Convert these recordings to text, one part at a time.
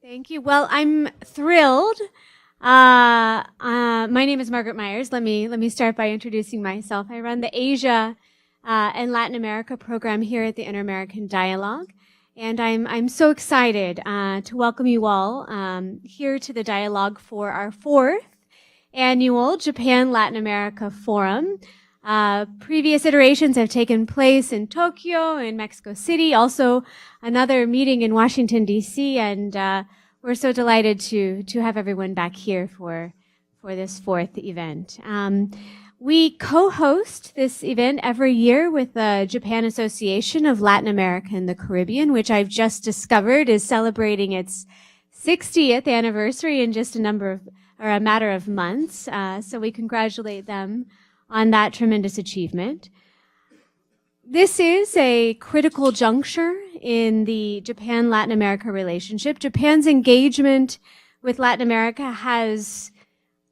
Thank you. Well, I'm thrilled. My name is Margaret Myers. Let me start by introducing myself. I run the Asia and Latin America program here at the Inter-American Dialogue, and I'm so excited to welcome you all here to the dialogue for our fourth annual Japan Latin America Forum. Previous iterations have taken place in Tokyo, in Mexico City, also another meeting in Washington DC, and we're so delighted to have everyone back here for this fourth event. We co-host this event every year with the Japan Association of Latin America and the Caribbean, which I've just discovered is celebrating its 60th anniversary in just a matter of months. So we congratulate them on that tremendous achievement. This is a critical juncture in the Japan-Latin America relationship. Japan's engagement with Latin America has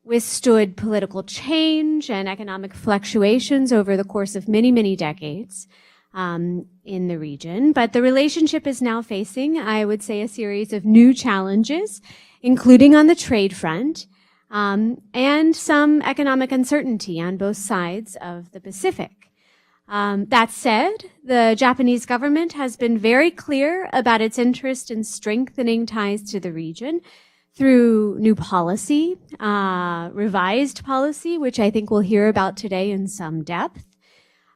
withstood political change and economic fluctuations over the course of many, many decades in the region. But the relationship is now facing, I would say, a series of new challenges, including on the trade front, and some economic uncertainty on both sides of the Pacific. That said, the Japanese government has been very clear about its interest in strengthening ties to the region through new policy, revised policy, which I think we'll hear about today in some depth.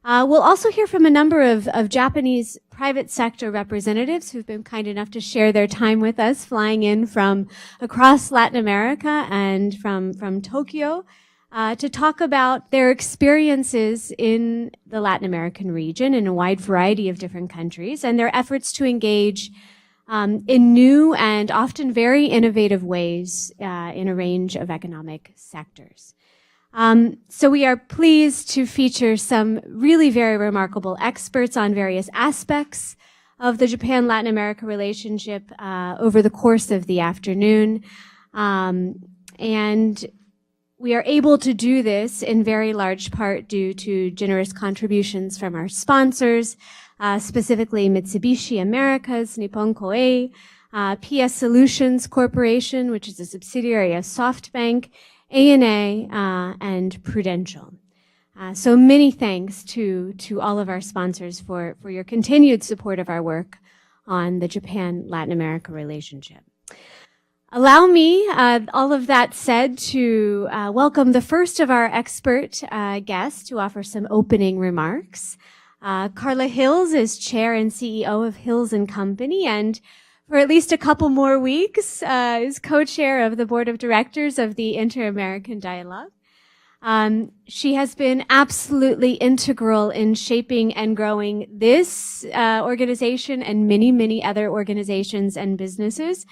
We'll also hear from a number of Japanese private sector representatives who've been kind enough to share their time with us, flying in from across Latin America and from Tokyo, to talk about their experiences in the Latin American region in a wide variety of different countries and their efforts to engage in new and often very innovative ways in a range of economic sectors. So we are pleased to feature some really very remarkable experts on various aspects of the Japan-Latin America relationship over the course of the afternoon. And we are able to do this in very large part due to generous contributions from our sponsors, specifically Mitsubishi Americas, Nippon Koei, PS Solutions Corporation, which is a subsidiary of SoftBank, ANA, and Prudential. So many thanks to all of our sponsors for your continued support of our work on the Japan-Latin America relationship. Allow me, all of that said, to welcome the first of our expert guests to offer some opening remarks. Carla Hills is Chair and CEO of Hills & Company, and for at least a couple more weeks is co-chair of the Board of Directors of the Inter-American Dialogue. She has been absolutely integral in shaping and growing this organization and many, many other organizations and businesses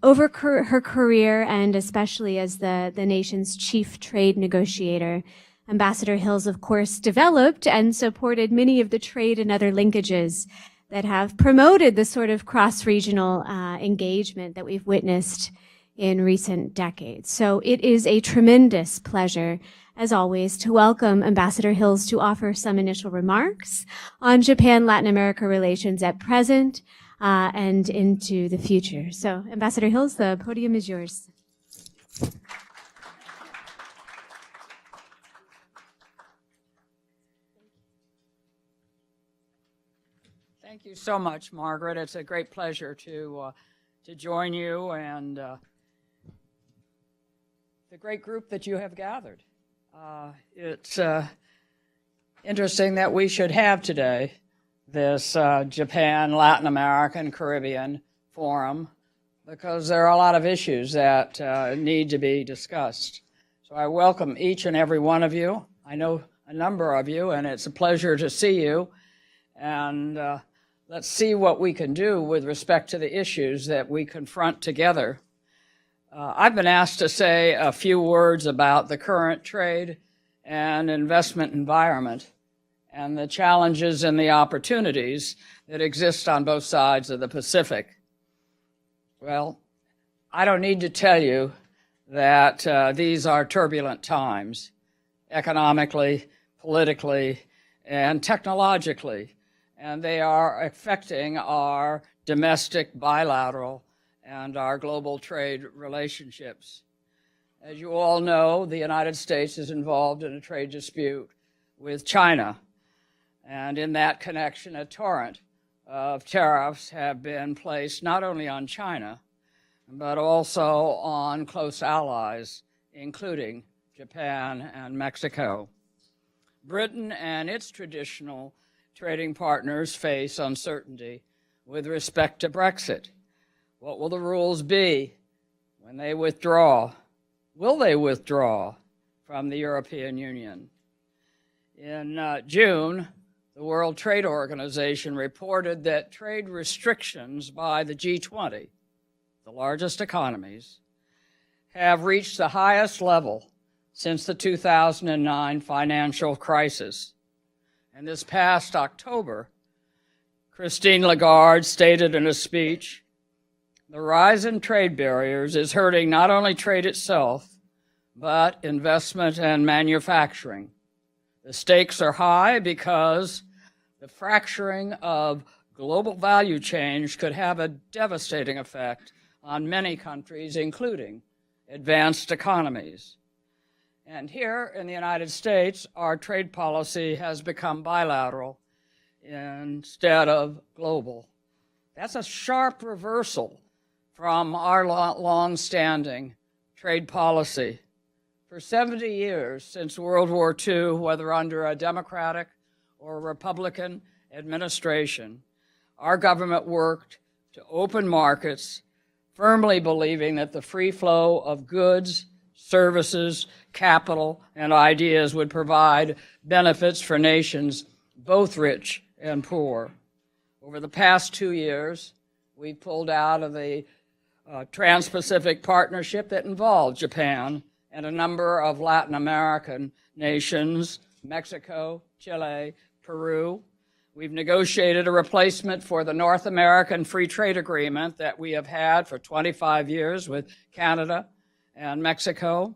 over her career, and especially as the nation's chief trade negotiator. Ambassador Hills, of course, developed and supported many of the trade and other linkages that have promoted the sort of cross-regional engagement that we've witnessed in recent decades. So it is a tremendous pleasure, as always, to welcome Ambassador Hills to offer some initial remarks on Japan-Latin America relations at present and into the future. So, Ambassador Hills, the podium is yours. Thank you so much, Margaret. It's a great pleasure to join you and the great group that you have gathered. It's interesting that we should have today this Japan, Latin American, Caribbean forum, because there are a lot of issues that need to be discussed. So I welcome each and every one of you. I know a number of you, and it's a pleasure to see you. And let's see what we can do with respect to the issues that we confront together. I've been asked to say a few words about the current trade and investment environment and the challenges and the opportunities that exist on both sides of the Pacific. Well, I don't need to tell you that these are turbulent times, economically, politically, and technologically, and they are affecting our domestic, bilateral, and our global trade relationships. As you all know, the United States is involved in a trade dispute with China, and in that connection, a torrent of tariffs have been placed not only on China, but also on close allies, including Japan and Mexico. Britain and its traditional trading partners face uncertainty with respect to Brexit. What will the rules be when they withdraw? Will they withdraw from the European Union? In June, the World Trade Organization reported that trade restrictions by the G20, the largest economies, have reached the highest level since the 2009 financial crisis. And this past October, Christine Lagarde stated in a speech, "The rise in trade barriers is hurting not only trade itself, but investment and manufacturing. The stakes are high because the fracturing of global value change could have a devastating effect on many countries, including advanced economies." And here in the United States, our trade policy has become bilateral instead of global. That's a sharp reversal from our long-standing trade policy. For 70 years, since World War II, whether under a Democratic or Republican administration, our government worked to open markets, firmly believing that the free flow of goods, services, capital, and ideas would provide benefits for nations, both rich and poor. Over the past 2 years, we pulled out of the Trans-Pacific Partnership that involved Japan and a number of Latin American nations, Mexico, Chile, Peru. We've negotiated a replacement for the North American Free Trade Agreement that we have had for 25 years with Canada and Mexico.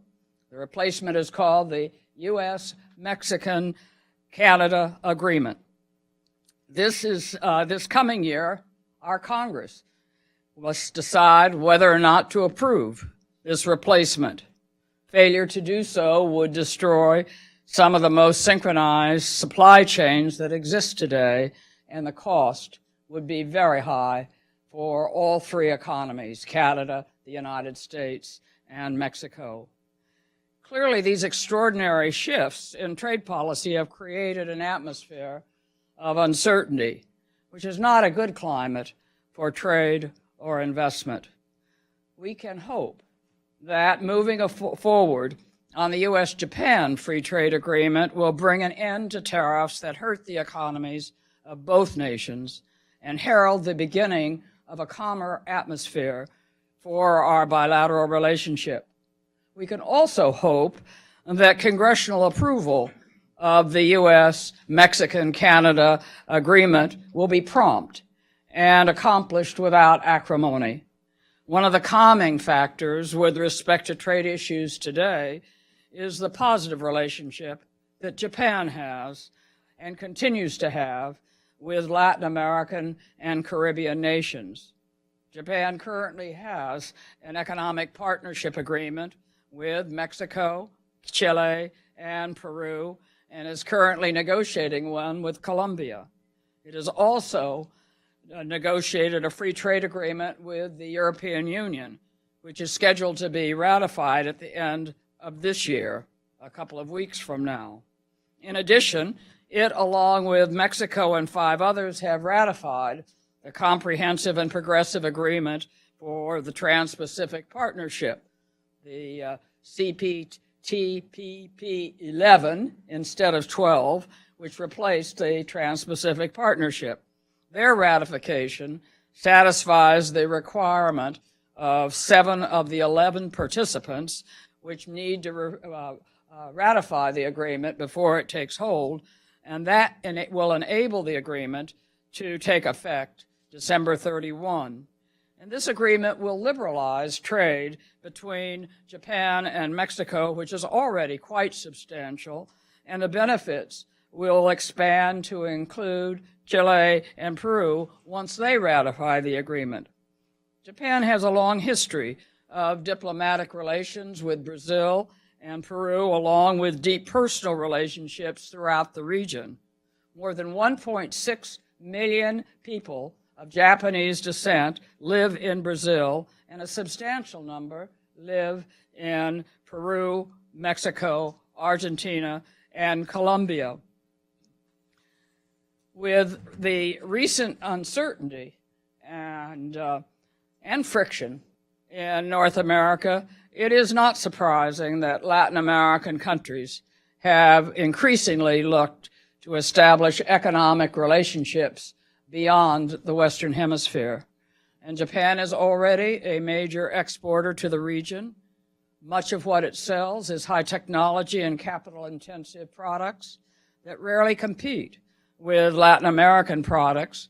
The replacement is called the U.S.-Mexican-Canada Agreement. This coming year, our Congress must decide whether or not to approve this replacement. Failure to do so would destroy some of the most synchronized supply chains that exist today, and the cost would be very high for all three economies, Canada, the United States, and Mexico. Clearly, these extraordinary shifts in trade policy have created an atmosphere of uncertainty, which is not a good climate for trade or investment. We can hope that moving forward on the U.S.-Japan Free Trade Agreement will bring an end to tariffs that hurt the economies of both nations and herald the beginning of a calmer atmosphere for our bilateral relationship. We can also hope that congressional approval of the U.S.-Mexican-Canada agreement will be prompt and accomplished without acrimony. One of the calming factors with respect to trade issues today is the positive relationship that Japan has and continues to have with Latin American and Caribbean nations. Japan currently has an economic partnership agreement with Mexico, Chile, and Peru, and is currently negotiating one with Colombia. It has also negotiated a free trade agreement with the European Union, which is scheduled to be ratified at the end of this year, a couple of weeks from now. In addition, it, along with Mexico and 5 others, have ratified the Comprehensive and Progressive Agreement for the Trans-Pacific Partnership, the CPTPP 11 instead of 12, which replaced the Trans-Pacific Partnership. Their ratification satisfies the requirement of 7 of the 11 participants, which need to ratify the agreement before it takes hold, and it will enable the agreement to take effect December 31. And this agreement will liberalize trade between Japan and Mexico, which is already quite substantial, and the benefits will expand to include Chile and Peru once they ratify the agreement. Japan has a long history of diplomatic relations with Brazil and Peru, along with deep personal relationships throughout the region. More than 1.6 million people of Japanese descent live in Brazil, and a substantial number live in Peru, Mexico, Argentina, and Colombia. With the recent uncertainty and friction in North America, it is not surprising that Latin American countries have increasingly looked to establish economic relationships beyond the Western Hemisphere. And Japan is already a major exporter to the region. Much of what it sells is high technology and capital-intensive products that rarely compete with Latin American products,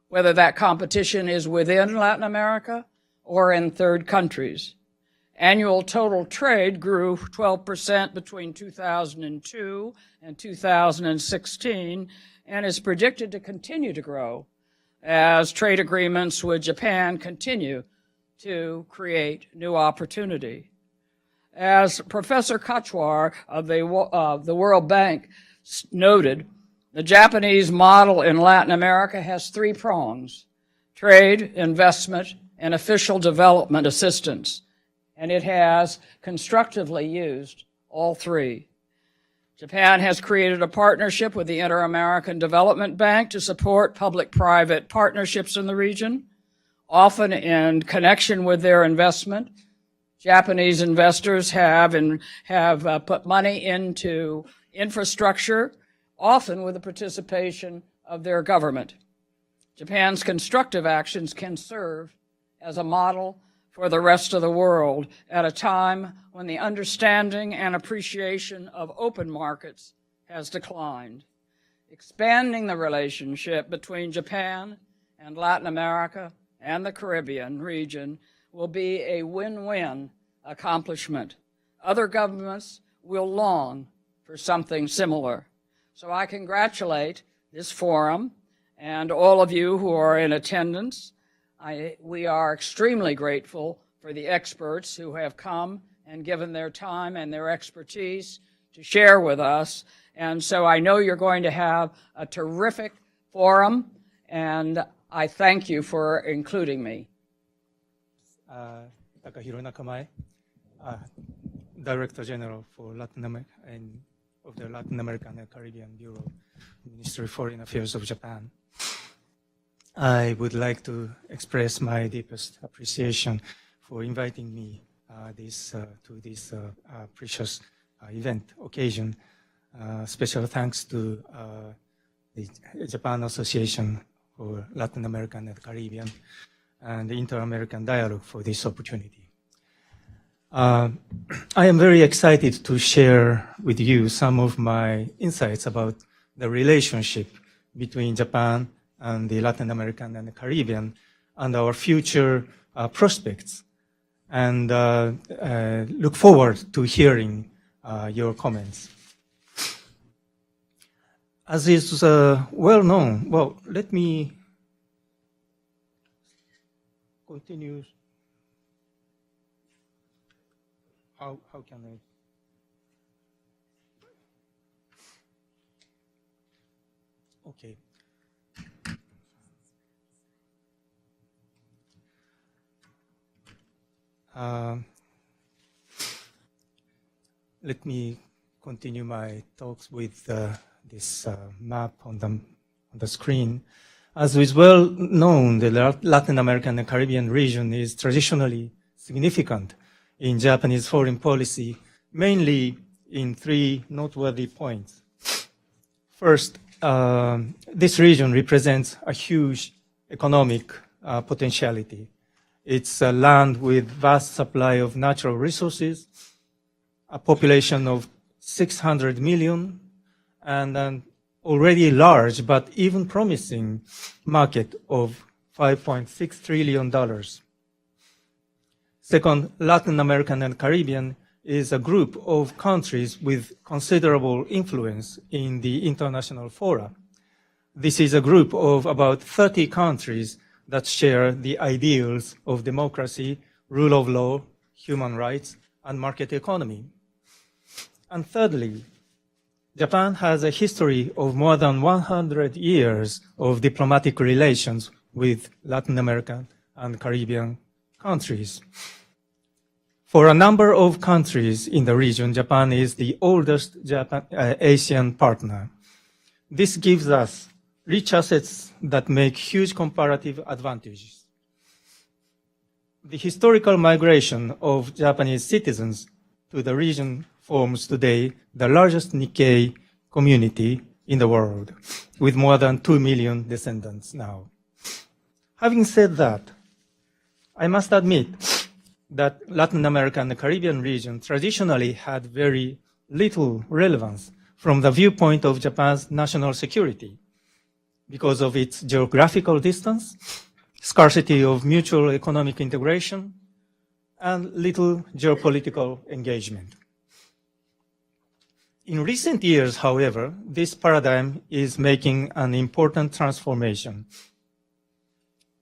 whether that competition is within Latin America or in third countries. Annual total trade grew 12% between 2002 and 2016 and is predicted to continue to grow as trade agreements with Japan continue to create new opportunity. As Professor Kachwar of the World Bank noted, the Japanese model in Latin America has three prongs: trade, investment, and official development assistance, and it has constructively used all three. Japan has created a partnership with the Inter-American Development Bank to support public-private partnerships in the region, often in connection with their investment. Japanese investors have put money into infrastructure, often with the participation of their government. Japan's constructive actions can serve as a model for the rest of the world at a time when the understanding and appreciation of open markets has declined. Expanding the relationship between Japan and Latin America and the Caribbean region will be a win-win accomplishment. Other governments will long for something similar. So I congratulate this forum and all of you who are in attendance. We are extremely grateful for the experts who have come and given their time and their expertise to share with us. And so I know you're going to have a terrific forum, and I thank you for including me. Takahiro Nakamae, Director General for Latin America and of the Latin American and Caribbean Bureau, Ministry of Foreign Affairs of Japan. I would like to express my deepest appreciation for inviting me to this precious event occasion. Special thanks to the Japan Association for Latin American and Caribbean and the Inter-American Dialogue for this opportunity. I am very excited to share with you some of my insights about the relationship between Japan and the Latin American and the Caribbean and our future prospects, and look forward to hearing your comments. As is well known, well, let me continue. How can I? Okay. Let me continue my talks with this map on the screen. As is well known, the Latin American and Caribbean region is traditionally significant in Japanese foreign policy, mainly in three noteworthy points. First, this region represents a huge economic potentiality. It's a land with vast supply of natural resources, a population of 600 million, and an already large but even promising market of $5.6 trillion. Second, Latin American and Caribbean is a group of countries with considerable influence in the international fora. This is a group of about 30 countries that share the ideals of democracy, rule of law, human rights, and market economy. And thirdly, Japan has a history of more than 100 years of diplomatic relations with Latin American and Caribbean countries. For a number of countries in the region, Japan is the oldest Asian partner. This gives us rich assets that make huge comparative advantages. The historical migration of Japanese citizens to the region forms today the largest Nikkei community in the world, with more than 2 million descendants now. Having said that, I must admit that Latin America and the Caribbean region traditionally had very little relevance from the viewpoint of Japan's national security because of its geographical distance, scarcity of mutual economic integration, and little geopolitical engagement. In recent years, however, this paradigm is making an important transformation.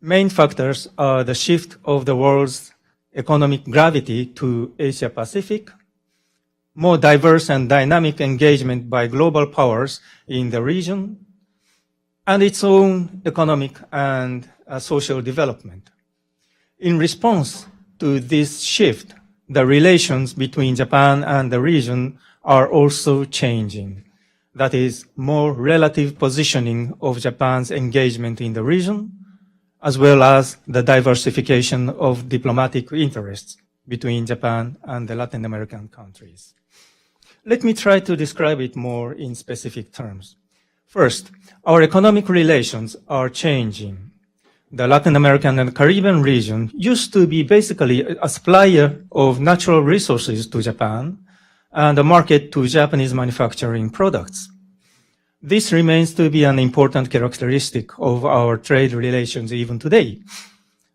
Main factors are the shift of the world's economic gravity to Asia-Pacific, more diverse and dynamic engagement by global powers in the region, and its own economic and social development. In response to this shift, the relations between Japan and the region are also changing. That is, more relative positioning of Japan's engagement in the region, as well as the diversification of diplomatic interests between Japan and the Latin American countries. Let me try to describe it more in specific terms. First, our economic relations are changing. The Latin American and Caribbean region used to be basically a supplier of natural resources to Japan and a market to Japanese manufacturing products. This remains to be an important characteristic of our trade relations even today.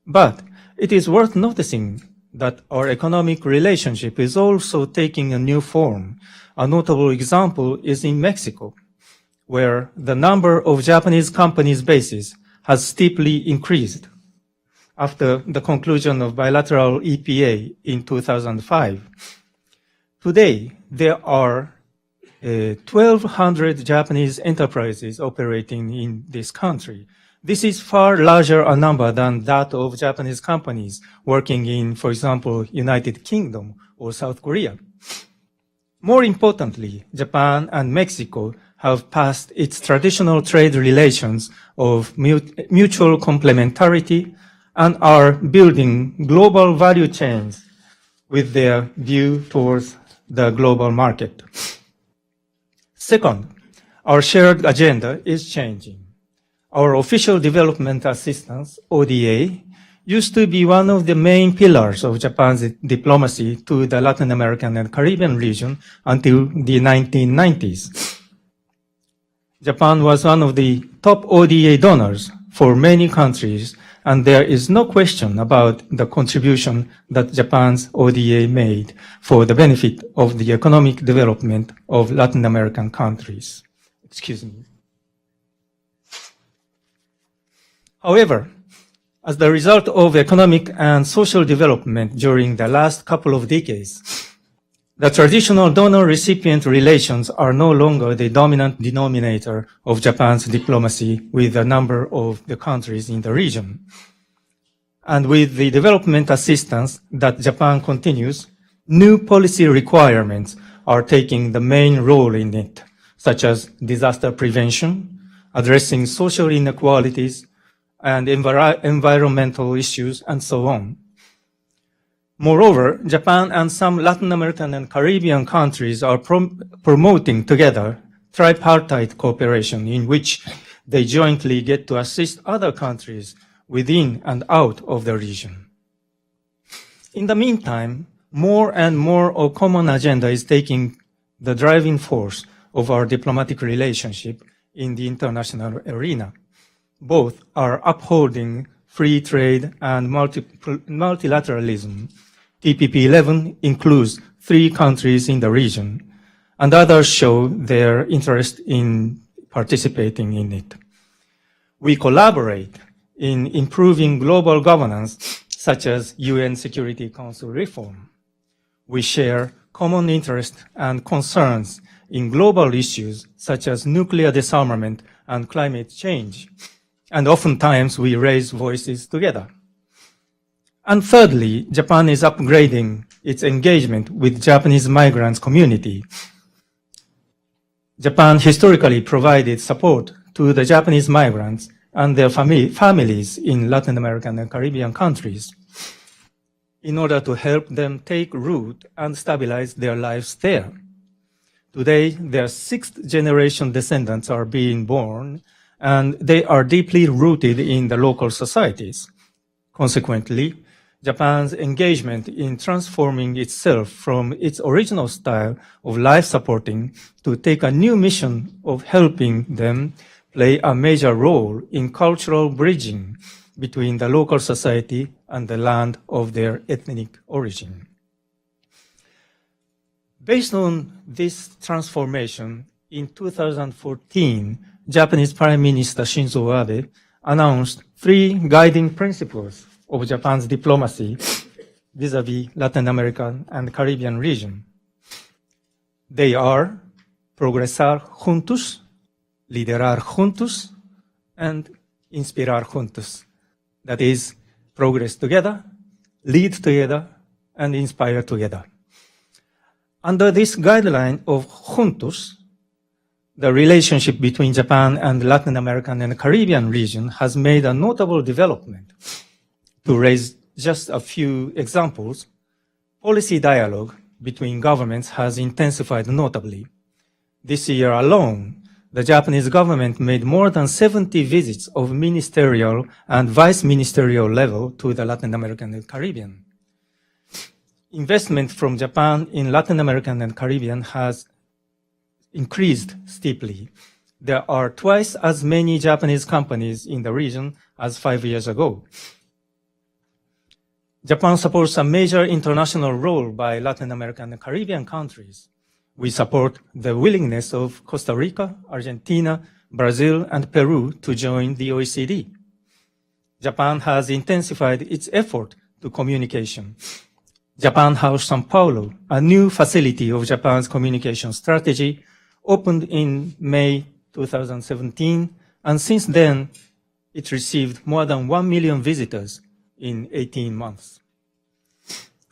But it is worth noticing that our economic relationship is also taking a new form. A notable example is in Mexico, where the number of Japanese companies' bases has steeply increased after the conclusion of bilateral EPA in 2005. Today, there are 1,200 Japanese enterprises operating in this country. This is far larger a number than that of Japanese companies working in, for example, United Kingdom or South Korea. More importantly, Japan and Mexico have passed its traditional trade relations of mutual complementarity and are building global value chains with their view towards the global market. Second, our shared agenda is changing. Our official development assistance, ODA, used to be one of the main pillars of Japan's diplomacy to the Latin American and Caribbean region until the 1990s. Japan was one of the top ODA donors for many countries, and there is no question about the contribution that Japan's ODA made for the benefit of the economic development of Latin American countries. Excuse me. However, as the result of economic and social development during the last couple of decades, the traditional donor-recipient relations are no longer the dominant denominator of Japan's diplomacy with a number of the countries in the region. And with the development assistance that Japan continues, new policy requirements are taking the main role in it, such as disaster prevention, addressing social inequalities, and environmental issues, and so on. Moreover, Japan and some Latin American and Caribbean countries are promoting together tripartite cooperation in which they jointly get to assist other countries within and out of the region. In the meantime, more and more a common agenda is taking the driving force of our diplomatic relationship in the international arena. Both are upholding free trade and multilateralism. TPP-11 includes 3 countries in the region, and others show their interest in participating in it. We collaborate in improving global governance, such as UN Security Council reform. We share common interests and concerns in global issues such as nuclear disarmament and climate change, and oftentimes we raise voices together. And thirdly, Japan is upgrading its engagement with Japanese migrants community. Japan historically provided support to the Japanese migrants and their families in Latin American and Caribbean countries in order to help them take root and stabilize their lives there. Today, their sixth generation descendants are being born, and they are deeply rooted in the local societies. Consequently, Japan's engagement in transforming itself from its original style of life supporting to take a new mission of helping them play a major role in cultural bridging between the local society and the land of their ethnic origin. Based on this transformation, in 2014, Japanese Prime Minister Shinzo Abe announced 3 guiding principles of Japan's diplomacy vis-à-vis Latin American and Caribbean region. They are progresar juntos, liderar juntos, and inspirar juntos. That is, progress together, lead together, and inspire together. Under this guideline of juntos, the relationship between Japan and Latin American and Caribbean region has made a notable development. To raise just a few examples, policy dialogue between governments has intensified notably. This year alone, the Japanese government made more than 70 visits of ministerial and vice ministerial level to the Latin American and Caribbean. Investment from Japan in Latin American and Caribbean has increased steeply. There are twice as many Japanese companies in the region as 5 years ago. Japan supports a major international role by Latin American and Caribbean countries. We support the willingness of Costa Rica, Argentina, Brazil, and Peru to join the OECD. Japan has intensified its effort to communication. Japan House Sao Paulo, a new facility of Japan's communication strategy, opened in May 2017, and since then, it received more than 1 million visitors in 18 months.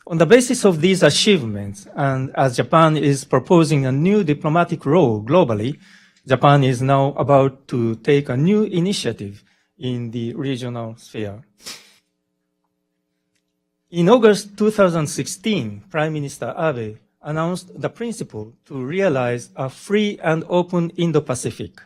On the basis of these achievements, and as Japan is proposing a new diplomatic role globally, Japan is now about to take a new initiative in the regional sphere. In August 2016, Prime Minister Abe announced the principle to realize a free and open Indo-Pacific,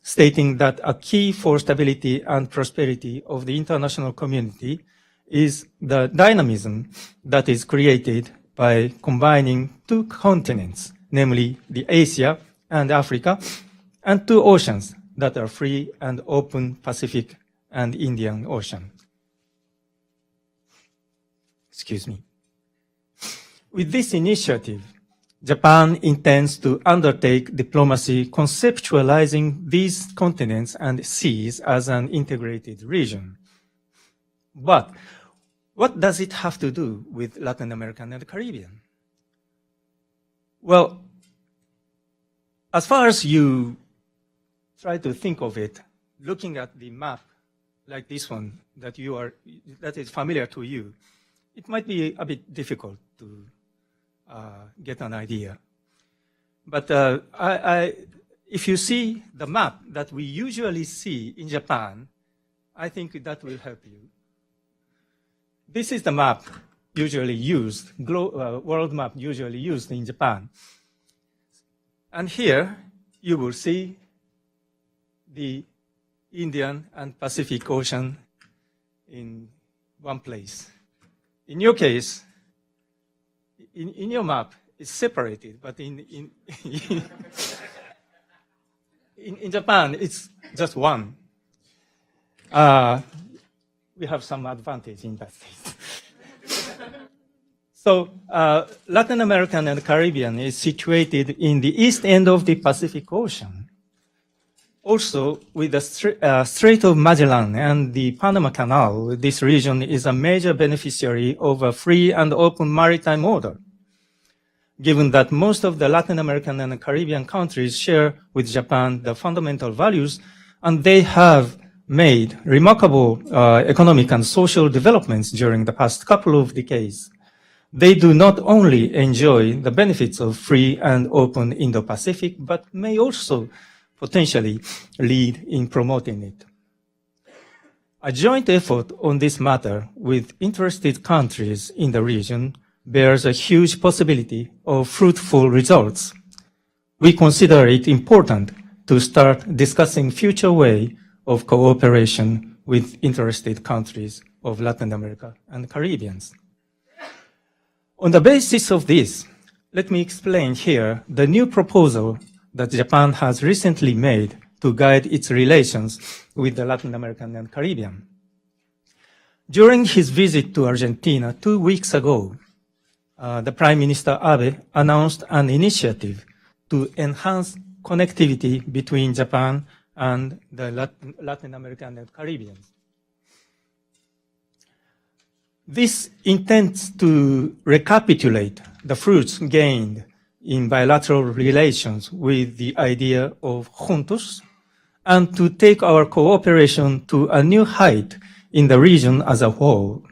stating that a key for stability and prosperity of the international community is the dynamism that is created by combining 2 continents, namely the Asia and Africa, and 2 oceans that are free and open, Pacific and Indian Ocean. Excuse me. With this initiative, Japan intends to undertake diplomacy conceptualizing these continents and seas as an integrated region. But what does it have to do with Latin America and the Caribbean? Well, as far as you try to think of it, looking at the map like this one that is familiar to you, it might be a bit difficult to get an idea. But if you see the map that we usually see in Japan, I think that will help you. This is the map usually used, world map usually used in Japan. And here you will see the Indian and Pacific Ocean in one place. In your case, in your map, it's separated, but in Japan, it's just one. We have some advantage in that sense. So Latin American and Caribbean is situated in the east end of the Pacific Ocean. Also, with the Strait of Magellan and the Panama Canal, this region is a major beneficiary of a free and open maritime order. Given that most of the Latin American and Caribbean countries share with Japan the fundamental values, and they have made remarkable economic and social developments during the past couple of decades, they do not only enjoy the benefits of free and open Indo-Pacific, but may also potentially lead in promoting it. A joint effort on this matter with interested countries in the region bears a huge possibility of fruitful results. We consider it important to start discussing future way of cooperation with interested countries of Latin America and Caribbean. On the basis of this, let me explain here the new proposal that Japan has recently made to guide its relations with the Latin American and Caribbean. During his visit to Argentina 2 weeks ago, the Prime Minister Abe announced an initiative to enhance connectivity between Japan and the Latin American and Caribbean. This intends to recapitulate the fruits gained in bilateral relations with the idea of juntos and to take our cooperation to a new height in the region as a whole.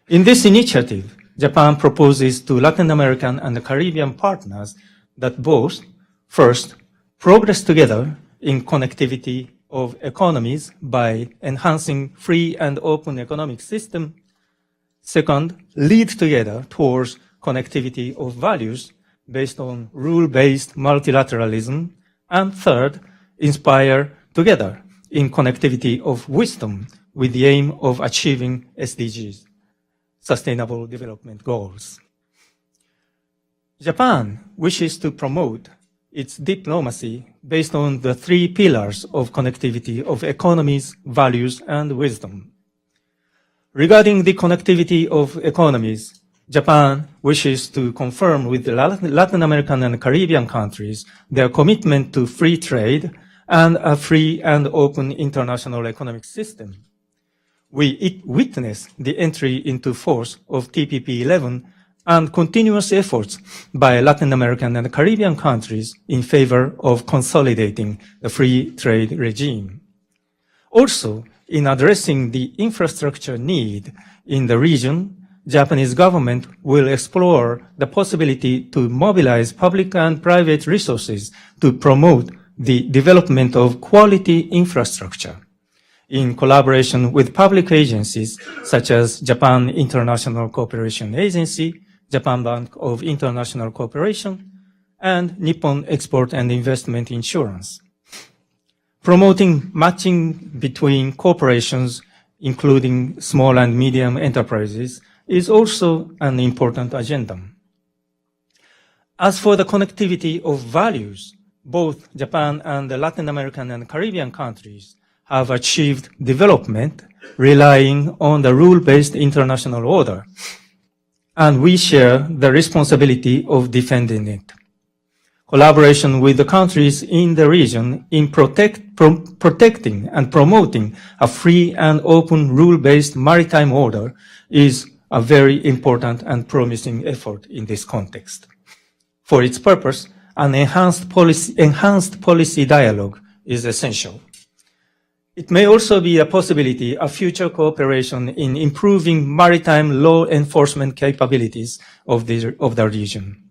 In this initiative, Japan proposes to Latin American and Caribbean partners that both, first, progress together in connectivity of economies by enhancing free and open economic system. Second, lead together towards connectivity of values based on rule-based multilateralism. And third, inspire together in connectivity of wisdom with the aim of achieving SDGs, Sustainable Development Goals. Japan wishes to promote its diplomacy based on the 3 pillars of connectivity of economies, values, and wisdom. Regarding the connectivity of economies, Japan wishes to confirm with the Latin American and Caribbean countries their commitment to free trade and a free and open international economic system. We witness the entry into force of TPP-11 and continuous efforts by Latin American and Caribbean countries in favor of consolidating the free trade regime. Also, in addressing the infrastructure need in the region, Japanese government will explore the possibility to mobilize public and private resources to promote the development of quality infrastructure in collaboration with public agencies such as Japan International Cooperation Agency, Japan Bank of International Cooperation, and Nippon Export and Investment Insurance. Promoting matching between corporations, including small and medium enterprises, is also an important agenda. As for the connectivity of values, both Japan and the Latin American and Caribbean countries have achieved development relying on the rule-based international order, and we share the responsibility of defending it. Collaboration with the countries in the region in protecting and promoting a free and open rule-based maritime order is a very important and promising effort in this context. For its purpose, an enhanced policy dialogue is essential. It may also be a possibility of future cooperation in improving maritime law enforcement capabilities of the region.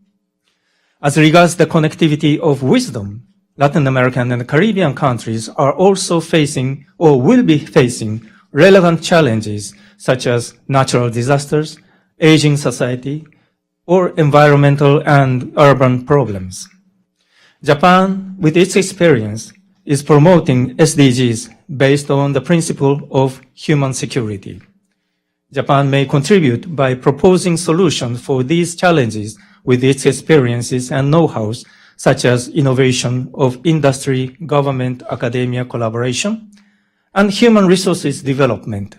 As regards the connectivity of wisdom, Latin American and Caribbean countries are also facing or will be facing relevant challenges such as natural disasters, aging society, or environmental and urban problems. Japan, with its experience, is promoting SDGs based on the principle of human security. Japan may contribute by proposing solutions for these challenges with its experiences and know-hows, such as innovation of industry, government, academia collaboration, and human resources development.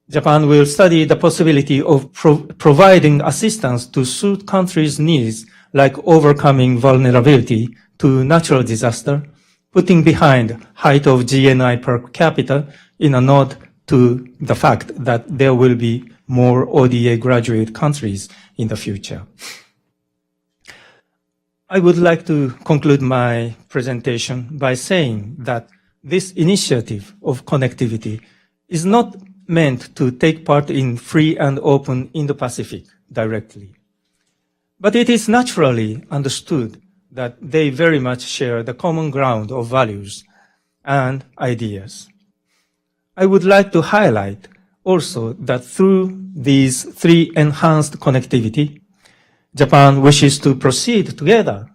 Japan will study the possibility of providing assistance to suit countries' needs, like overcoming vulnerability to natural disaster, putting behind height of GNI per capita in a nod to the fact that there will be more ODA graduate countries in the future. I would like to conclude my presentation by saying that this initiative of connectivity is not meant to take part in free and open Indo-Pacific directly. But it is naturally understood that they very much share the common ground of values and ideas. I would like to highlight also that through these three enhanced connectivity, Japan wishes to proceed together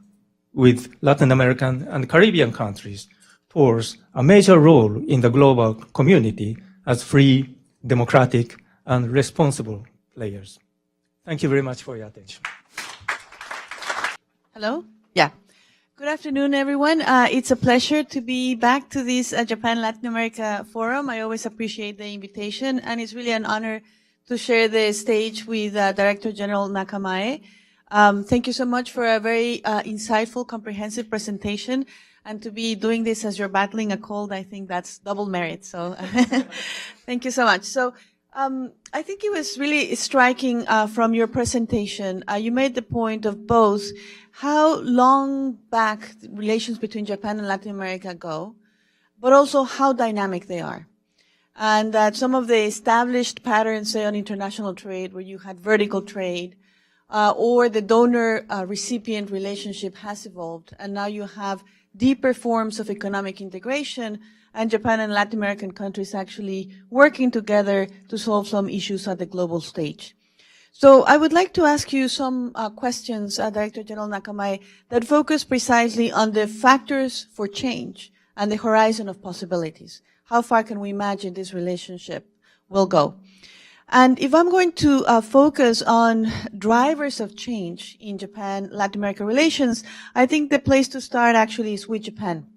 with Latin American and Caribbean countries towards a major role in the global community as free, democratic, and responsible players. Thank you very much for your attention. Hello? Yeah. Good afternoon, everyone. It's a pleasure to be back to this Japan Latin America Forum. I always appreciate the invitation, and it's really an honor to share the stage with Director General Nakamae. Thank you so much for a very insightful, comprehensive presentation. And to be doing this as you're battling a cold, I think that's double merit. So thank you so much. So I think it was really striking from your presentation. You made the point of both how long back relations between Japan and Latin America go, but also how dynamic they are. And that some of the established patterns, say, on international trade, where you had vertical trade, or the donor-recipient relationship has evolved, and now you have deeper forms of economic integration, and Japan and Latin American countries actually working together to solve some issues at the global stage. So I would like to ask you some questions, Director General Nakamae, that focus precisely on the factors for change and the horizon of possibilities. How far can we imagine this relationship will go? And if I'm going to focus on drivers of change in Japan-Latin America relations, I think the place to start actually is with Japan,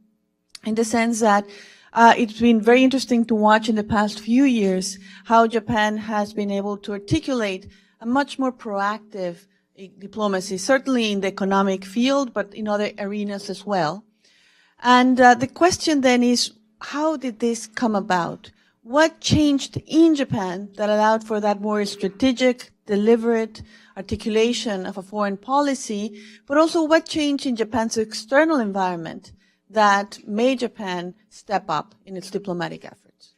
in the sense that it's been very interesting to watch in the past few years how Japan has been able to articulate a much more proactive diplomacy, certainly in the economic field, but in other arenas as well. And the question then is, how did this come about? What changed in Japan that allowed for that more strategic, deliberate articulation of a foreign policy, but also what changed in Japan's external environment that made Japan step up in its diplomatic efforts?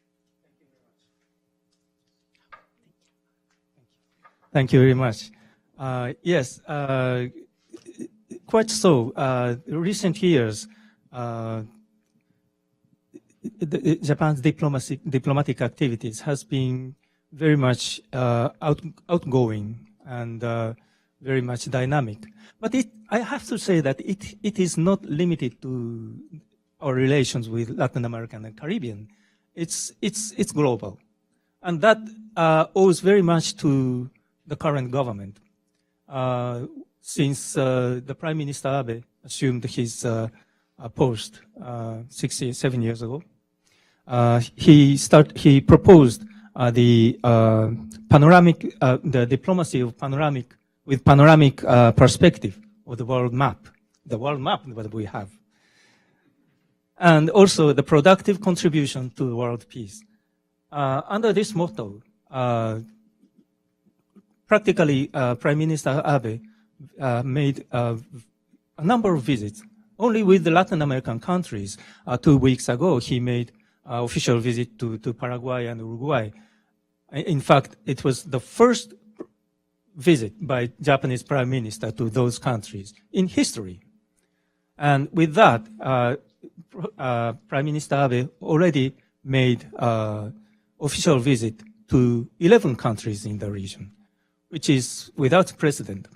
Thank you very much. Yes, quite so. Recent years, Japan's diplomatic activities has been very much outgoing and very much dynamic. But I have to say that it is not limited to our relations with Latin American and Caribbean. It's global, and that owes very much to the current government. Since the Prime Minister Abe assumed his post 7 years ago, he proposed the diplomacy of panoramic perspective of the world map that we have, and also the productive contribution to world peace. Under this motto, practically Prime Minister Abe made a number of visits. Only with the Latin American countries, 2 weeks ago, he made an official visit to Paraguay and Uruguay. In fact, it was the first visit by Japanese Prime Minister to those countries in history. And with that, Prime Minister Abe already made an official visit to 11 countries in the region, which is without precedent.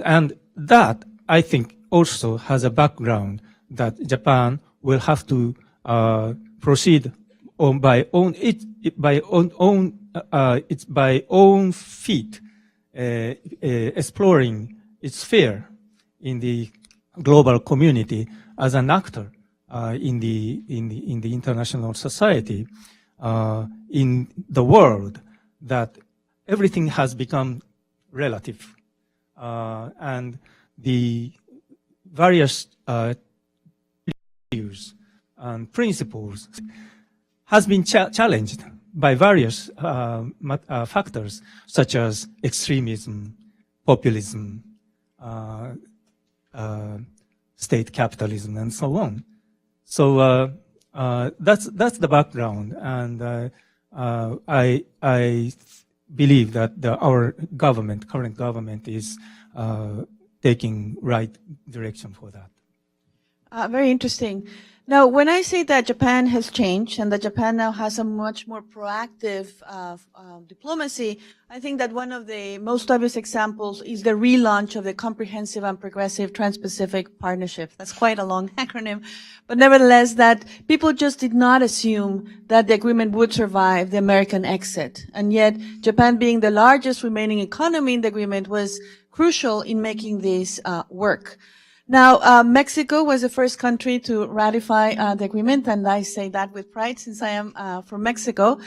And that, I think, also has a background that Japan will have to proceed by own feet, exploring its sphere in the global community as an actor in the international society, in the world that everything has become relative, and the various values and principles has been challenged by various factors such as extremism, populism, state capitalism, and so on. So that's the background, and I believe that our government, current government, is taking right direction for that. Very interesting. Now, when I say that Japan has changed and that Japan now has a much more proactive diplomacy, I think that one of the most obvious examples is the relaunch of the Comprehensive and Progressive Trans-Pacific Partnership. That's quite a long acronym, but nevertheless, that people just did not assume that the agreement would survive the American exit. And yet, Japan, being the largest remaining economy in the agreement, was crucial in making this work. Now, Mexico was the first country to ratify the agreement, and I say that with pride since I am from Mexico.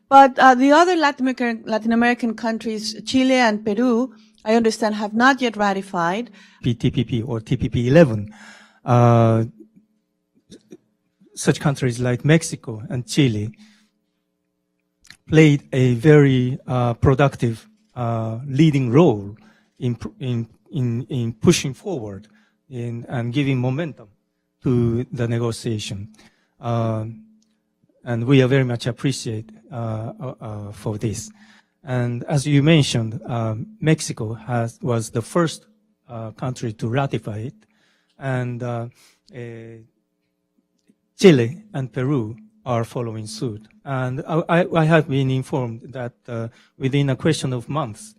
But the other Latin American countries, Chile and Peru, I understand have not yet ratified. TPP or TPP 11. Such countries like Mexico and Chile played a very productive leading role in pushing forward and giving momentum to the negotiation. And we are very much appreciate for this. And as you mentioned, Mexico was the first country to ratify it, and Chile and Peru are following suit. And I have been informed that within a question of months,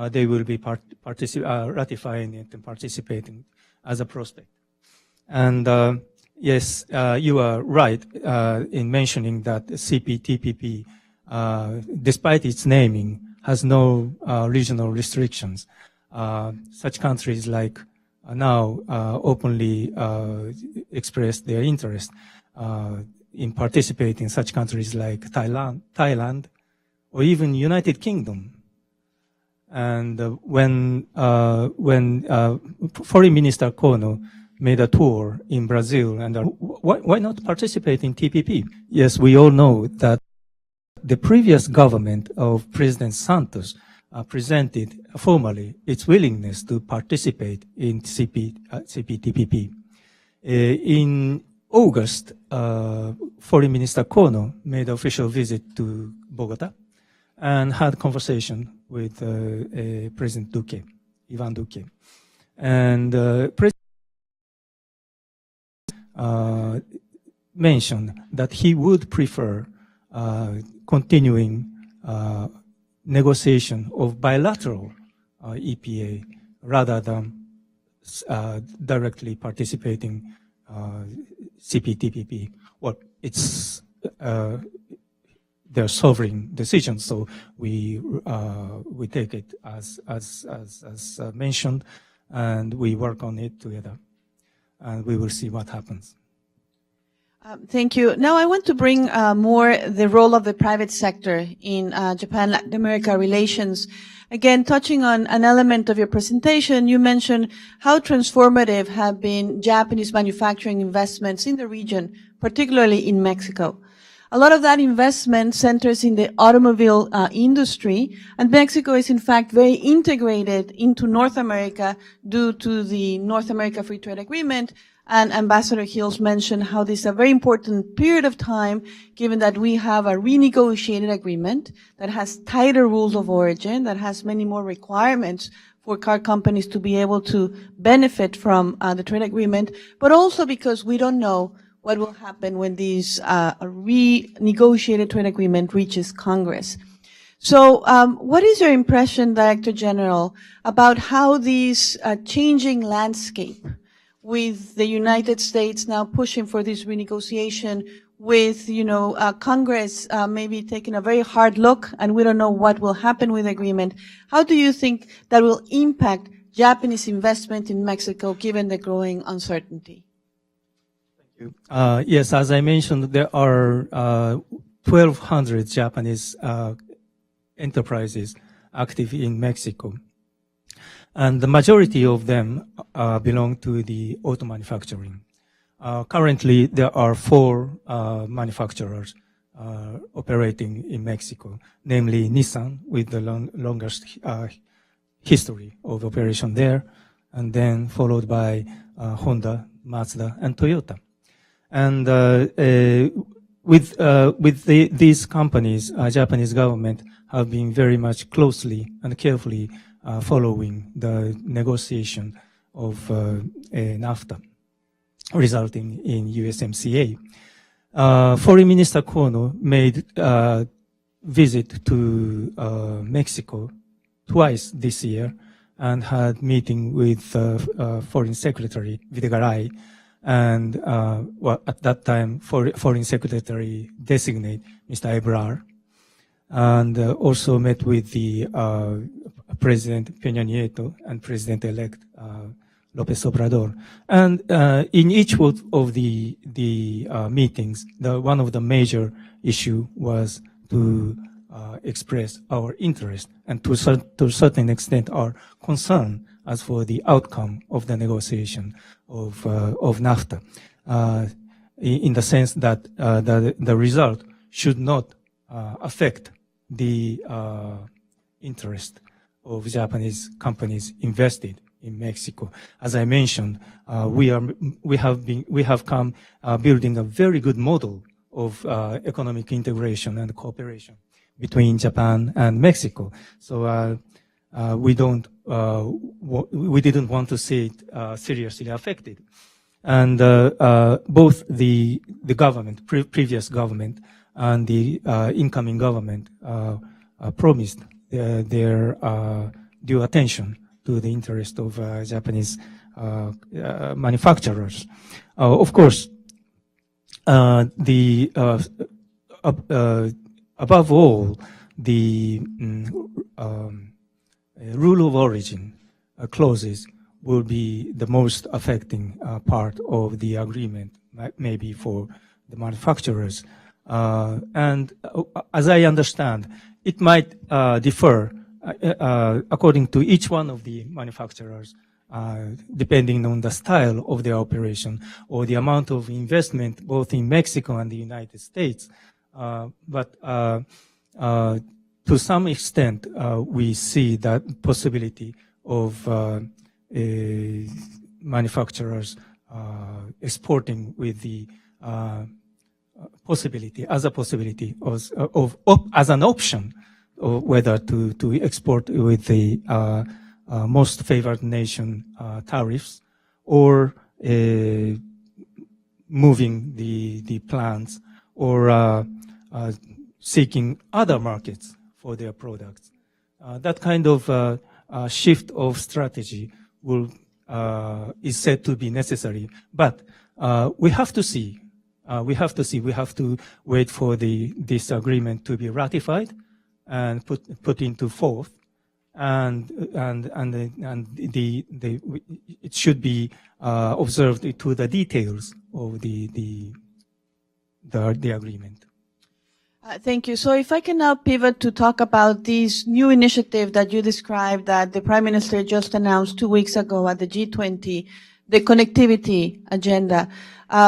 they will be ratifying it and participating as a prospect. And yes, you are right in mentioning that CPTPP, despite its naming, has no regional restrictions. Such countries like now openly express their interest in participating. Such countries like Thailand, or even United Kingdom. And when Foreign Minister Kono made a tour in Brazil, and why not participate in TPP? Yes, we all know that the previous government of President Santos presented formally its willingness to participate in CPTPP. In August, Foreign Minister Kono made an official visit to Bogota and had conversation with President Duque, Ivan Duque. And President mentioned that he would prefer continuing negotiation of bilateral EPA rather than directly participating CPTPP. Well, it's their sovereign decision, so we take it as mentioned, and we work on it together, and we will see what happens. Thank you. Now I want to bring more the role of the private sector in Japan-Latin America relations. Again, touching on an element of your presentation, you mentioned how transformative have been Japanese manufacturing investments in the region, particularly in Mexico. A lot of that investment centers in the automobile industry, and Mexico is in fact very integrated into North America due to the North America Free Trade Agreement. And Ambassador Hills mentioned how this is a very important period of time, given that we have a renegotiated agreement that has tighter rules of origin, that has many more requirements for car companies to be able to benefit from the trade agreement, but also because we don't know what will happen when this renegotiated trade agreement reaches Congress. So what is your impression, Director General, about how this changing landscape with the United States now pushing for this renegotiation, with, Congress maybe taking a very hard look, and we don't know what will happen with the agreement. How do you think that will impact Japanese investment in Mexico, given the growing uncertainty? Thank you. Yes, as I mentioned, there are 1,200 Japanese enterprises active in Mexico. And the majority of them belong to the auto manufacturing. Currently, there are 4 manufacturers operating in Mexico, namely Nissan, with the longest history of operation there, and then followed by Honda, Mazda, and Toyota. And with these companies, Japanese government have been very much closely and carefully following the negotiation of NAFTA, resulting in USMCA. Foreign Minister Kono made a visit to Mexico twice this year and had meeting with Foreign Secretary Videgaray, and at that time, Foreign Secretary designate Mr. Ebrard, and also met with the President Peña Nieto and President-elect López Obrador. And in each of the meetings, one of the major issue was to express our interest and to a certain extent our concern as for the outcome of the negotiation of NAFTA, in the sense that the result should not affect the interest of Japanese companies invested in Mexico. As I mentioned, we have come building a very good model of economic integration and cooperation between Japan and Mexico. So we didn't want to see it seriously affected. And both the government, previous government, and the incoming government promised their due attention to the interest of Japanese manufacturers. Of course, above all, the rule of origin clauses will be the most affecting part of the agreement, maybe for the manufacturers. And as I understand, it might differ according to each one of the manufacturers, depending on the style of their operation or the amount of investment both in Mexico and the United States. But to some extent, we see that possibility of manufacturers exporting with the possibility as an option of whether to export with the most favored nation tariffs, or moving the plants, or seeking other markets for their products. That kind of shift of strategy is said to be necessary, but we have to see. We have to wait for this agreement to be ratified and put into force, and it should be observed to the details of the agreement. Thank you. So if I can now pivot to talk about this new initiative that you described that the Prime Minister just announced 2 weeks ago at the G20, the connectivity agenda.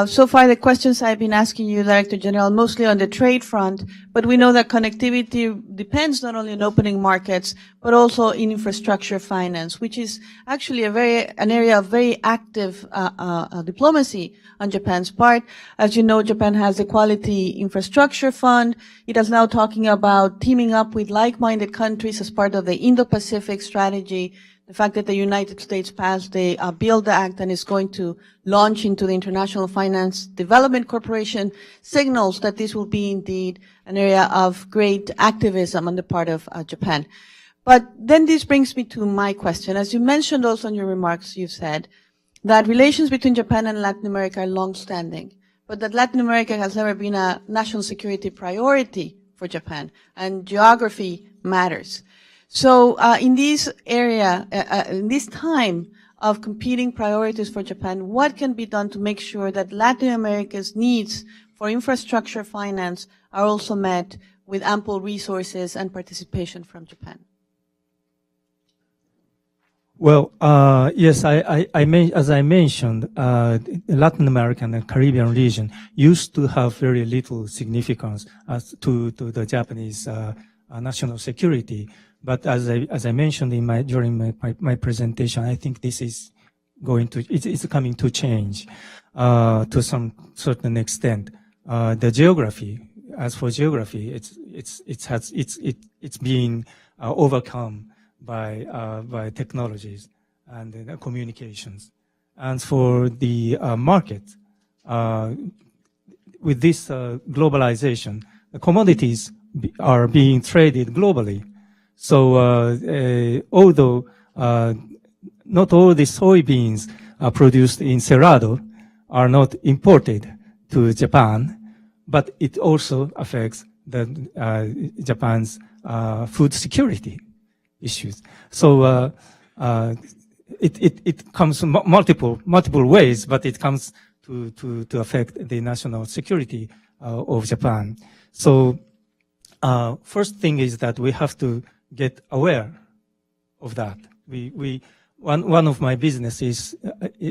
So far, the questions I've been asking you, Director General, mostly on the trade front, but we know that connectivity depends not only on opening markets, but also in infrastructure finance, which is actually an area of very active diplomacy on Japan's part. As you know, Japan has the Quality Infrastructure Fund. It is now talking about teaming up with like-minded countries as part of the Indo-Pacific strategy. The fact that the United States passed the BUILD Act and is going to launch into the International Finance Development Corporation signals that this will be indeed an area of great activism on the part of Japan. But then this brings me to my question. As you mentioned also in your remarks, you've said that relations between Japan and Latin America are long-standing, but that Latin America has never been a national security priority for Japan, and geography matters. So in this area, in this time of competing priorities for Japan, what can be done to make sure that Latin America's needs for infrastructure finance are also met with ample resources and participation from Japan? Well, yes, as I mentioned, Latin American and Caribbean region used to have very little significance as to the Japanese national security. But as I mentioned during my presentation, I think this is it's coming to change to some certain extent. The geography, as for geography, it's being overcome by technologies and communications. And for the market, with this globalization, the commodities are being traded globally. So although not all the soybeans produced in Cerrado are not imported to Japan, but it also affects Japan's food security issues. So it comes multiple ways, but it comes to affect the national security of Japan. So first thing is that we have to get aware of that. One of my businesses,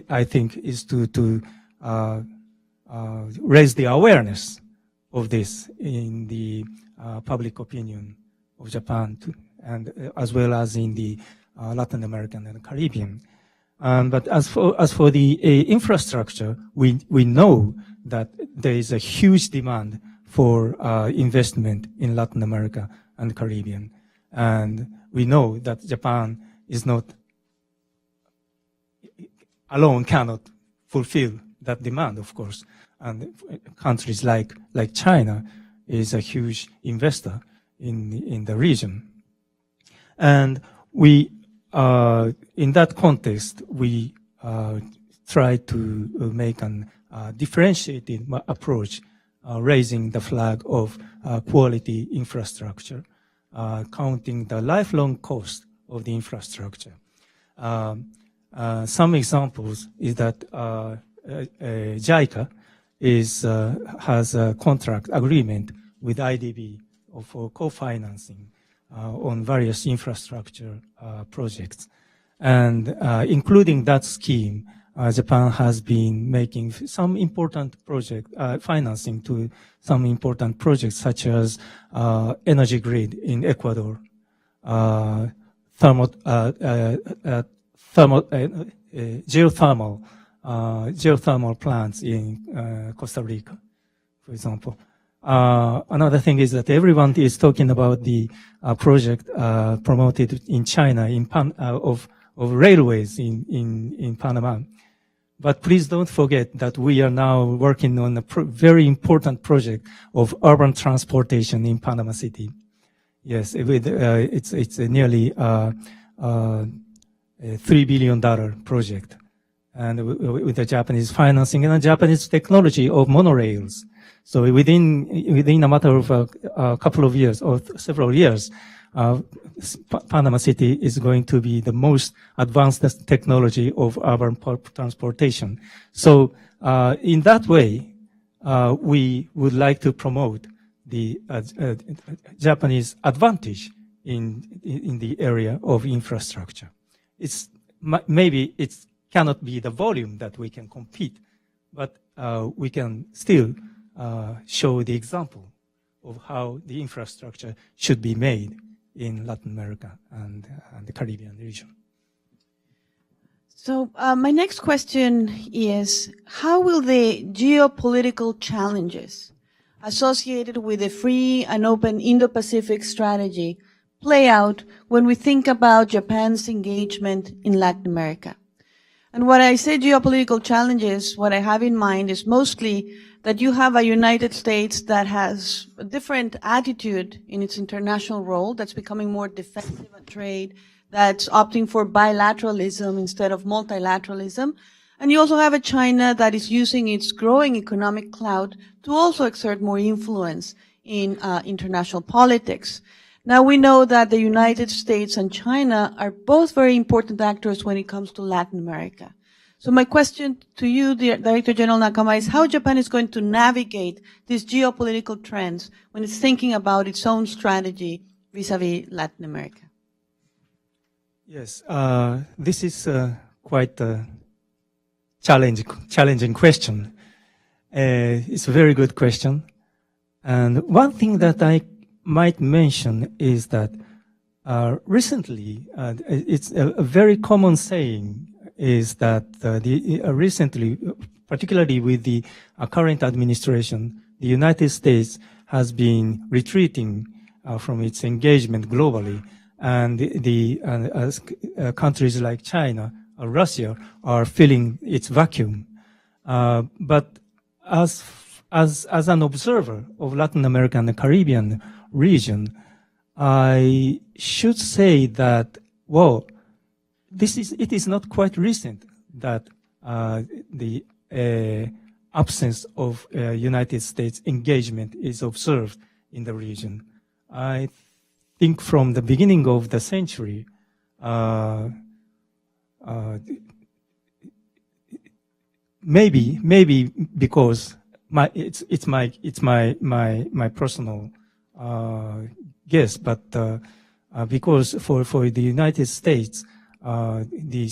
I think, is to raise the awareness of this in the public opinion of Japan, and as well as in the Latin American and Caribbean. But as for the infrastructure, we know that there is a huge demand for investment in Latin America and Caribbean, and we know that Japan is not alone, cannot fulfill that demand, of course. And countries like China is a huge investor in the region. And we, in that context, we try to make an differentiated approach, raising the flag of quality infrastructure, counting the lifelong cost of the infrastructure. Some examples is that JICA has a contract agreement with IDB for co-financing on various infrastructure projects. And including that scheme, Japan has been making some important financing to some important projects such as energy grid in Ecuador, geothermal plants in Costa Rica, for example. Another thing is that everyone is talking about the project promoted in China of railways in Panama. But please don't forget that we are now working on a very important project of urban transportation in Panama City. Yes, it's a nearly $3 billion project, and with the Japanese financing and the Japanese technology of monorails. So within a matter of a couple of years or several years, Panama City is going to be the most advanced technology of urban transportation. So in that way, we would like to promote the Japanese advantage in the area of infrastructure. Maybe it cannot be the volume that we can compete, but we can still show the example of how the infrastructure should be made in Latin America and the Caribbean region. So my next question is, how will the geopolitical challenges associated with a free and open Indo-Pacific strategy play out when we think about Japan's engagement in Latin America? And when I say geopolitical challenges, what I have in mind is mostly that you have a United States that has a different attitude in its international role, that's becoming more defensive on trade, that's opting for bilateralism instead of multilateralism. And you also have a China that is using its growing economic clout to also exert more influence in international politics. Now we know that the United States and China are both very important actors when it comes to Latin America. So my question to you, Director General Nakama, is how Japan is going to navigate these geopolitical trends when it's thinking about its own strategy vis-a-vis Latin America? Yes, this is quite a challenging question. It's a very good question. And one thing that I might mention is that recently, it's a very common saying is that recently, particularly with the current administration, the United States has been retreating from its engagement globally, and countries like China or Russia are filling its vacuum. But as an observer of Latin America and the Caribbean region, I should say that, well, it is not quite recent that the absence of United States engagement is observed in the region. I think from the beginning of the century, maybe because it's my personal guess, but because for the United States, the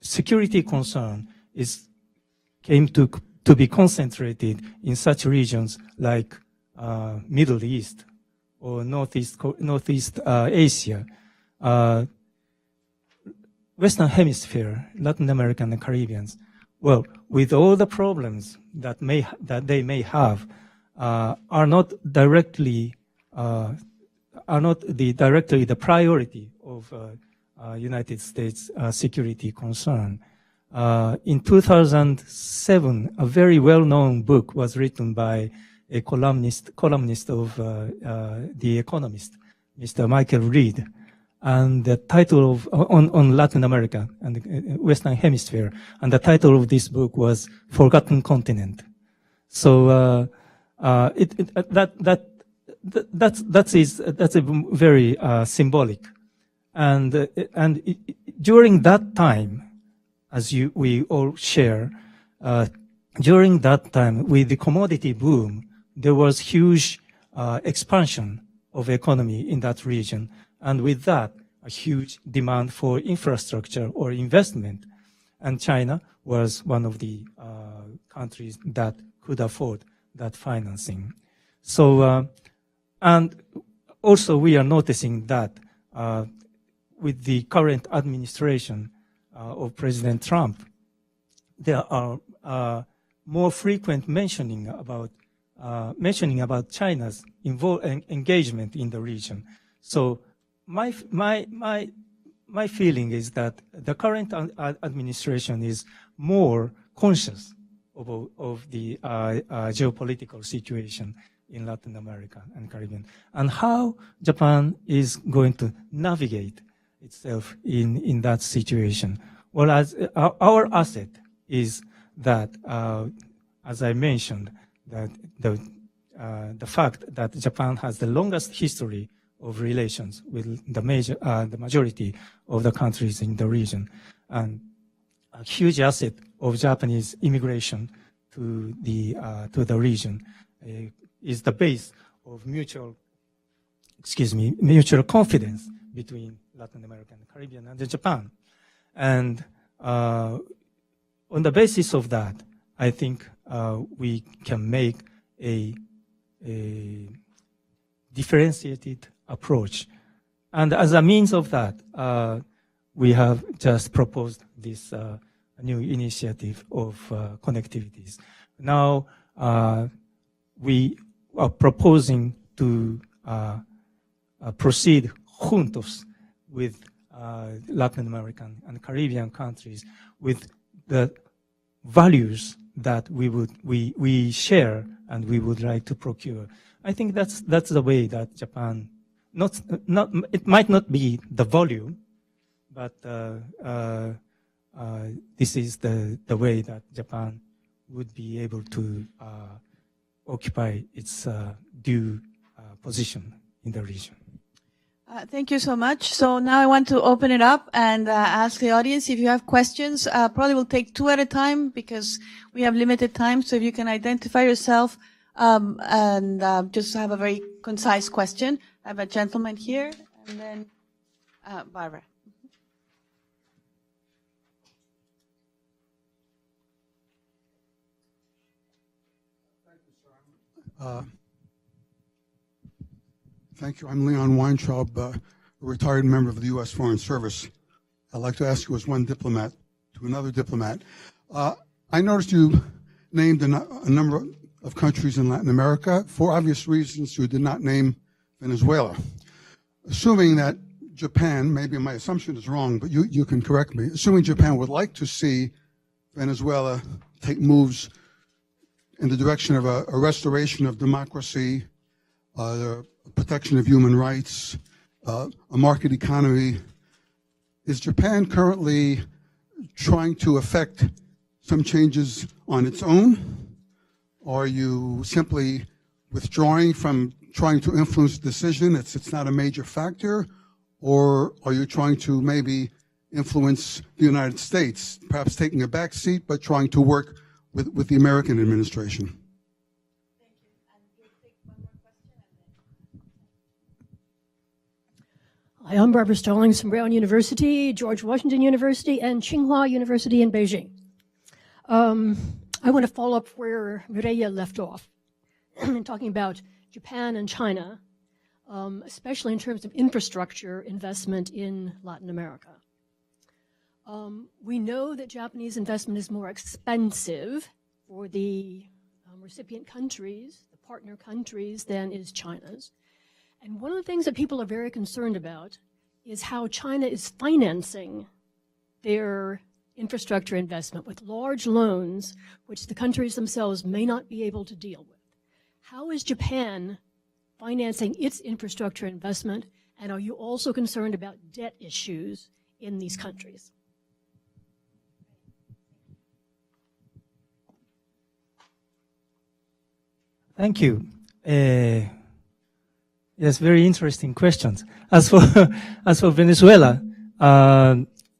security concern came to be concentrated in such regions like Middle East or Northeast Asia, Western Hemisphere, Latin America and the Caribbeans. Well, with all the problems that they may have, are not directly the priority of United States security concern. In 2007, a very well-known book was written by a columnist of The Economist, Mr. Michael Reed, and the title of on Latin America and the Western Hemisphere, and the title of this book was "Forgotten Continent." So that's a very symbolic, and during that time, as we all share, during that time with the commodity boom, there was huge expansion of economy in that region, and with that, a huge demand for infrastructure or investment, and China was one of the countries that could afford that financing. So, and also we are noticing that with the current administration of President Trump, there are more frequent mentioning about China's engagement in the region. So my feeling is that the current administration is more conscious of the geopolitical situation in Latin America and Caribbean, and how Japan is going to navigate itself in that situation. Well, as our asset is that, as I mentioned, that the fact that Japan has the longest history of relations with the majority of the countries in the region, and a huge asset of Japanese immigration to the region is the base of mutual confidence between Latin America and the Caribbean and Japan. And on the basis of that, I think we can make a differentiated approach. And as a means of that, we have just proposed this new initiative of connectivities. Now, we are proposing to proceed juntos with Latin American and Caribbean countries with the values that we share and we would like to procure. I think that's the way that Japan, it might not be the volume, but this is the way that Japan would be able to occupy its due position in the region. Thank you so much. So now I want to open it up and ask the audience if you have questions. Probably we'll take two at a time because we have limited time. So if you can identify yourself and just have a very concise question. I have a gentleman here, and then Barbara. Thank you. I'm Leon Weintraub, a retired member of the U.S. Foreign Service. I'd like to ask you as one diplomat to another diplomat. I noticed you named a number of countries in Latin America. For obvious reasons, you did not name Venezuela. Assuming that Japan, maybe my assumption is wrong, but you can correct me, assuming Japan would like to see Venezuela take moves in the direction of a restoration of democracy, the protection of human rights, a market economy, is Japan currently trying to affect some changes on its own? Or are you simply withdrawing from trying to influence the decision? It's not a major factor? Or are you trying to maybe influence the United States, perhaps taking a back seat, but trying to work with the American administration? Hi, I'm Barbara Stallings from Brown University, George Washington University, and Tsinghua University in Beijing. I want to follow up where Mireya left off, talking about Japan and China, especially in terms of infrastructure investment in Latin America. We know that Japanese investment is more expensive for the recipient countries, the partner countries, than is China's. And one of the things that people are very concerned about is how China is financing their infrastructure investment with large loans, which the countries themselves may not be able to deal with. How is Japan financing its infrastructure investment? And are you also concerned about debt issues in these countries? Thank you. Yes, very interesting questions. As for Venezuela,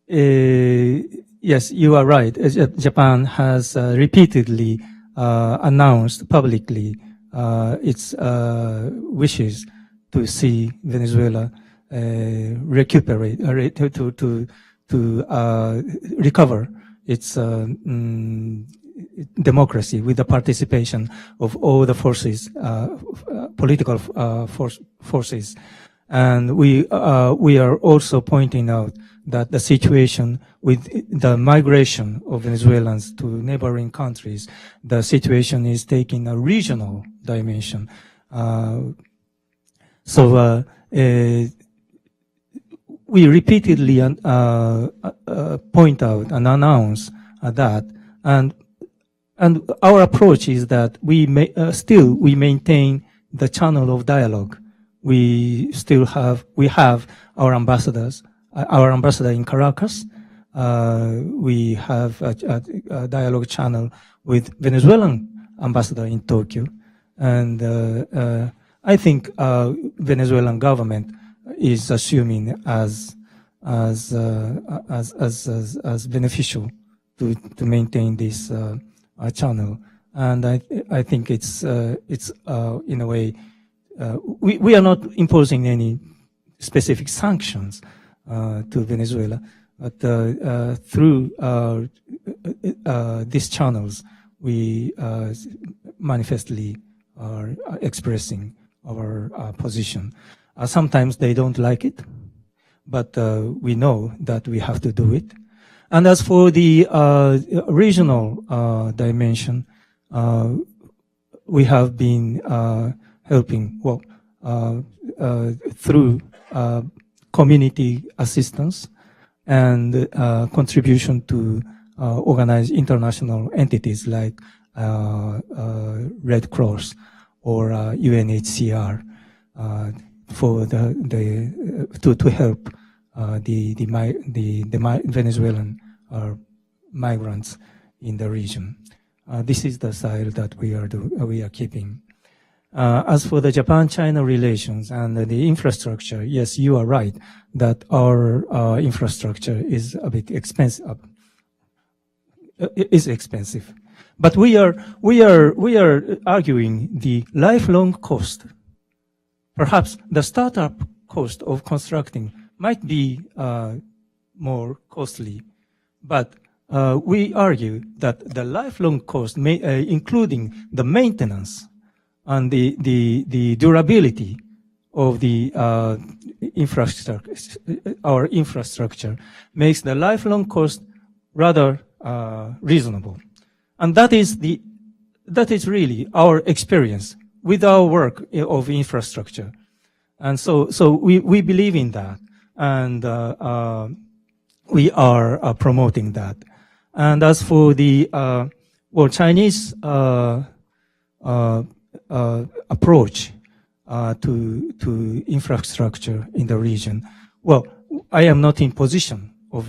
yes, you are right. Japan has repeatedly announced publicly its wishes to see Venezuela recuperate, to recover its democracy with the participation of all the forces, political forces. And we are also pointing out that the situation with the migration of Venezuelans to neighboring countries, the situation is taking a regional dimension. We repeatedly point out and announce that, and our approach is that we maintain the channel of dialogue. We have our ambassadors, our ambassador in Caracas. We have a dialogue channel with Venezuelan ambassador in Tokyo. And I think Venezuelan government is assuming as beneficial to maintain this channel. And I think it's in a way, we are not imposing any specific sanctions to Venezuela, but through these channels, we manifestly are expressing our position. Sometimes they don't like it, but we know that we have to do it. And as for the regional dimension, we have been helping through community assistance and contribution to organize international entities like Red Cross or UNHCR for to help the Venezuelan migrants in the region. This is the side that we are keeping. As for the Japan-China relations and the infrastructure, yes, you are right that our infrastructure is a bit expensive. Is expensive, but we are arguing the lifelong cost. Perhaps the startup cost of constructing might be more costly, but we argue that the lifelong cost, including the maintenance and the durability of the infrastructure, our infrastructure, makes the lifelong cost rather reasonable. And that is really our experience with our work of infrastructure. And so we believe in that, and we are promoting that. And as for the Chinese approach to infrastructure in the region, well, I am not in position of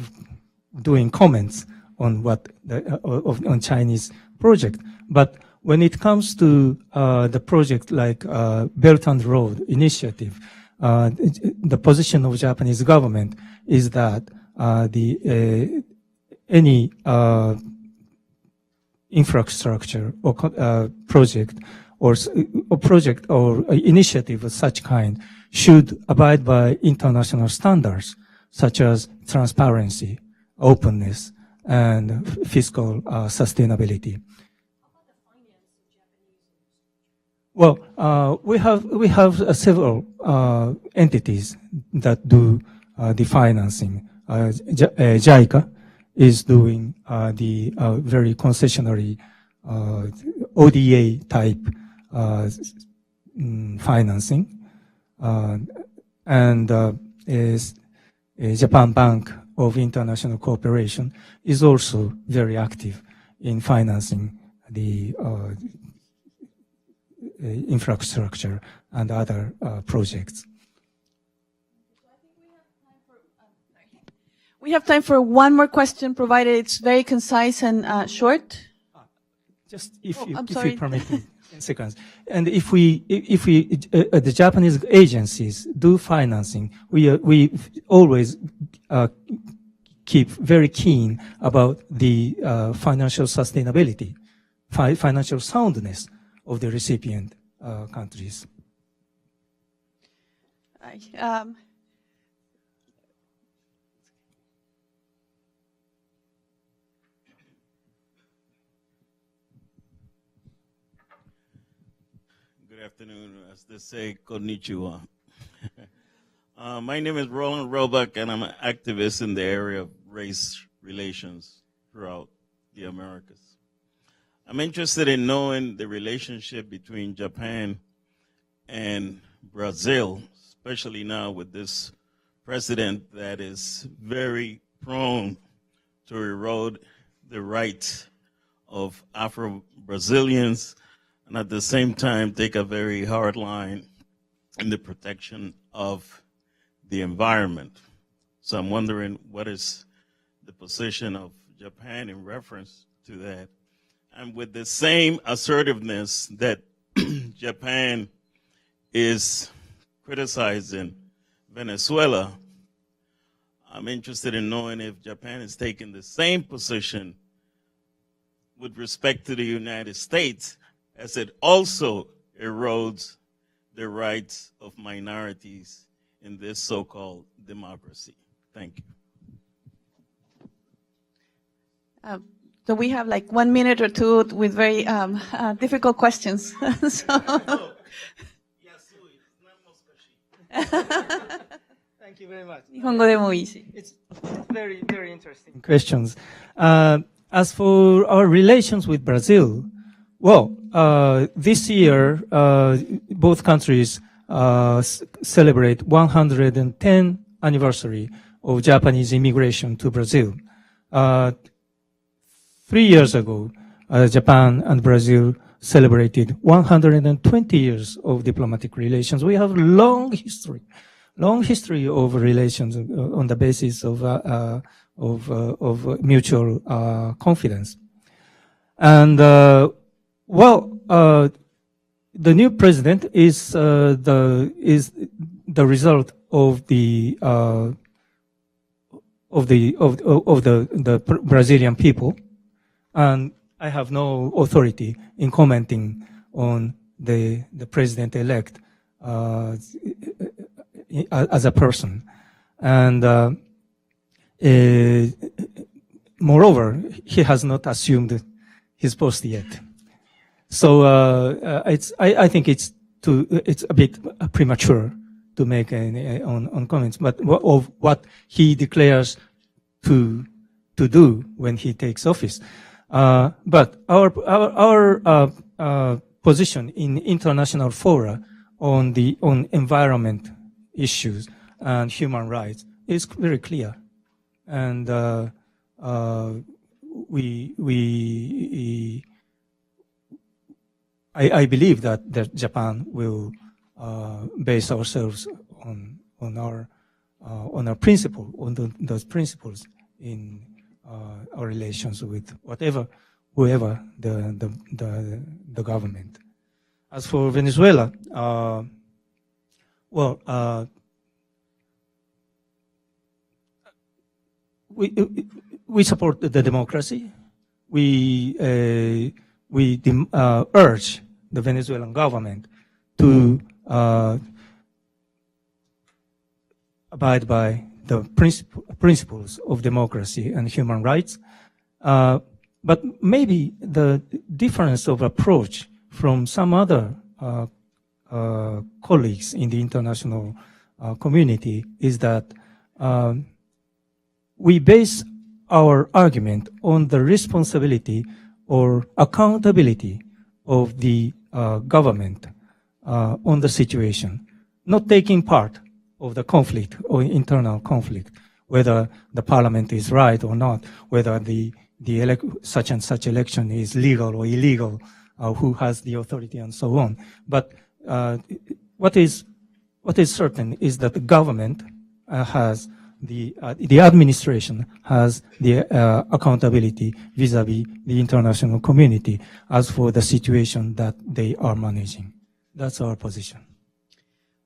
doing comments on on Chinese project, but when it comes to the project like Belt and Road Initiative, the position of Japanese government is that any infrastructure or project or initiative of such kind should abide by international standards such as transparency, openness, and fiscal sustainability. Well, we have several entities that do the financing. JICA is doing the very concessionary ODA type financing, and Japan Bank of International Cooperation is also very active in financing the infrastructure and other projects. We have time for one more question, provided it's very concise and short. Just if you sorry. permit me 10 seconds. And if the Japanese agencies do financing, we always keep very keen about the financial sustainability, financial soundness of the recipient countries. Good afternoon. As they say, konnichiwa. My name is Roland Roebuck, and I'm an activist in the area of race relations throughout the Americas. I'm interested in knowing the relationship between Japan and Brazil, especially now with this president that is very prone to erode the rights of Afro-Brazilians, and at the same time take a very hard line in the protection of the environment. So I'm wondering, what is the position of Japan in reference to that? And with the same assertiveness that Japan is criticizing Venezuela, I'm interested in knowing if Japan is taking the same position with respect to the United States, as it also erodes the rights of minorities in this so-called democracy. Thank you. So we have like 1 minute or two with very difficult questions. Thank you very much. 日本語でもいいし。 It's very, very interesting questions. As for our relations with Brazil, well, this year, both countries celebrate 110th anniversary of Japanese immigration to Brazil. 3 years ago, Japan and Brazil celebrated 120 years of diplomatic relations. We have long history of relations on the basis of mutual confidence. And the new president is the result of the Brazilian people, and I have no authority in commenting on the president-elect as a person. And moreover, he has not assumed his post yet. So I think it's a bit premature to make on comments, but of what he declares to do when he takes office. But our position in international fora on environment issues and human rights is very clear, and I believe that Japan will base ourselves on our principle, on those principles in our relations with whoever the government. As for Venezuela, we support the democracy. We urge the Venezuelan government to abide by the principles of democracy and human rights. But maybe the difference of approach from some other colleagues in the international community is that we base our argument on the responsibility or accountability of the government on the situation, not taking part of the conflict or internal conflict, whether the parliament is right or not, whether such and such election is legal or illegal, who has the authority and so on. But what is certain is that the government has the administration has the accountability vis-à-vis the international community as for the situation that they are managing. That's our position.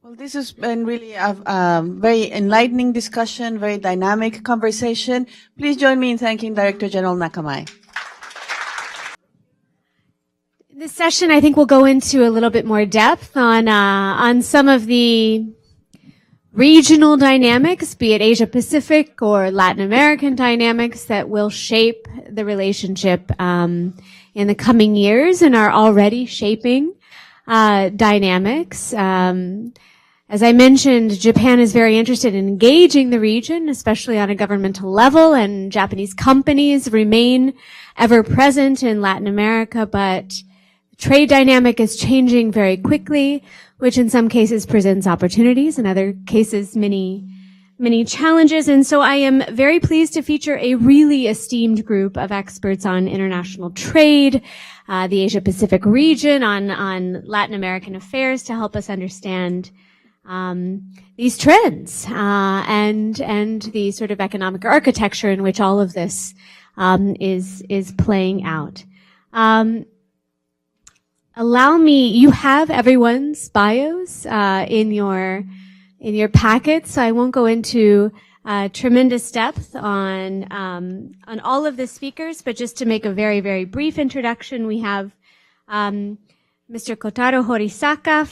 Well, this has been really a very enlightening discussion, very dynamic conversation. Please join me in thanking Director General Nakamai. In this session, I think we'll go into a little bit more depth on some of the regional dynamics, be it Asia Pacific or Latin American dynamics that will shape the relationship in the coming years and are already shaping dynamics. As I mentioned, Japan is very interested in engaging the region, especially on a governmental level, and Japanese companies remain ever present in Latin America, but the trade dynamic is changing very quickly, which in some cases presents opportunities, in other cases many challenges. And so I am very pleased to feature a really esteemed group of experts on international trade, the Asia Pacific region, on Latin American affairs, to help us understand these trends and the sort of economic architecture in which all of this is playing out. Allow me, you have everyone's bios in your packet, so I won't go into tremendous depth on all of the speakers, but just to make a very, very brief introduction, we have Mr. Kotaro Horisaka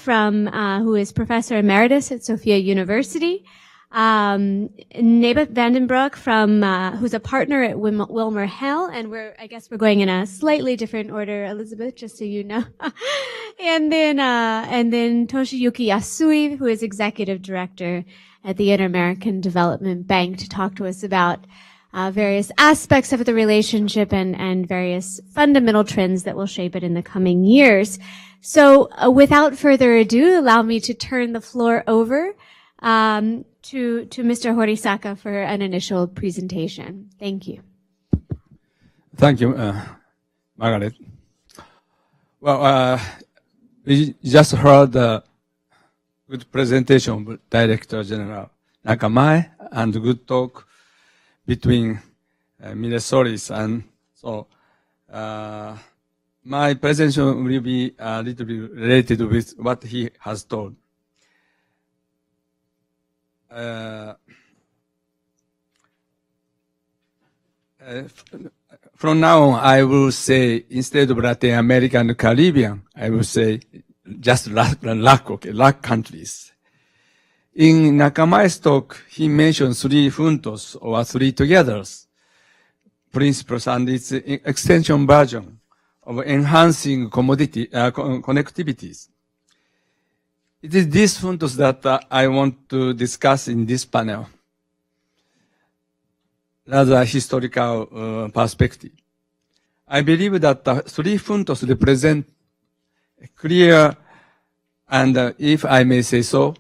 who is Professor Emeritus at Sophia University. Nebet Vandenbroek who's a partner at Wilmer Hale, and I guess we're going in a slightly different order, Elizabeth, just so you know. and then Toshiyuki Yasui, who is Executive Director at the Inter-American Development Bank, to talk to us about various aspects of the relationship and various fundamental trends that will shape it in the coming years. So without further ado, allow me to turn the floor over to Mr. Horisaka for an initial presentation. Thank you. Thank you, Margaret. Well, we just heard a good presentation of Director General Nakamai and good talk between Minnesotis, and so my presentation will be a little bit related with what he has told. From now on, I will say, instead of Latin America and Caribbean, I will say just LAC countries. In Nakama's talk, he mentioned three juntos, or three togethers, principles and its extension version of enhancing connectivities. It is these juntos that I want to discuss in this panel, rather historical perspective. I believe that the three juntos represent a clear and, if I may say so,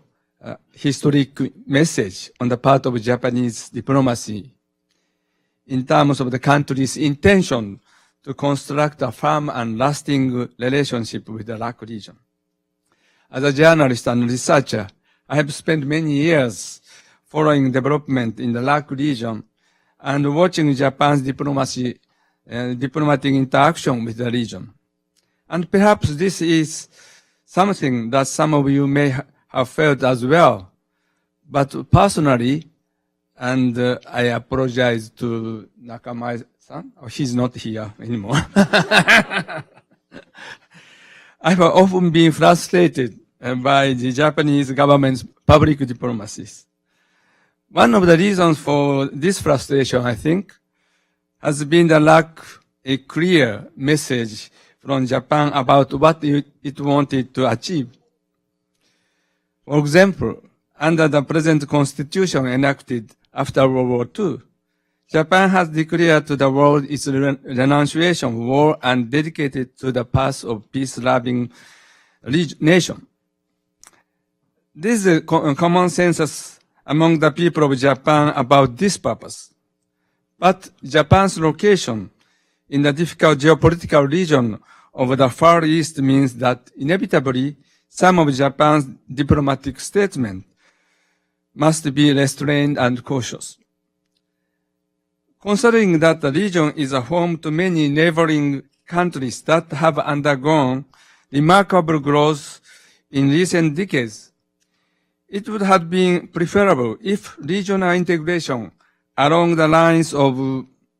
historic message on the part of Japanese diplomacy in terms of the country's intention to construct a firm and lasting relationship with the LAC region. As a journalist and researcher, I have spent many years following development in the LAC region and watching Japan's diplomatic interaction with the region. And perhaps this is something that some of you may have felt as well. But personally, and I apologize to Nakamai-san, he's not here anymore. I've often been frustrated by the Japanese government's public diplomacies. One of the reasons for this frustration, I think, has been the lack of a clear message from Japan about what it wanted to achieve. For example, under the present constitution enacted after World War II, Japan has declared to the world its renunciation of war and dedicated to the path of peace-loving nation. This is a common consensus among the people of Japan about this purpose. But Japan's location in the difficult geopolitical region of the Far East means that inevitably some of Japan's diplomatic statements must be restrained and cautious. Considering that the region is a home to many neighboring countries that have undergone remarkable growth in recent decades, it would have been preferable if regional integration along the lines of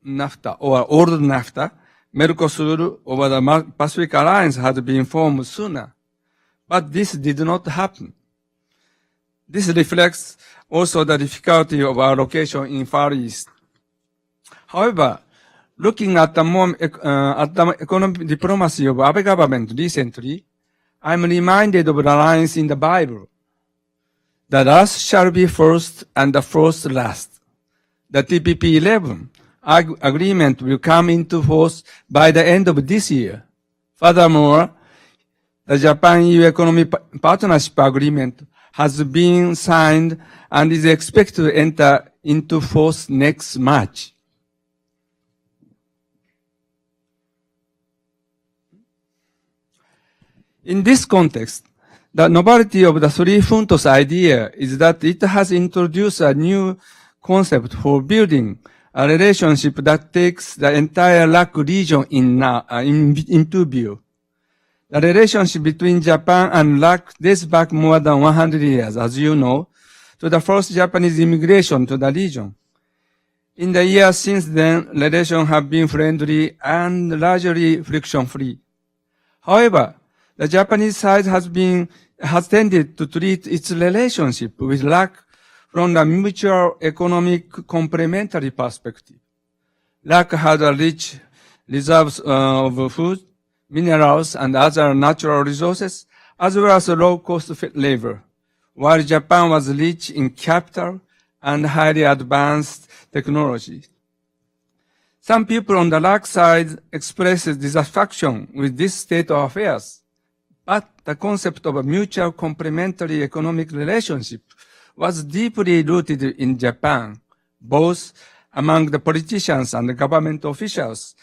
NAFTA or old NAFTA, Mercosur over the Pacific Alliance had been formed sooner. But this did not happen. This reflects also the difficulty of our location in Far East. However, looking at the economic diplomacy of Abe government recently, I'm reminded of the lines in the Bible. The last shall be first and the first last. The TPP-11 agreement will come into force by the end of this year. Furthermore, the Japan-EU Economic Partnership Agreement has been signed and is expected to enter into force next March. In this context, the novelty of the Three Juntos idea is that it has introduced a new concept for building a relationship that takes the entire LAC region into view. The relationship between Japan and LAC dates back more than 100 years, as you know, to the first Japanese immigration to the region. In the years since then, relations have been friendly and largely friction-free. However, the Japanese side has tended to treat its relationship with LAC from a mutual economic complementary perspective. LAC had a rich reserves of food, minerals, and other natural resources, as well as low-cost labor, while Japan was rich in capital and highly advanced technology. Some people on the LAC side expressed dissatisfaction with this state of affairs, but the concept of a mutual complementary economic relationship was deeply rooted in Japan, both among the politicians and the government officials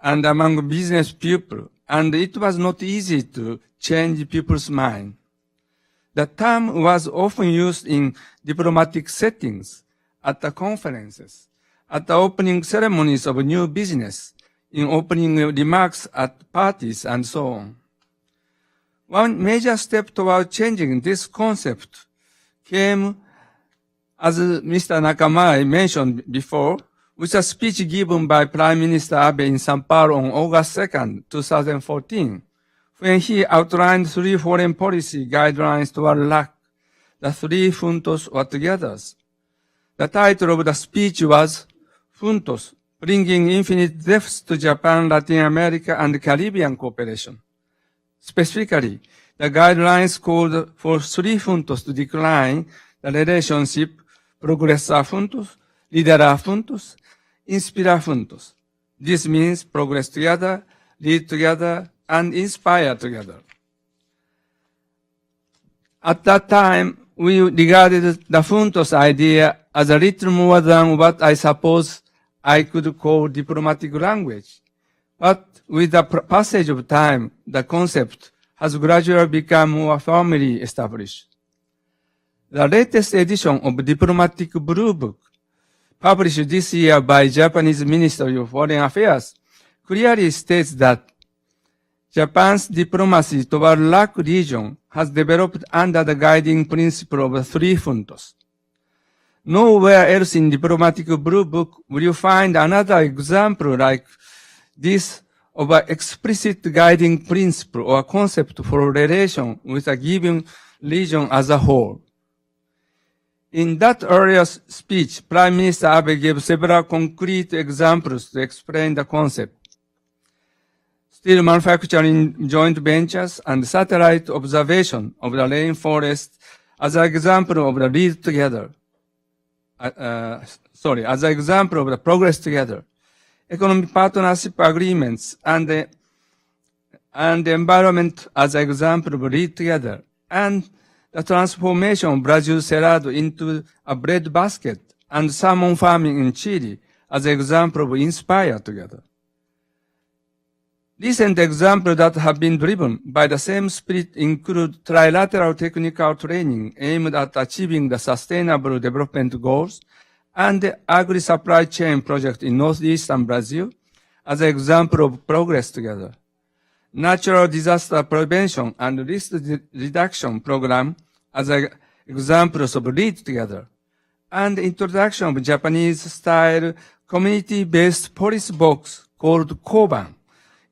and among business people, and it was not easy to change people's mind. The term was often used in diplomatic settings, at the conferences, at the opening ceremonies of new business, in opening remarks at parties, and so on. One major step toward changing this concept came, as Mr. Nakamai mentioned before, with a speech given by Prime Minister Abe in São Paulo on August 2nd, 2014, when he outlined three foreign policy guidelines toward LAC the three Juntos were together. The title of the speech was Juntos, Bringing Infinite Depths to Japan, Latin America, and Caribbean Cooperation. Specifically, the guidelines called for three Juntos to decline the relationship Progresar Juntos, Liderar Juntos, Inspirar Juntos. This means progress together, lead together, and inspire together. At that time, we regarded the Juntos idea as a little more than what I suppose I could call diplomatic language. But with the passage of time, the concept has gradually become more firmly established. The latest edition of Diplomatic Blue Book, published this year by Japanese Ministry of Foreign Affairs, clearly states that Japan's diplomacy toward LAC region has developed under the guiding principle of the three Juntos. Nowhere else in Diplomatic Blue Book will you find another example like this of an explicit guiding principle or concept for relation with a given region as a whole. In that earlier speech, Prime Minister Abe gave several concrete examples to explain the concept. Steel manufacturing joint ventures and satellite observation of the rainforest as an example of the lead together. As an example of the progress together. Economic partnership agreements and the environment as an example of lead together. And the transformation of Brazil Cerrado into a bread basket and salmon farming in Chile as an example of inspire together. Recent examples that have been driven by the same spirit include trilateral technical training aimed at achieving the sustainable development goals and the agri-supply chain project in northeastern Brazil as an example of progress together. Natural disaster prevention and risk reduction program as examples of lead together. And introduction of Japanese-style community-based police box called Koban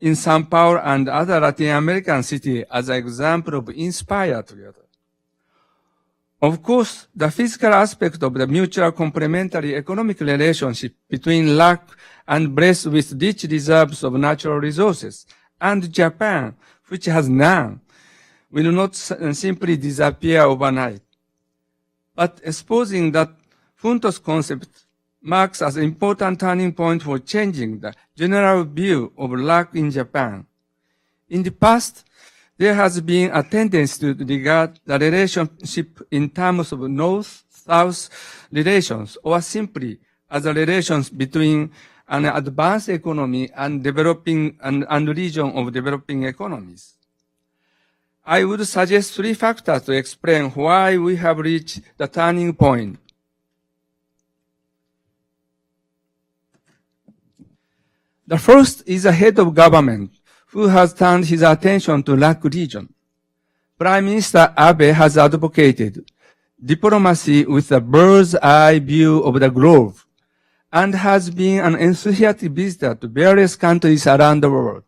in Sao Paulo and other Latin American cities as an example of inspire together. Of course, the physical aspect of the mutual complementary economic relationship between LAC and blessed with rich reserves of natural resources and Japan, which has none, will not simply disappear overnight. But exposing that Juntos concept marks as an important turning point for changing the general view of LAC in Japan. In the past, there has been a tendency to regard the relationship in terms of North-South relations or simply as a relations between an advanced economy and developing and region of developing economies. I would suggest three factors to explain why we have reached the turning point. The first is the head of government, who has turned his attention to LAC region. Prime Minister Abe has advocated diplomacy with a bird's eye view of the globe and has been an enthusiastic visitor to various countries around the world.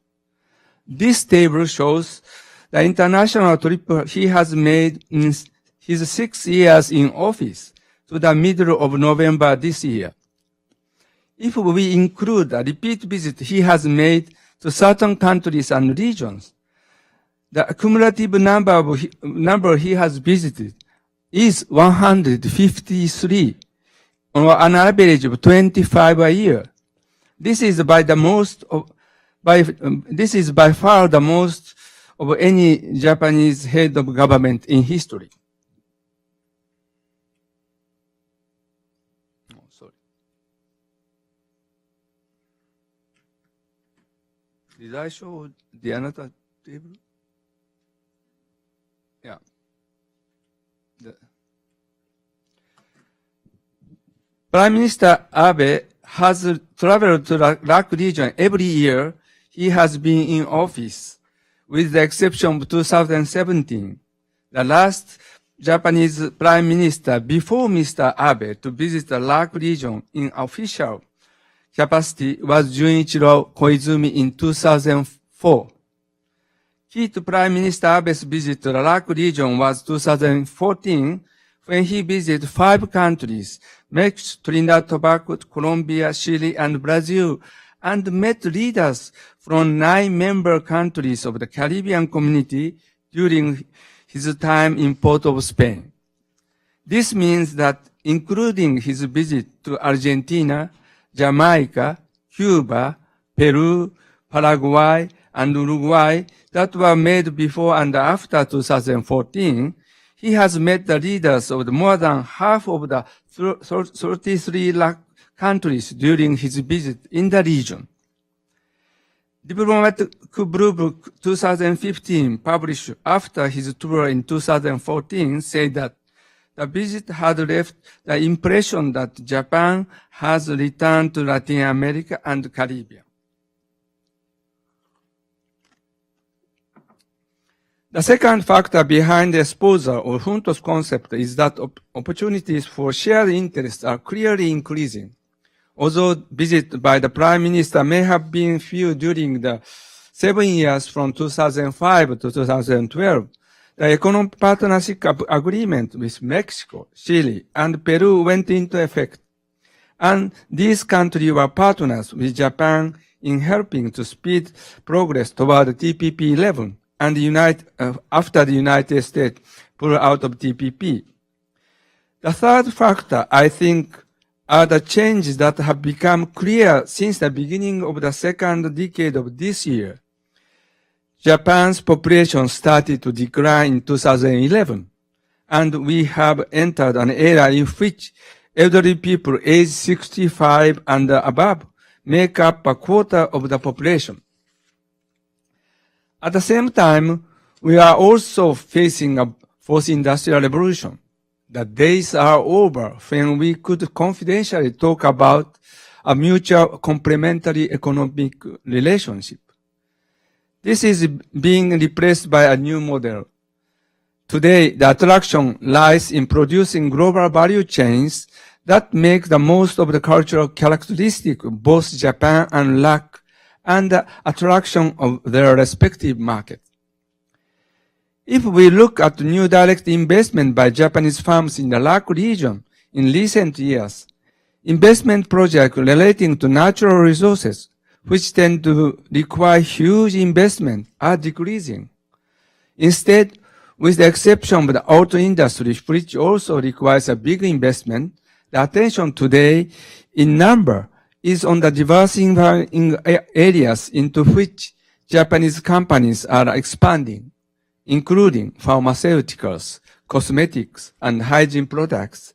This table shows the international trip he has made in his 6 years in office to the middle of November this year. If we include the repeat visit he has made to certain countries and regions, the cumulative number he has visited is 153, or an average of 25 a year. This is by far the most of any Japanese head of government in history. Did I show the another table? Yeah. Prime Minister Abe has traveled to the LAC region every year he has been in office, with the exception of 2017, the last Japanese Prime Minister before Mr. Abe to visit the LAC region in official capacity was Junichiro Koizumi in 2004. Key to Prime Minister Abe's visit to the LAC region was 2014, when he visited 5 countries, Mexico, Trinidad, Tobago, Colombia, Chile, and Brazil, and met leaders from 9 member countries of the Caribbean community during his time in Port of Spain. This means that including his visit to Argentina, Jamaica, Cuba, Peru, Paraguay, and Uruguay that were made before and after 2014, he has met the leaders of more than half of the 33 lakh countries during his visit in the region. Diplomatic Blue Book 2015, published after his tour in 2014, said that the visit had left the impression that Japan has returned to Latin America and Caribbean. The second factor behind the exposure of Juntos concept is that opportunities for shared interests are clearly increasing. Although visits by the Prime Minister may have been few during the 7 years from 2005 to 2012, the Economic Partnership Agreement with Mexico, Chile, and Peru went into effect. And these countries were partners with Japan in helping to speed progress toward TPP 11 and after the United States pulled out of TPP. The third factor, I think, are the changes that have become clear since the beginning of the second decade of this year. Japan's population started to decline in 2011, and we have entered an era in which elderly people aged 65 and above make up a quarter of the population. At the same time, we are also facing a fourth industrial revolution. The days are over when we could confidentially talk about a mutual complementary economic relationship. This is being replaced by a new model. Today, the attraction lies in producing global value chains that make the most of the cultural characteristics of both Japan and LAC and the attraction of their respective markets. If we look at new direct investment by Japanese firms in the LAC region in recent years, investment projects relating to natural resources, which tend to require huge investment, are decreasing. Instead, with the exception of the auto industry, which also requires a big investment, the attention today in number is on the diversifying areas into which Japanese companies are expanding, including pharmaceuticals, cosmetics, and hygiene products,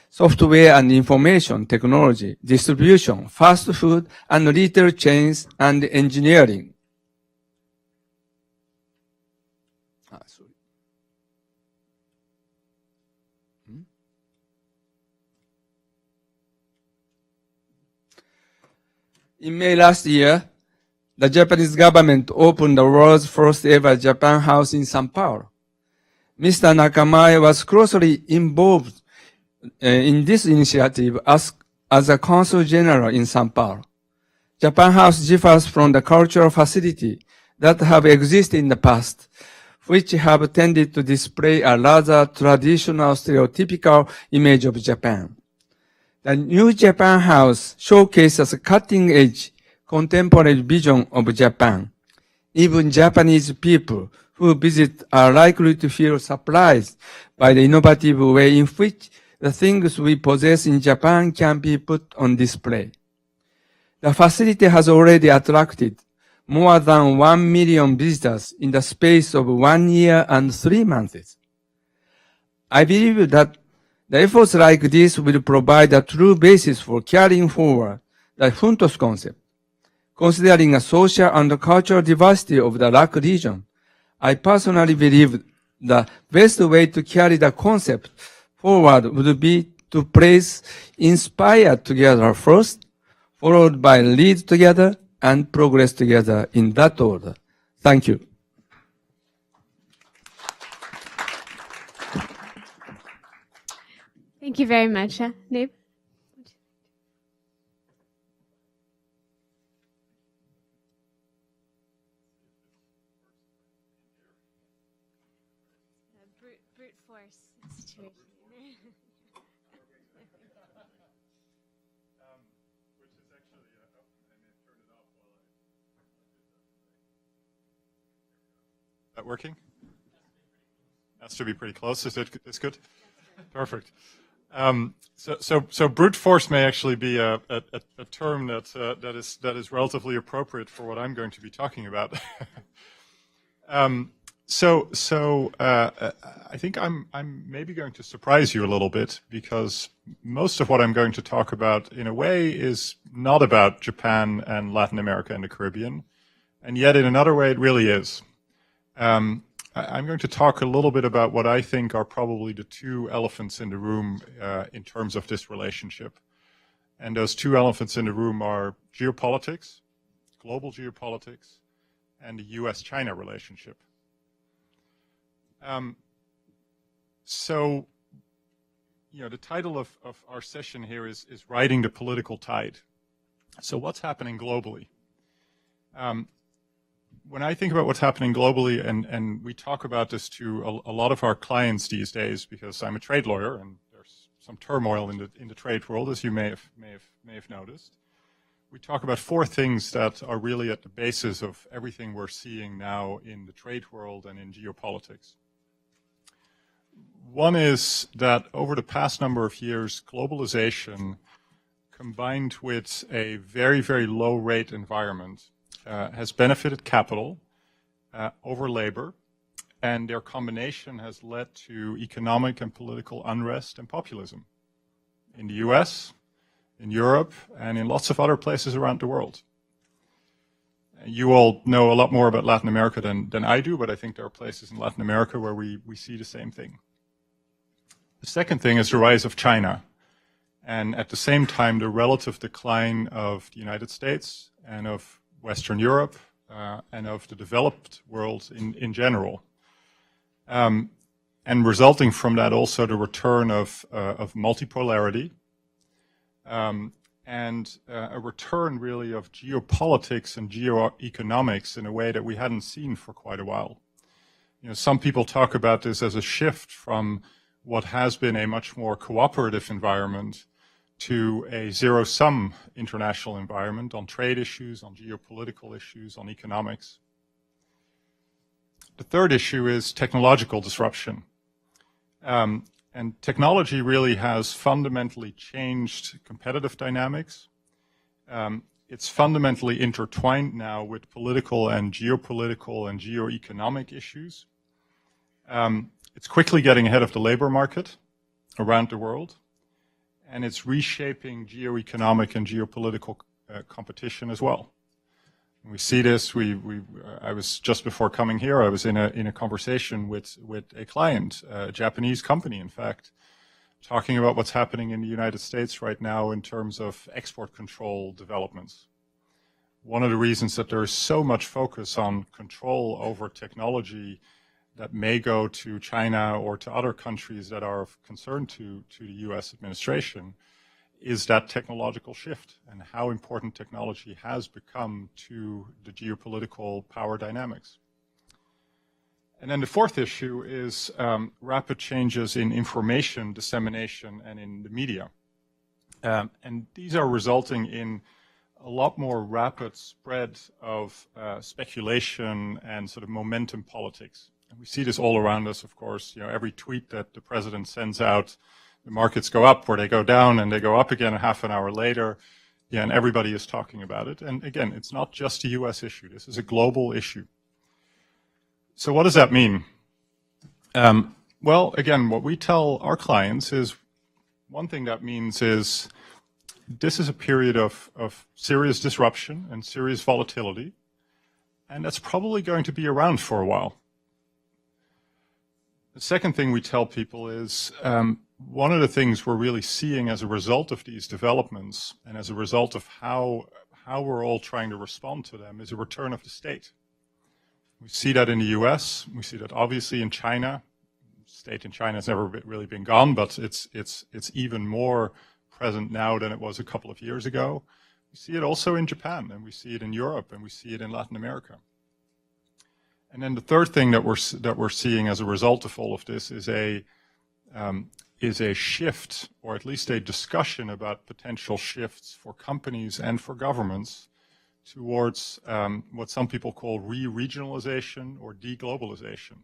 software and information technology, distribution, fast food and retail chains, and engineering. In May last year, the Japanese government opened the world's first ever Japan House in São Paulo. Mr. Nakamae was closely involved in this initiative as a Consul General in São Paulo. Japan House differs from the cultural facility that have existed in the past, which have tended to display a rather traditional stereotypical image of Japan. The new Japan House showcases a cutting-edge contemporary vision of Japan. Even Japanese people who visit are likely to feel surprised by the innovative way in which the things we possess in Japan can be put on display. The facility has already attracted more than 1 million visitors in the space of 1 year and 3 months. I believe that the efforts like this will provide a true basis for carrying forward the Juntos concept. Considering the social and cultural diversity of the LAC region, I personally believe the best way to carry the concept forward would be to place inspire together first, followed by lead together and progress together in that order. Thank you. Thank you very much, Nib. Brute force situation. that working? Has to be pretty close. Is it this good? Perfect. So brute force may actually be a term that is relatively appropriate for what I'm going to be talking about. I think I'm maybe going to surprise you a little bit, because most of what I'm going to talk about, in a way, is not about Japan and Latin America and the Caribbean, and yet in another way it really is. I'm going to talk a little bit about what I think are probably the two elephants in the room in terms of this relationship. And those two elephants in the room are geopolitics, global geopolitics, and the US-China relationship. So, the title of our session here is Riding the Political Tide. So what's happening globally? When I think about what's happening globally, and we talk about this to a lot of our clients these days, because I'm a trade lawyer and there's some turmoil in the trade world, as you may have noticed. We talk about four things that are really at the basis of everything we're seeing now in the trade world and in geopolitics. One is that over the past number of years, globalization combined with a very, very low rate environment has benefited capital over labor, and their combination has led to economic and political unrest and populism in the US, in Europe, and in lots of other places around the world. You all know a lot more about Latin America than I do, but I think there are places in Latin America where we see the same thing. The second thing is the rise of China, and at the same time the relative decline of the United States and of Western Europe and of the developed world in general. And resulting from that also the return of multipolarity, and a return really of geopolitics and geoeconomics in a way that we hadn't seen for quite a while. Some people talk about this as a shift from what has been a much more cooperative environment to a zero-sum international environment on trade issues, on geopolitical issues, on economics. The third issue is technological disruption. And technology really has fundamentally changed competitive dynamics. It's fundamentally intertwined now with political and geopolitical and geoeconomic issues. It's quickly getting ahead of the labor market around the world, and it's reshaping geoeconomic and geopolitical competition as well. We see this. I was just before coming here, I was in a conversation with a client, a Japanese company, in fact, talking about what's happening in the United States right now in terms of export control developments. One of the reasons that there is so much focus on control over technology that may go to China or to other countries that are of concern to the US administration is that technological shift and how important technology has become to the geopolitical power dynamics. And then the fourth issue is rapid changes in information dissemination and in the media. And these are resulting in a lot more rapid spread of speculation and sort of momentum politics. And we see this all around us, of course. Every tweet that the president sends out, the markets go up or they go down and they go up again half an hour later. And everybody is talking about it. And again, it's not just a US issue. This is a global issue. So what does that mean? Well, again, what we tell our clients is one thing that means is this is a period of serious disruption and serious volatility. And that's probably going to be around for a while. The second thing we tell people is one of the things we're really seeing as a result of these developments and as a result of how we're all trying to respond to them is a return of the state. We see that in the US. We see that obviously in China. State in China has never really been gone, but it's even more present now than it was a couple of years ago. We see it also in Japan, and we see it in Europe, and we see it in Latin America. And then the third thing that we're seeing as a result of all of this is a shift, or at least a discussion about potential shifts for companies and for governments towards what some people call re-regionalization or deglobalization.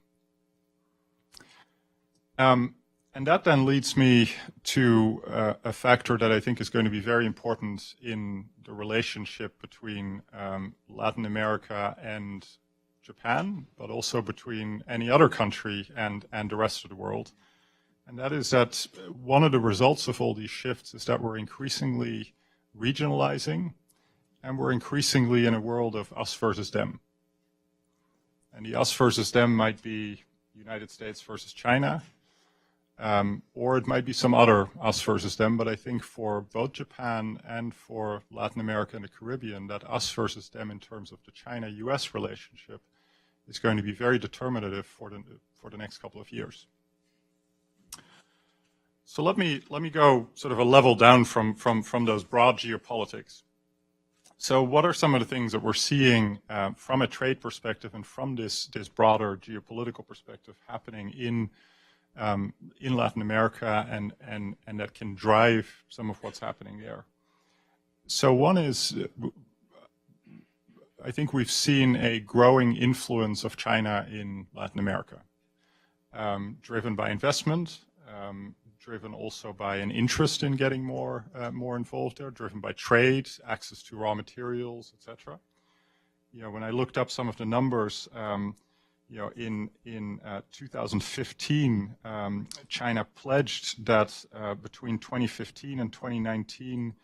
And that then leads me to a factor that I think is going to be very important in the relationship between Latin America and Japan, but also between any other country and the rest of the world. And that is that one of the results of all these shifts is that we're increasingly regionalizing, and we're increasingly in a world of us versus them. And the us versus them might be United States versus China, or it might be some other us versus them, but I think for both Japan and for Latin America and the Caribbean, that us versus them in terms of the China-US relationship is going to be very determinative for the next couple of years. So let me go sort of a level down from those broad geopolitics. So what are some of the things that we're seeing from a trade perspective and from this broader geopolitical perspective happening in Latin America and that can drive some of what's happening there? So one is, I think we've seen a growing influence of China in Latin America, driven by investment, driven also by an interest in getting more involved there, driven by trade, access to raw materials, etc. You know, when I looked up some of the numbers, you know, in 2015, China pledged that between 2015 and 2019,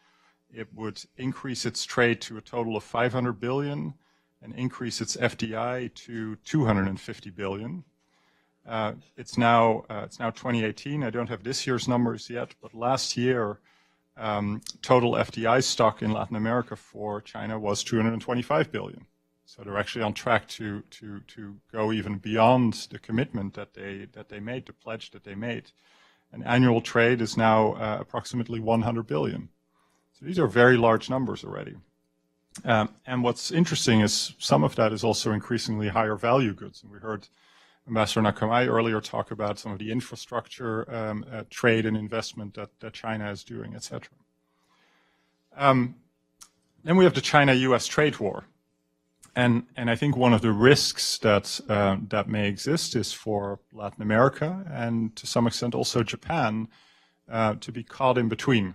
it would increase its trade to a total of 500 billion and increase its FDI to 250 billion. It's now 2018. I don't have this year's numbers yet, but last year, total FDI stock in Latin America for China was 225 billion. So they're actually on track to go even beyond the commitment that they made, the pledge that they made. And annual trade is now approximately 100 billion. So these are very large numbers already. And what's interesting is some of that is also increasingly higher value goods. And we heard Ambassador Nakamai earlier talk about some of the infrastructure trade and investment that China is doing, etc. Then we have the China-US trade war. And I think one of the risks that may exist is for Latin America and to some extent also Japan to be caught in between.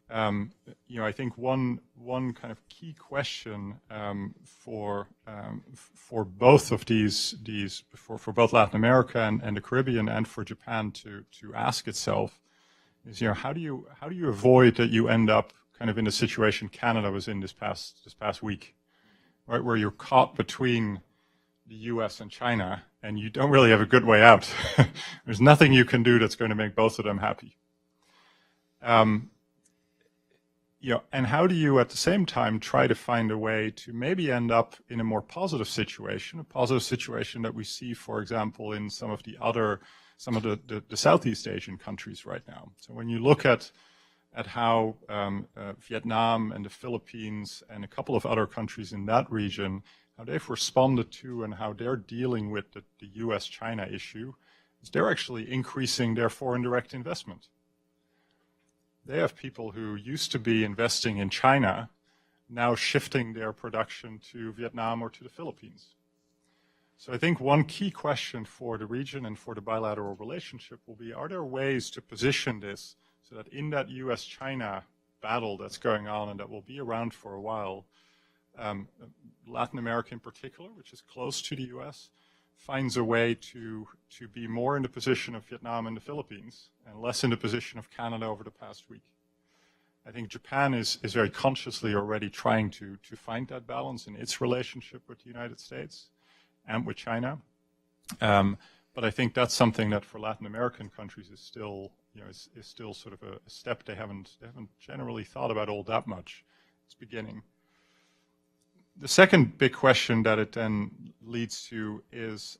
You know, I think one kind of key question for both of these for both Latin America and the Caribbean and for Japan to ask itself is, you know, how do you avoid that you end up kind of in the situation Canada was in this past week, right, where you're caught between the U.S. and China and you don't really have a good way out. There's nothing you can do that's going to make both of them happy. You know, and how do you at the same time try to find a way to maybe end up in a more positive situation, a positive situation that we see, for example, in some of the Southeast Asian countries right now. So when you look at how Vietnam and the Philippines and a couple of other countries in that region, how they've responded to and how they're dealing with the US-China issue, is they're actually increasing their foreign direct investment. They have people who used to be investing in China now shifting their production to Vietnam or to the Philippines. So I think one key question for the region and for the bilateral relationship will be, are there ways to position this so that in that US-China battle that's going on and that will be around for a while, Latin America in particular, which is close to the US, finds a way to be more in the position of Vietnam and the Philippines and less in the position of Canada over the past week. I think Japan is very consciously already trying to find that balance in its relationship with the United States and with China. But I think that's something that for Latin American countries is still, you know, is still sort of a step they haven't generally thought about all that much. It's beginning. The second big question that it then leads to is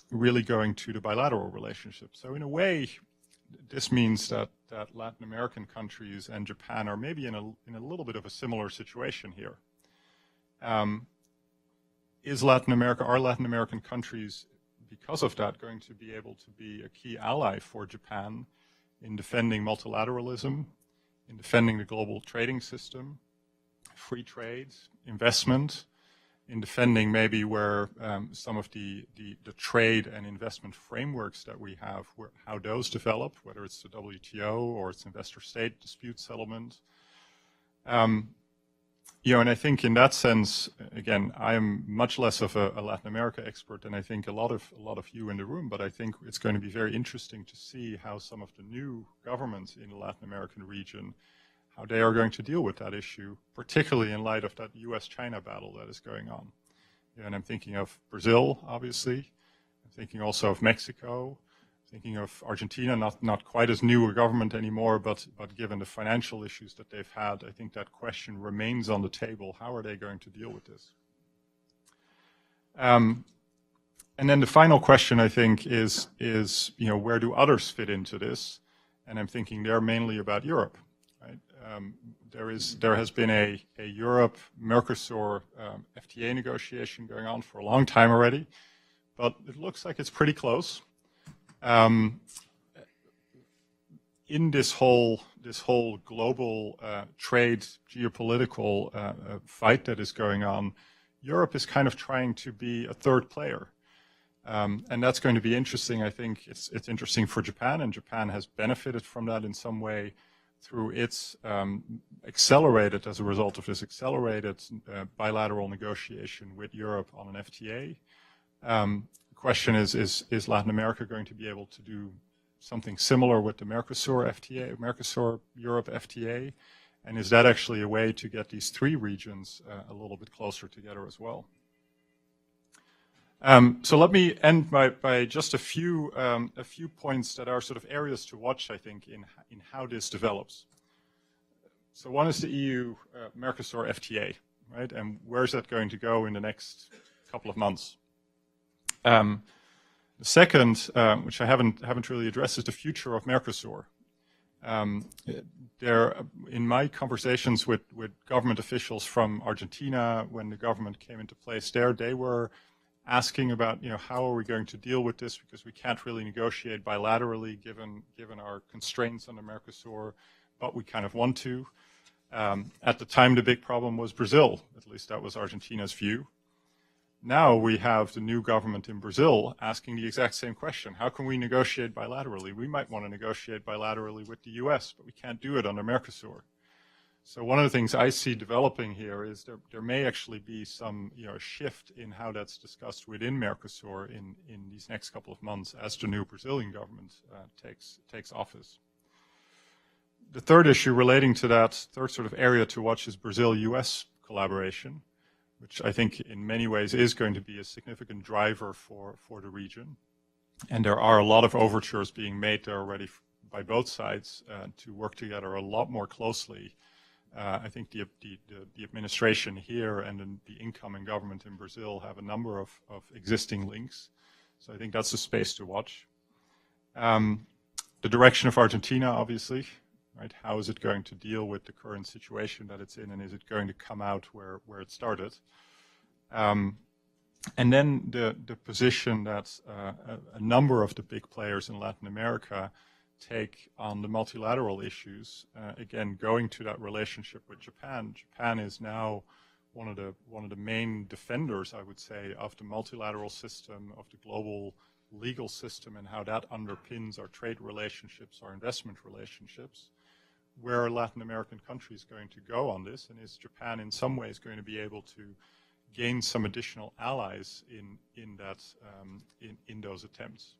really going to the bilateral relationship. So in a way, this means that Latin American countries and Japan are maybe in a little bit of a similar situation here. Are Latin American countries, because of that, going to be able to be a key ally for Japan in defending multilateralism, in defending the global trading system, free trade, investment, in defending maybe where some of the trade and investment frameworks that we have, how those develop, whether it's the WTO or it's investor-state dispute settlement. And I think in that sense, again, I am much less of a Latin America expert than I think a lot of you in the room, but I think it's going to be very interesting to see how some of the new governments in the Latin American region, how they are going to deal with that issue, particularly in light of that US-China battle that is going on. And I'm thinking of Brazil, obviously. I'm thinking also of Mexico. Thinking of Argentina, not quite as new a government anymore, but given the financial issues that they've had, I think that question remains on the table. How are they going to deal with this? And then the final question, I think, is where do others fit into this? And I'm thinking there mainly about Europe. Right? There has been a Europe-Mercosur FTA negotiation going on for a long time already, but it looks like it's pretty close. In this whole global trade geopolitical fight that is going on, Europe is kind of trying to be a third player. And that's going to be interesting. I think it's interesting for Japan, and Japan has benefited from that in some way through its accelerated, as a result of this accelerated bilateral negotiation with Europe on an FTA. The question is Latin America going to be able to do something similar with the Mercosur FTA, Mercosur-Europe FTA? And is that actually a way to get these three regions a little bit closer together as well? So let me end by just a few points that are sort of areas to watch, I think, in how this develops. So one is the EU-Mercosur FTA, right? And where's that going to go in the next couple of months? The second, which I haven't really addressed, is the future of Mercosur. In my conversations with government officials from Argentina, when the government came into place there, they were asking about, how are we going to deal with this, because we can't really negotiate bilaterally given our constraints on the Mercosur, but we kind of want to. At the time, the big problem was Brazil. At least that was Argentina's view. Now we have the new government in Brazil asking the exact same question. How can we negotiate bilaterally? We might want to negotiate bilaterally with the US, but we can't do it under Mercosur. So one of the things I see developing here is there may actually be some shift in how that's discussed within Mercosur in these next couple of months as the new Brazilian government takes office. The third issue relating to that, third sort of area to watch, is Brazil-US collaboration, which I think in many ways is going to be a significant driver for the region. And there are a lot of overtures being made there already by both sides to work together a lot more closely. I think the administration here and the incoming government in Brazil have a number of existing links. So I think that's a space to watch. The direction of Argentina, obviously, right? How is it going to deal with the current situation that it's in, and is it going to come out where it started? And then the position that a number of the big players in Latin America take on the multilateral issues. Again, going to that relationship with Japan. Japan is now one of the main defenders, I would say, of the multilateral system, of the global legal system, and how that underpins our trade relationships, our investment relationships. Where are Latin American countries going to go on this, and is Japan in some ways going to be able to gain some additional allies in those attempts?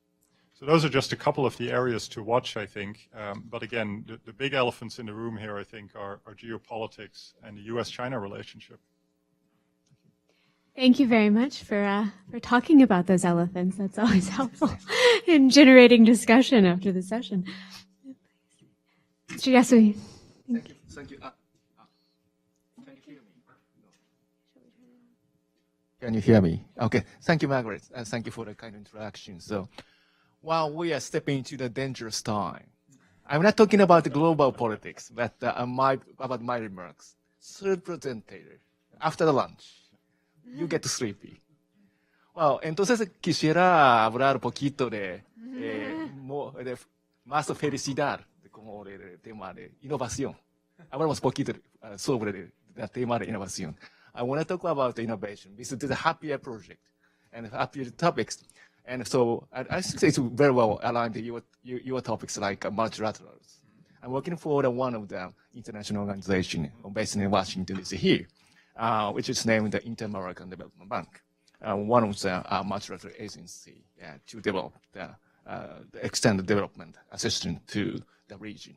So those are just a couple of the areas to watch, I think. But again, the big elephants in the room here, I think, are geopolitics and the U.S.-China relationship. Thank you very much for talking about those elephants. That's always helpful in generating discussion after the session. Mr. Yasui. Thank you. Thank you. Can you hear me? Can you hear me? Okay. Thank you, Margaret, and thank you for the kind introduction. So, while we are stepping into the dangerous time, I'm not talking about the global politics, but about my remarks. Third presenter, after the lunch, you get sleepy. Well, entonces quisiera hablar un poquito de más felicidad, como el tema de innovación. Hablamos un poquito sobre the tema de innovación. I want to talk about innovation. This is a happier project and happier topics. And so I think it's very well aligned to your topics like multilaterals. I'm working for one of the international organizations based in Washington DC here, which is named the Inter American Development Bank, one of the multilateral agency to develop the extended development assistance to the region.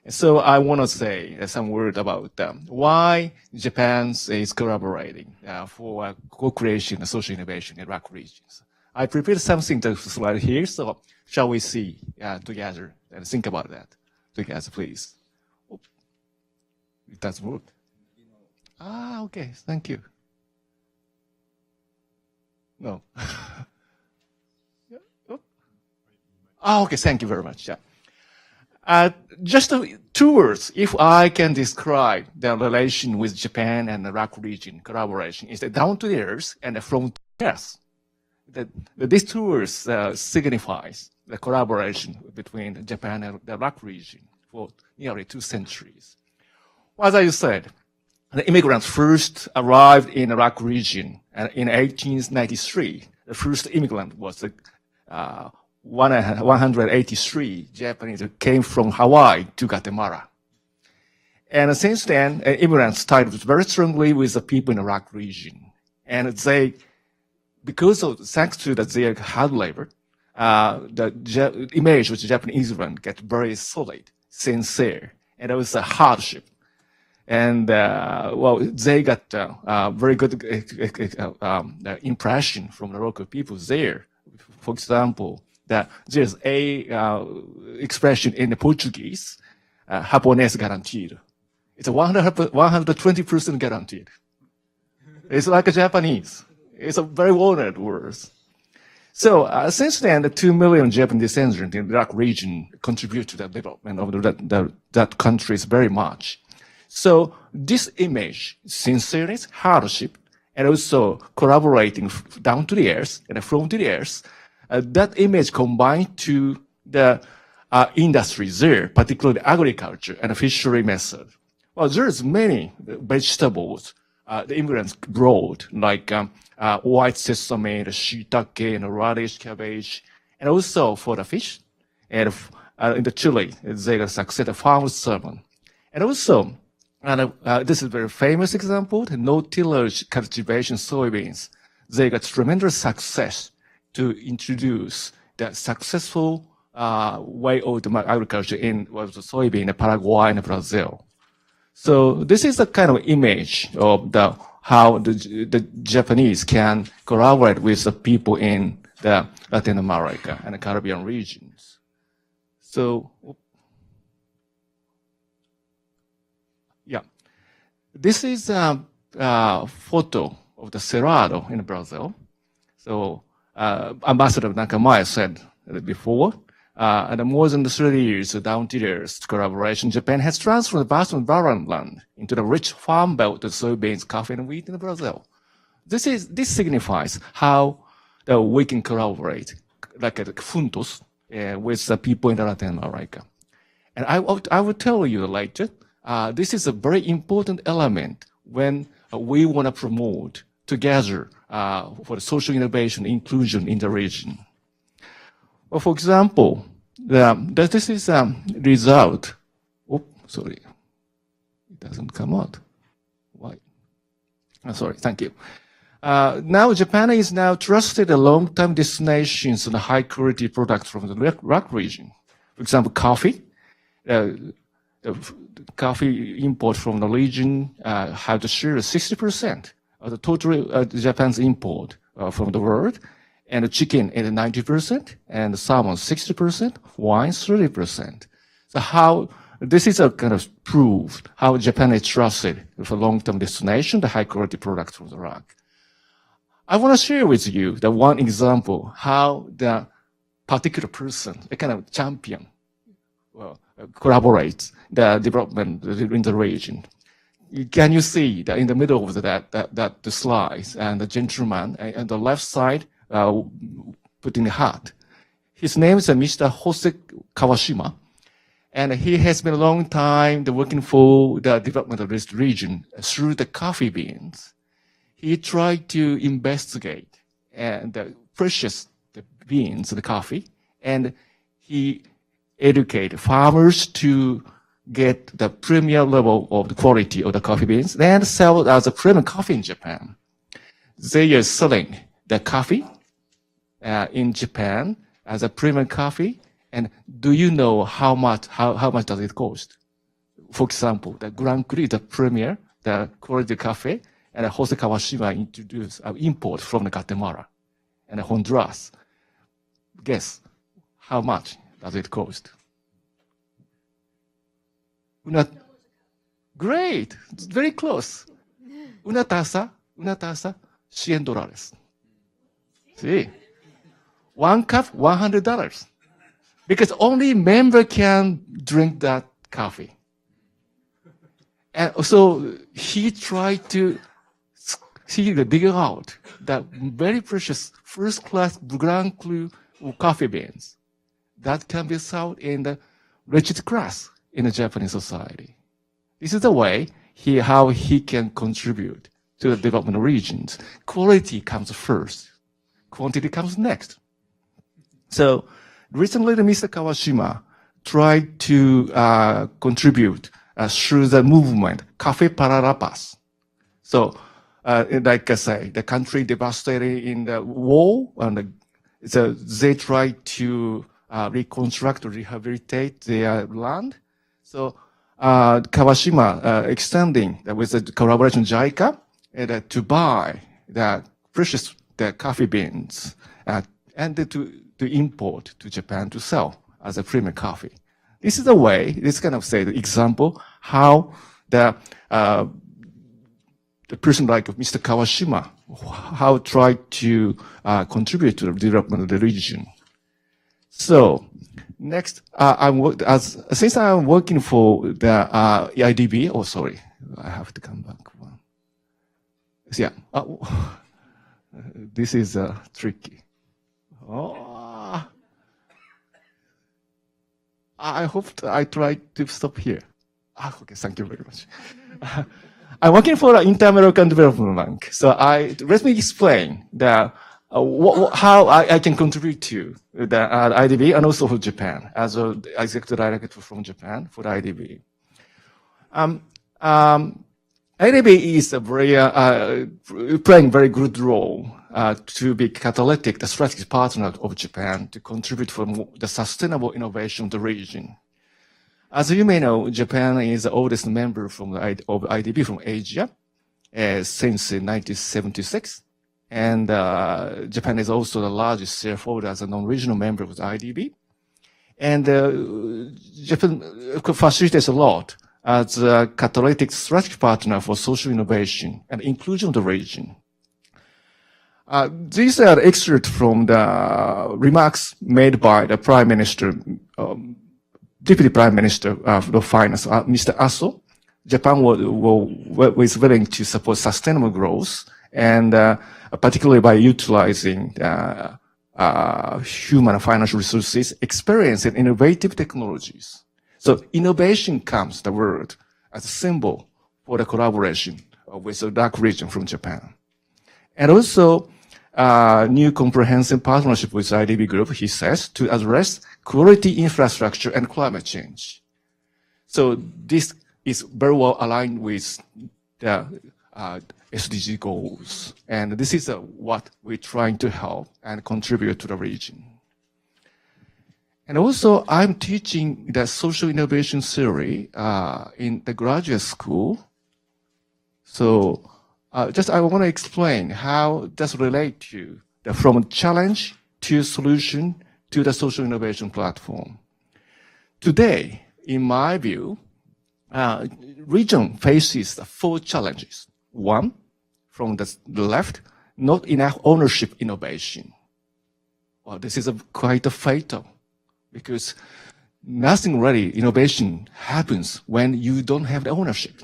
And so I want to say some word about why Japan is collaborating for co-creation and social innovation in RAC regions. I prepared something to slide here, so shall we see together and think about that together, please. Oh, it doesn't work. Okay, thank you. No. Okay, thank you very much. Yeah. Just 2 words, if I can describe the relation with Japan and the RAC region collaboration, is down to the earth and from the earth. These 2 words signifies the collaboration between Japan and the RAC region for nearly 2 centuries. As I said, the immigrants first arrived in the RAC region in 1893. The first immigrant was 183 Japanese who came from Hawaii to Guatemala. And since then, immigrants tied very strongly with the people in the RAC region. And they, thanks to their hard labor, the image of the Japanese immigrant get very solid, sincere, and it was a hardship. And, they got very good impression from the local people there. For example, there's a expression in the Portuguese, Japonês garantido. It's 120% guaranteed. It's like a Japanese. It's a very honored word. So since then, the 2 million Japanese descendants in the RAC region contribute to the development of that countries very much. So this image, sincerity, hardship, and also collaborating down to the earth and from to the earth, that image combined to the industry there, particularly agriculture and fishery method. Well, there's many vegetables the immigrants brought, like white sesame, the shiitake, and radish, cabbage, and also for the fish. And in the Chile, they got success the farm salmon. And also, this is a very famous example, the no-tillage cultivation soybeans. They got tremendous success to introduce the successful way of the agriculture in the soybean, Paraguay and Brazil. So this is a kind of image of how the Japanese can collaborate with the people in the Latin America and the Caribbean regions. So, yeah, this is a photo of the Cerrado in Brazil. So Ambassador Nakamaya said before, and more than 30 years down to years collaboration, Japan has transformed the vast and barren land into the rich farm belt of soybeans, coffee, and wheat in Brazil. This signifies how we can collaborate, like juntos, with the people in Latin America. And I will tell you later, this is a very important element when we want to promote together for the social innovation inclusion in the region. Well, for example, this is a result. Oh, sorry. It doesn't come out. Why? Sorry, thank you. Now Japan is now trusted a long-term destinations and high-quality products from the RAC region. For example, coffee. Coffee import from the region have the share of 60% of the total Japan's import from the world. And the chicken is 90%, and the salmon 60%, wine 30%. So this is a kind of proof how Japan is trusted with a long-term destination, the high-quality products from the RAC. I want to share with you the one example how the particular person, a kind of champion, collaborates the development in the region. Can you see that in the middle of the slides, and the gentleman on the left side putting the hat? His name is Mr. Jose Kawashima, And he has been a long time working for the development of this region through the coffee beans. He tried to investigate and purchase the beans, the coffee, and he educated farmers to get the premier level of the quality of the coffee beans, then sell it as a premium coffee in Japan. They are selling the coffee in Japan as a premium coffee. And do you know how much does it cost? For example, the Grand Cru, the premier, the quality coffee, and Jose Kawashima introduced import from the Guatemala and Honduras. Guess how much does it cost? Great, it's very close. Una taza, $100. See, 1 cup, $100. Because only member can drink that coffee. And so he tried to dig out that very precious first-class Grand Cru coffee beans that can be sold in the richest class in the Japanese society. This is the way how he can contribute to the development regions. Quality comes first. Quantity comes next. So recently, Mr. Kawashima tried to contribute through the movement, Café para la Paz. So, like I say, the country devastated in the war, and so they tried to reconstruct or rehabilitate their land. So, Kawashima extending with the collaboration with JICA to buy the coffee beans and to import to Japan to sell as a premium coffee. This is the way, this kind of the example, how the person like Mr. Kawashima, how tried to contribute to the development of the region. So, next, since I'm working for the EIDB, I have to come back one. Yeah, this is tricky. I hope I try to stop here. Okay, thank you very much. I'm working for the Inter American Development Bank. So let me explain how I can contribute to the IDB and also for Japan as an executive director from Japan for the IDB. IDB is playing very good role to be catalytic, the strategic partner of Japan to contribute for the sustainable innovation of the region. As you may know, Japan is the oldest member of IDB from Asia since 1976. And Japan is also the largest shareholder as a non-regional member of the IDB. And Japan facilitates a lot as a catalytic strategic partner for social innovation and inclusion of the region. These are excerpts from the remarks made by the Prime Minister, Deputy Prime Minister of the Finance, Mr. Aso. Japan was willing to support sustainable growth, and particularly by utilizing human and financial resources, experience, and innovative technologies. So innovation comes the word as a symbol for the collaboration with the DAC region from Japan. And also, new comprehensive partnership with IDB Group, he says, to address quality infrastructure and climate change. So this is very well aligned with the SDG goals. And this is what we're trying to help and contribute to the region. And also, I'm teaching the social innovation theory in the graduate school. So I want to explain how does relate to from challenge to solution to the social innovation platform. Today, in my view, region faces 4 challenges. 1, from the left, not enough ownership innovation. Well, this is quite fatal because nothing really innovation happens when you don't have the ownership.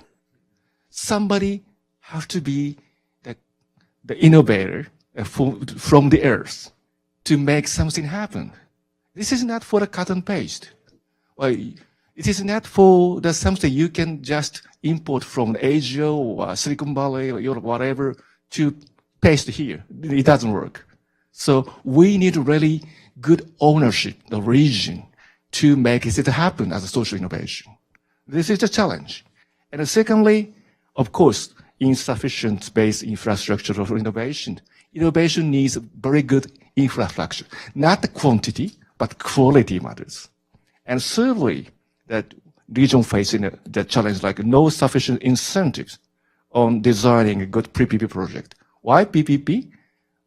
Somebody have to be the innovator from the earth to make something happen. This is not for the cut and paste. Well, It is not for the something you can just import from Asia or Silicon Valley or Europe, whatever, to paste here. It doesn't work. So we need really good ownership, the region, to make it happen as a social innovation. This is the challenge. And secondly, of course, insufficient space infrastructure for innovation. Innovation needs very good infrastructure. Not the quantity, but quality matters. And thirdly, that region facing the challenge like no sufficient incentives on designing a good PPP project. Why PPP?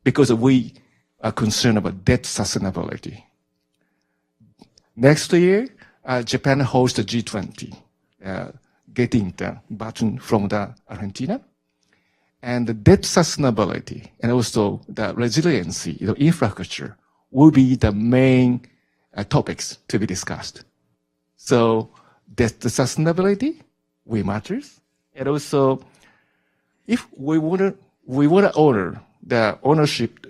Because we are concerned about debt sustainability. Next year, Japan hosts the G20, getting the button from the Argentina. And the debt sustainability and also the resiliency, infrastructure will be the main topics to be discussed. So debt sustainability will matters. And also, if we want to honor the ownership,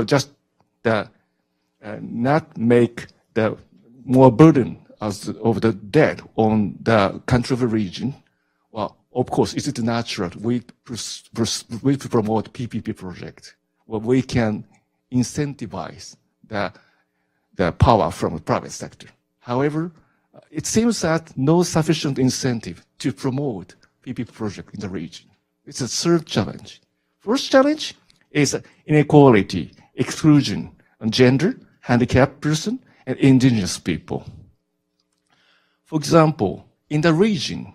just the not make the more burden of the debt on the country of the region. Well, of course, it is natural. We promote PPP project where we can incentivize the power from the private sector. However, it seems that no sufficient incentive to promote PPP project in the region. It's a third challenge. First challenge is inequality, exclusion on gender, handicapped person, and indigenous people. For example, in the region,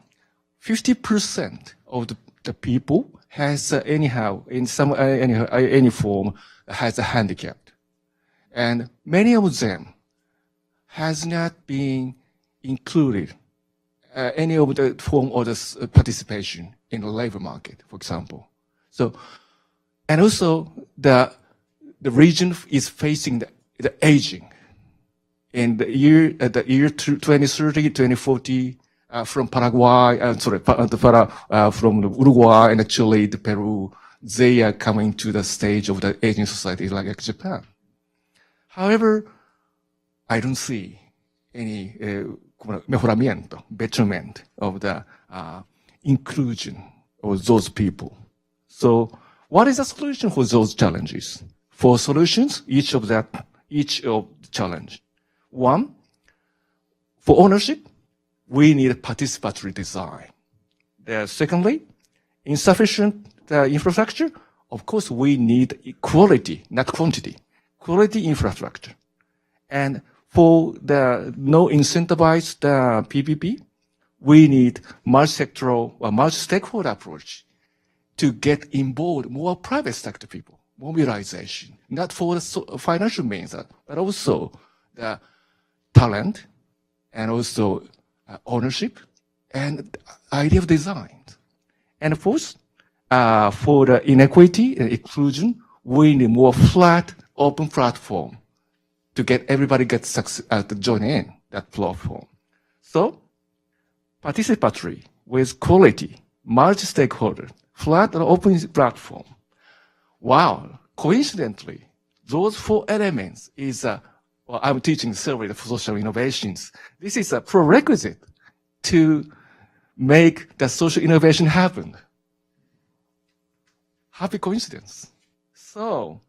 50% of the people has anyhow, in some any form, has a handicap. And many of them has not been included any of the form of the participation in the labor market, for example. So, and also the region is facing the aging. In the year 2030, 2040, from Paraguay, from Uruguay and Chile, Peru, they are coming to the stage of the aging society like Japan. However, I don't see any betterment of the inclusion of those people. So what is the solution for those challenges? For solutions, each of the challenge. One, for ownership, we need a participatory design. Secondly, insufficient infrastructure. Of course, we need quality, not quantity. Quality infrastructure. And for the no incentivized PPP, we need multi-sectoral or multi-stakeholder approach to get involved more private sector people, mobilization, not for the financial means, but also the talent and also ownership and idea of design. And fourth, for the inequity and inclusion, we need more flat, open platform to get everybody to join in that platform. So, participatory with quality, multi-stakeholder, flat and open platform. Wow, coincidentally, those four elements is well, I'm teaching theory of social innovations. This is a prerequisite to make the social innovation happen. Happy coincidence. So,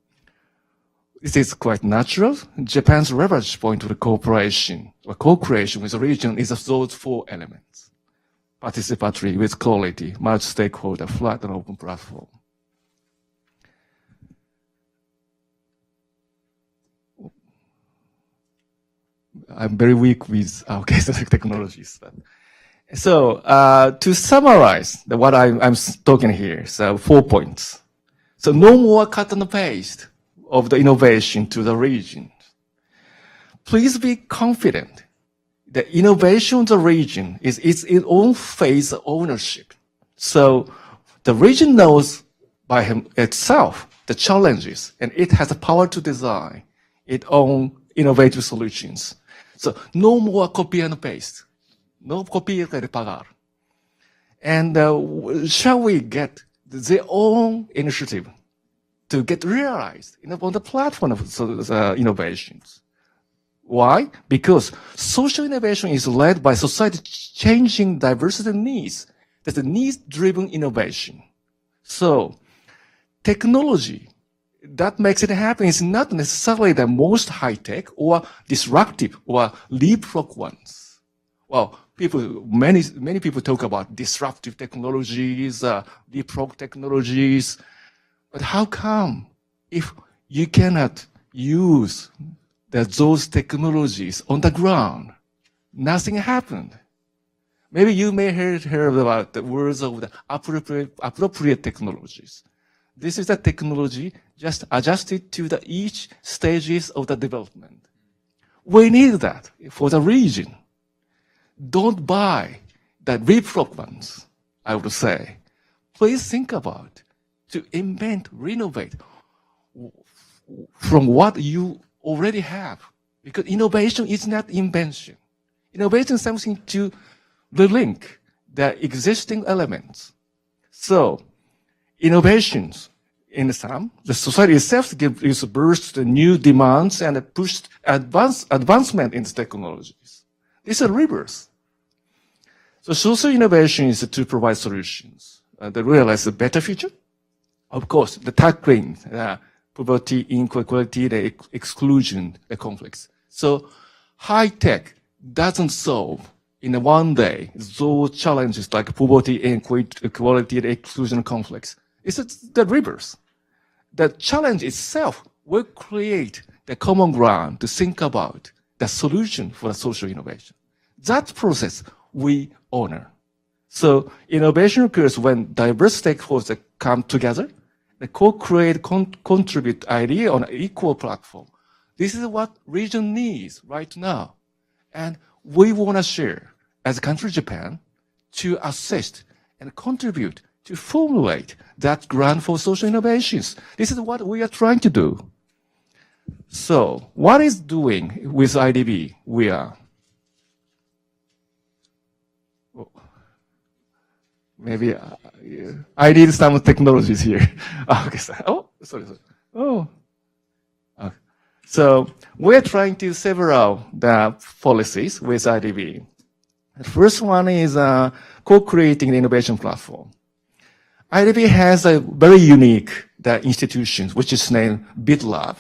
this is quite natural. Japan's leverage point of the cooperation or co-creation with the region is of those four elements. Participatory with quality, multi-stakeholder, flat and open platform. I'm very weak with technologies. So to summarize what I'm talking here, so 4 points. So no more cut and paste of the innovation to the region. Please be confident that innovation in the region is its own phase of ownership. So the region knows by itself the challenges, and it has the power to design its own innovative solutions. So no more copy and paste. No copy and pagar. And shall we get their own initiative to get realized on the platform of innovations? Why? Because social innovation is led by society changing diversity needs. That's a needs-driven innovation. So technology that makes it happen is not necessarily the most high-tech or disruptive or leapfrog ones. Well, many people talk about disruptive technologies, leapfrog technologies, but how come if you cannot use those technologies on the ground, nothing happened? Maybe you may have heard about the words of the appropriate technologies. This is a technology just adjusted to the each stages of the development. We need that for the region. Don't buy the leapfrog ones, I would say. Please think about to invent, renovate from what you already have. Because innovation is not invention. Innovation is something to relink the existing elements. So, innovations, in some, the society itself gives birth to new demands and pushed advancement in technologies. These are reverse. So social innovation is to provide solutions that realize a better future. Of course, the tackling poverty, inequality, the exclusion, the conflicts. So high tech doesn't solve in one day those challenges like poverty, inequality, the exclusion, conflicts. It's the reverse. The challenge itself will create the common ground to think about the solution for the social innovation. That process we honor. So innovation occurs when diverse stakeholders come together, they co-create, contribute idea on an equal platform. This is what region needs right now. And we want to share as a country, Japan, to assist and contribute to formulate that grant for social innovations. This is what we are trying to do. So what is doing with IDB? We are maybe I need some technologies here. Okay, sorry. So we're trying to several the policies with IDB. The first one is co-creating the innovation platform. IDB has a very unique institution, which is named BitLab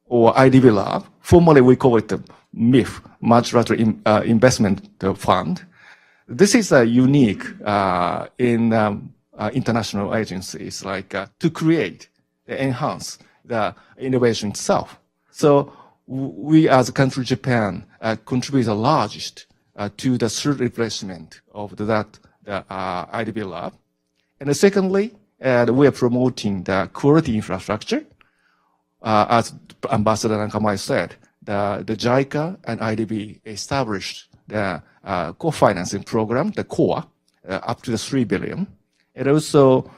or IDB Lab. Formerly, we call it the MIF, Multilateral Investment Fund. This is unique in international agencies, like to create, enhance the innovation itself. So we, as a country, Japan, contribute the largest to the third replacement of that IDB Lab. And secondly, we are promoting the quality infrastructure. As Ambassador Nakamai said, the JICA and IDB established the co-financing program, the CORE, up to the 3 billion. And also,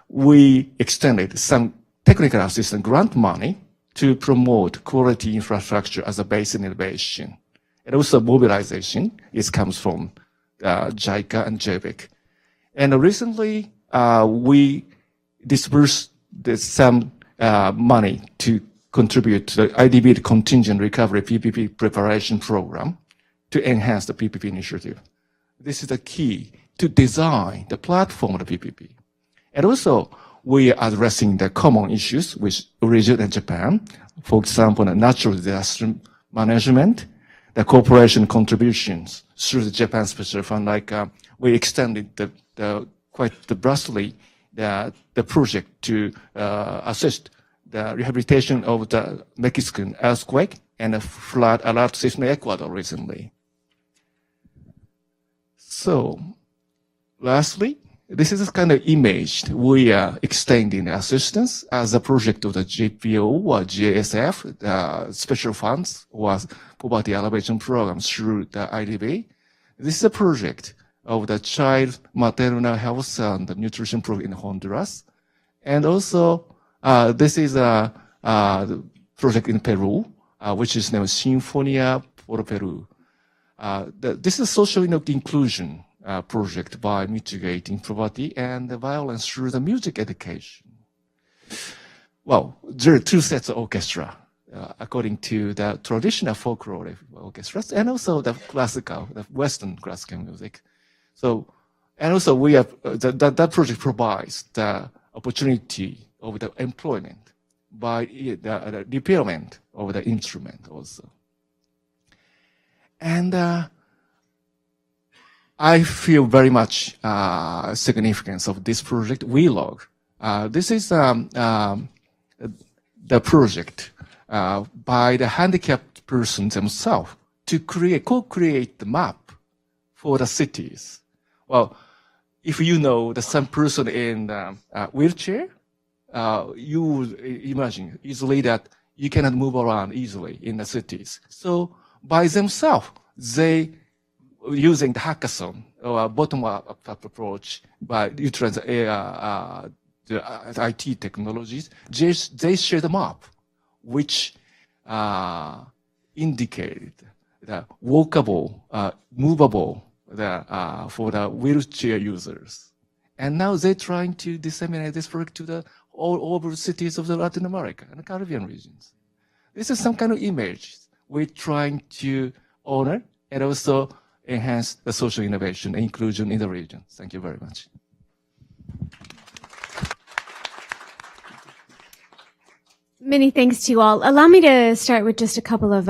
we extended some technical assistance grant money to promote quality infrastructure as a base in innovation. And also mobilization, it comes from JICA and JBIC. And recently, we disbursed some money to contribute to the IDB Contingent Recovery PPP Preparation Program to enhance the PPP initiative. This is the key to design the platform of the PPP. And also, we are addressing the common issues with origin in Japan. For example, the natural disaster management, the cooperation contributions through the Japan Special Fund, like we extended quite vastly the project to assist the rehabilitation of the Mexican earthquake and the flood alert system in Ecuador recently. So, lastly, this is a kind of image. We are extending assistance as a project of the JPO or GSF, the special funds or poverty alleviation program through the IDB. This is a project of the child maternal health and nutrition program in Honduras. And also, this is a project in Peru, which is named Sinfonia por Peru. This is social inclusion project by mitigating poverty and violence through the music education. Well, there are two sets of orchestra. according to the traditional folklore orchestras and also the classical, the Western classical music. So, and also we have, that project provides the opportunity of the employment by the repairment of the instrument also. And I feel very much significance of this project, WeLog. This is the project by the handicapped persons themselves to co-create the map for the cities. Well, if you know that some person in a wheelchair, you would imagine easily that you cannot move around easily in the cities. So by themselves, they using the hackathon or bottom-up approach by utilizing the IT technologies, they share the map, which indicated the walkable, movable for the wheelchair users. And now they're trying to disseminate this project to all over cities of the Latin America and the Caribbean regions. This is some kind of image we're trying to honor and also enhance the social innovation and inclusion in the region. Thank you very much. Many thanks to you all. Allow me to start with just a couple of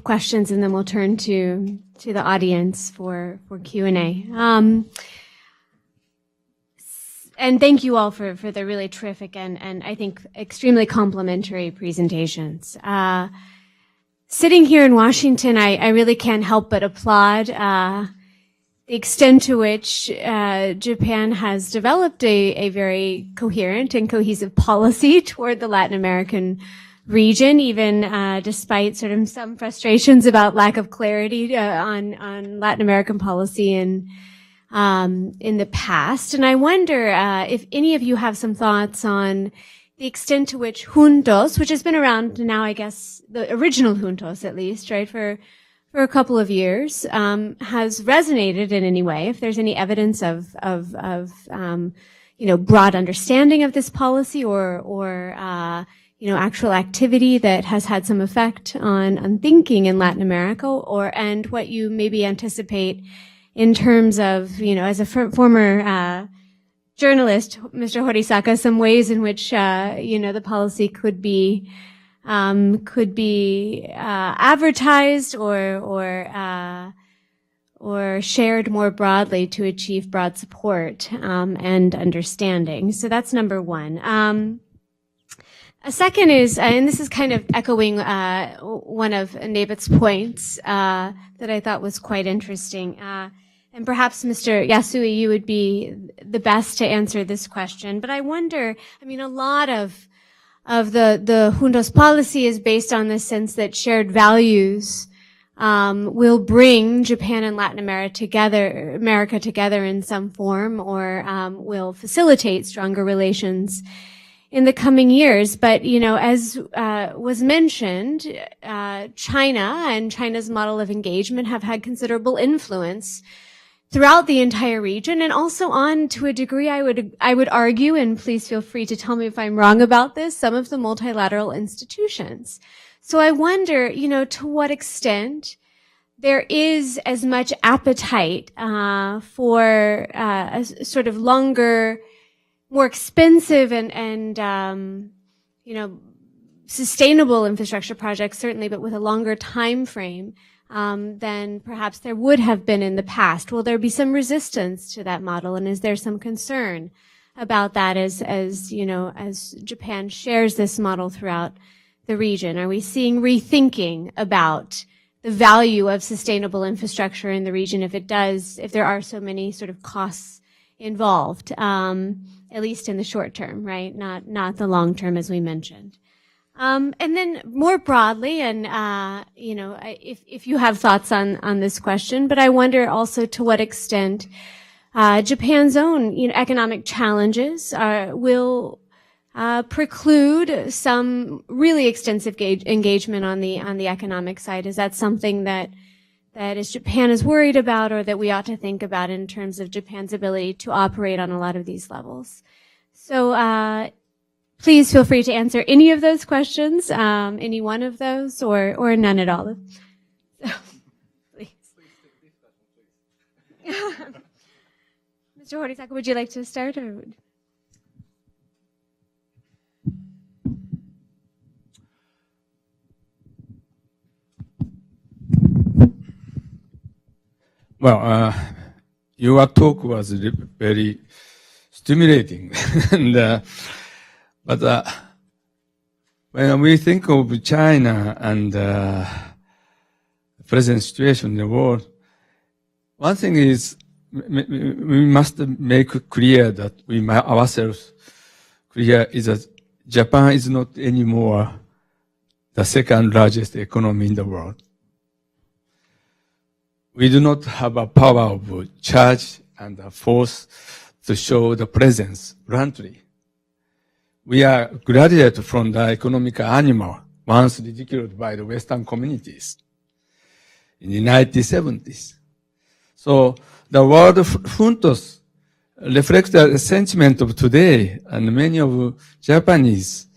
questions, and then we'll turn to the audience for Q&A. And thank you all for the really terrific and I think extremely complimentary presentations. Sitting here in Washington, I really can't help but applaud the extent to which Japan has developed a very coherent and cohesive policy toward the Latin American region, even despite sort of some frustrations about lack of clarity on Latin American policy in the past. And I wonder if any of you have some thoughts on the extent to which juntos, which has been around now, I guess, the original juntos at least, right, for a couple of years, has resonated in any way. If there's any evidence of broad understanding of this policy or actual activity that has had some effect on thinking in Latin America, and what you maybe anticipate in terms of, as a former journalist, Mr. Horisaka, some ways in which, the policy could be advertised or shared more broadly to achieve broad support, and understanding. So that's number one. A second is, and this is kind of echoing, one of Nabat's points, that I thought was quite interesting. And perhaps, Mr. Yasui, you would be the best to answer this question. But I wonder, a lot of the juntos policy is based on the sense that shared values will bring Japan and Latin America together in some form, or will facilitate stronger relations in the coming years. But, as was mentioned, China and China's model of engagement have had considerable influence throughout the entire region, and also on, to a degree, I would argue, and please feel free to tell me if I'm wrong about this, some of the multilateral institutions. So I wonder, to what extent there is as much appetite for a sort of longer, more expensive and sustainable infrastructure projects, certainly, but with a longer time frame than perhaps there would have been in the past. Will there be some resistance to that model, and is there some concern about that as Japan shares this model throughout the region? Are we seeing rethinking about the value of sustainable infrastructure in the region if there are so many sort of costs involved, at least in the short term, right? Not the long term, as we mentioned. And then more broadly, and, if you have thoughts on this question, but I wonder also to what extent, Japan's own, economic challenges, will, preclude some really extensive engagement on the economic side. Is that something that Japan is worried about, or that we ought to think about in terms of Japan's ability to operate on a lot of these levels? So, please feel free to answer any of those questions, any one of those, or none at all. So, please. Mr. Horitaka, would you like to start? Or Well, your talk was very stimulating, and but when we think of China and present situation in the world, one thing is we must make clear that we ourselves clear is that Japan is not anymore the second largest economy in the world. We do not have a power of charge and a force to show the presence bluntly. We are graduate from the economic animal once ridiculed by the Western communities in the 1970s. So the word juntos reflects the sentiment of today, and many of Japanese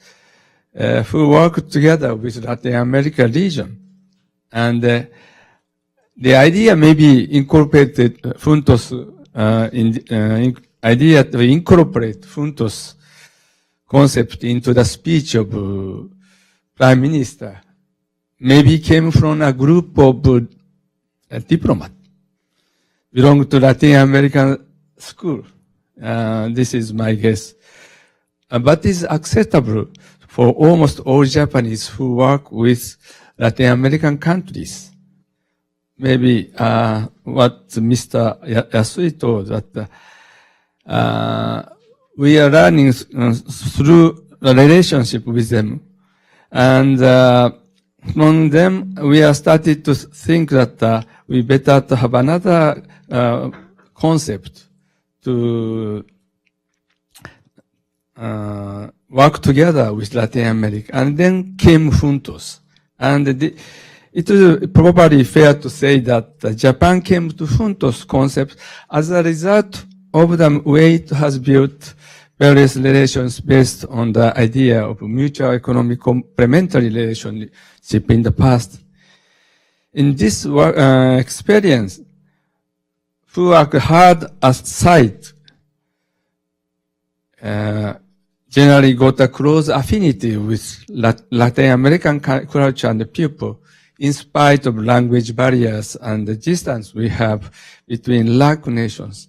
who work together with Latin America region. And the idea may be incorporated juntos idea to incorporate juntos concept into the speech of Prime Minister maybe came from a group of diplomats belong to Latin American school. This is my guess. But is acceptable for almost all Japanese who work with Latin American countries. Maybe what Mr. Yasui told, that we are learning through the relationship with them. And from them, we are started to think that we better to have another concept to work together with Latin America. And then came Juntos. And it is probably fair to say that Japan came to Juntos concept as a result of the way it has built various relations based on the idea of mutual economic complementary relationship in the past. In this experience, who work hard at sight generally got a close affinity with Latin American culture and people, in spite of language barriers and the distance we have between LAC nations.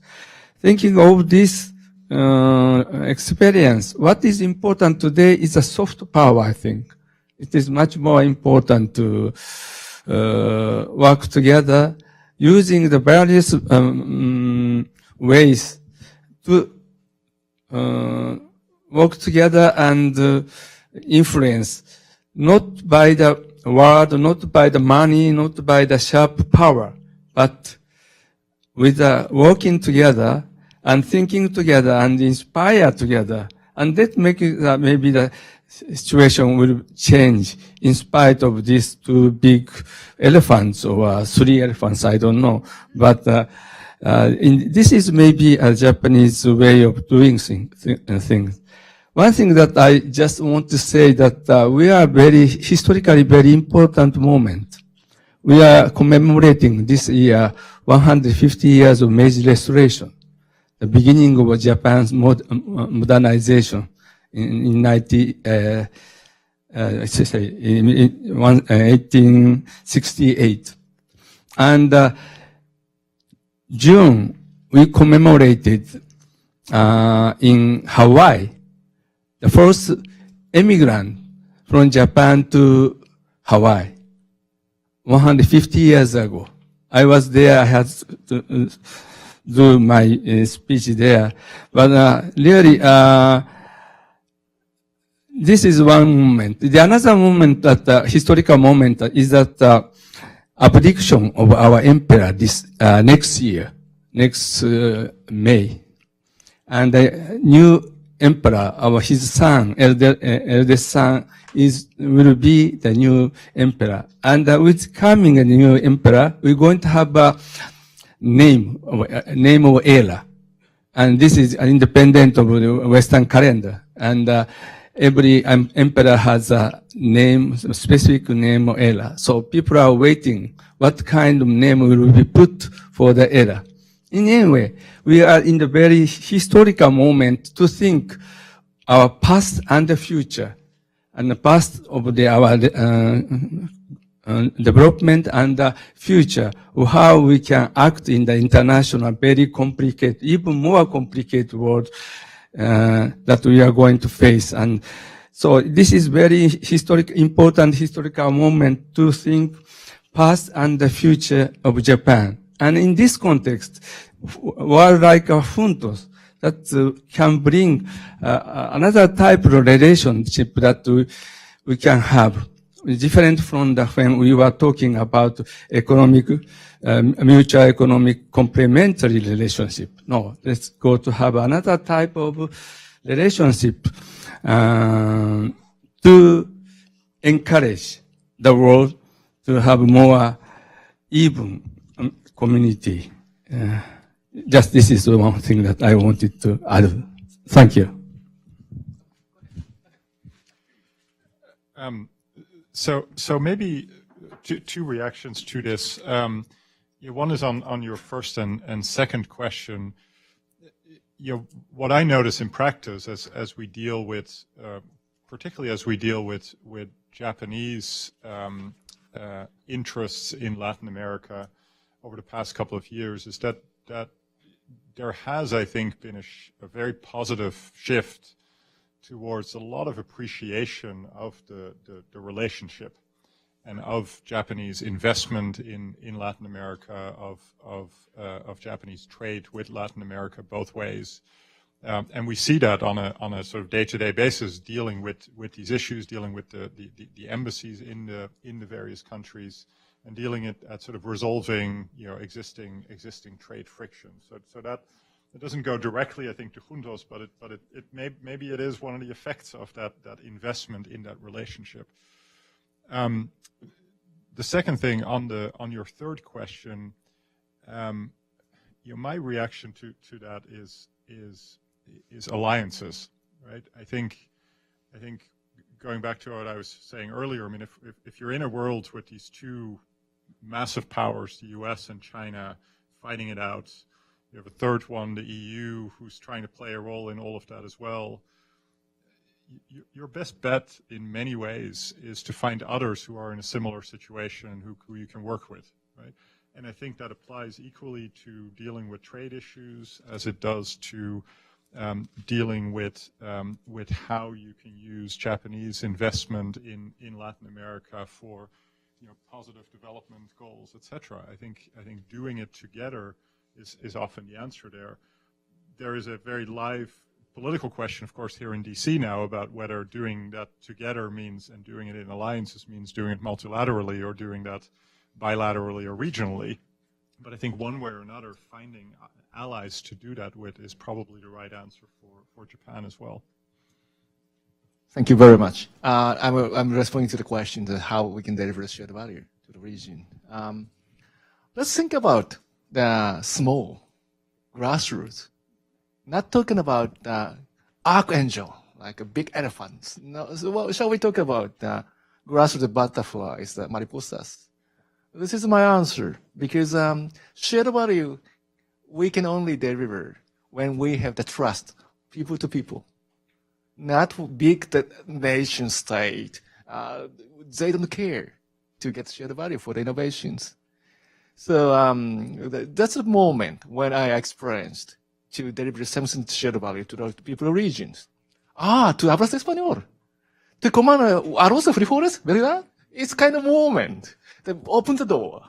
Thinking of this experience, what is important today is a soft power, I think. It is much more important to work together using the various ways to work together and influence, not by the word, not by the money, not by the sharp power, but with working together and thinking together and inspire together. And that makes maybe the situation will change in spite of these two big elephants or three elephants, I don't know. But this is maybe a Japanese way of doing things. One thing that I just want to say that we are historically very important moment. We are commemorating this year 150 years of Meiji Restoration, the beginning of Japan's modernization in 1868. And June, we commemorated in Hawaii the first immigrant from Japan to Hawaii 150 years ago. I was there. I had to do my speech there. But really, this is one moment. The another moment, that historical moment, is that abdication of our emperor this next year, next May, and the new emperor, his son, eldest son, will be the new emperor. And with coming a new emperor, we're going to have a name of era. And this is independent of the Western calendar. And every emperor has a name, a specific name or era. So people are waiting what kind of name will be put for the era. In any way, we are in the very historical moment to think our past and the future, and the past of our development and the future of how we can act in the international, very complicated, even more complicated world that we are going to face. And so this is very important historical moment to think past and the future of Japan. And in this context, world like Funtos, that can bring another type of relationship that we can have, different from when we were talking about economic, mutual economic complementary relationship. No, let's go to have another type of relationship to encourage the world to have more even community. Just this is one thing that I wanted to add. Thank you. So maybe two reactions to this. One is on your first and second question. What I notice in practice as we deal with, particularly as we deal with Japanese interests in Latin America over the past couple of years, is that there has, I think, been a very positive shift towards a lot of appreciation of the relationship and of Japanese investment in Latin America, of Japanese trade with Latin America both ways. And we see that on a sort of day-to-day basis, dealing with these issues, dealing with the embassies in the various countries, and dealing at sort of resolving existing trade friction. So that it doesn't go directly, I think, to Juntos, but maybe it is one of the effects of that investment in that relationship. The second thing on your third question, my reaction to that is alliances, right? I think going back to what I was saying earlier, I mean, if you're in a world with these two massive powers, the US and China, fighting it out, you have a third one, the EU, who's trying to play a role in all of that as well. Your best bet in many ways is to find others who are in a similar situation, who you can work with, right? And I think that applies equally to dealing with trade issues as it does to dealing with how you can use Japanese investment in Latin America for positive development goals, etc. I think doing it together is often the answer there. There is a very live political question, of course, here in DC now about whether doing that together means, and doing it in alliances means doing it multilaterally or doing that bilaterally or regionally. But I think one way or another, finding allies to do that with is probably the right answer for Japan as well. Thank you very much. I'm responding to the question of how we can deliver shared value to the region. Let's think about the small grassroots. Not talking about the archangel, like a big elephant. No, so what shall we talk about? The grassroots butterflies, the mariposas. This is my answer, because shared value we can only deliver when we have the trust, people to people. Not big the nation state. They don't care to get shared value for the innovations. So that's the moment when I experienced to deliver something shared value to the people regions. ¿Tú hablas español? ¿Te coman arroz y frijoles? ¿Verdad? It's kind of moment that opened the door.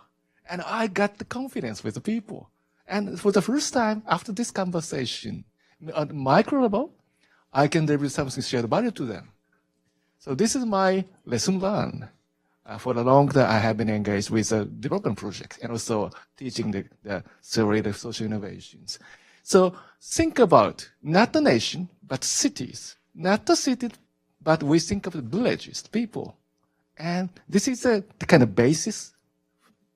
And I got the confidence with the people. And for the first time after this conversation, at micro level, I can deliver something shared value to them. So this is my lesson learned. For a long time, I have been engaged with a development project and also teaching the theory of social innovations. So think about not the nation, but cities. Not the city, but we think of the villages, the people. And this is the kind of basis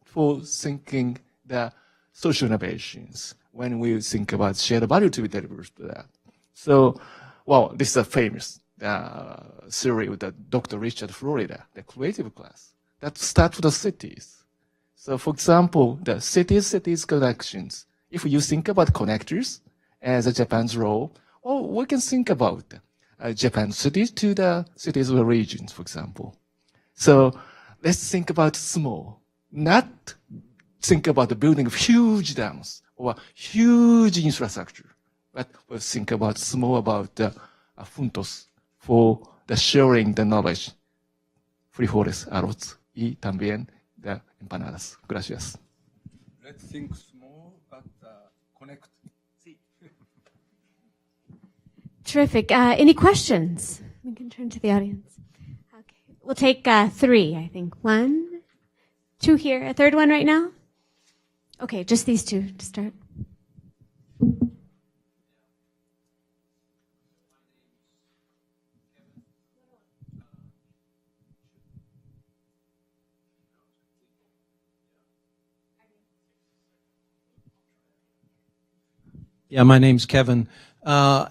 for thinking the social innovations when we think about shared value to be delivered to that. So, well, this is a famous theory with Dr. Richard Florida, the creative class, that start with the cities. So, for example, the cities connections. If you think about connectors as Japan's role, or we can think about Japan cities to the cities or regions, for example. So let's think about small, not think about the building of huge dams or huge infrastructure, but we'll think about small, about puntos for the sharing the knowledge. Frijoles, arroz, y también the empanadas. Gracias. Let's think small, but connect. Terrific. Any questions? We can turn to the audience. Okay. We'll take 3, I think. 1, 2 here. A third one right now? Okay, just these 2 to start. Yeah, my name's Kevin.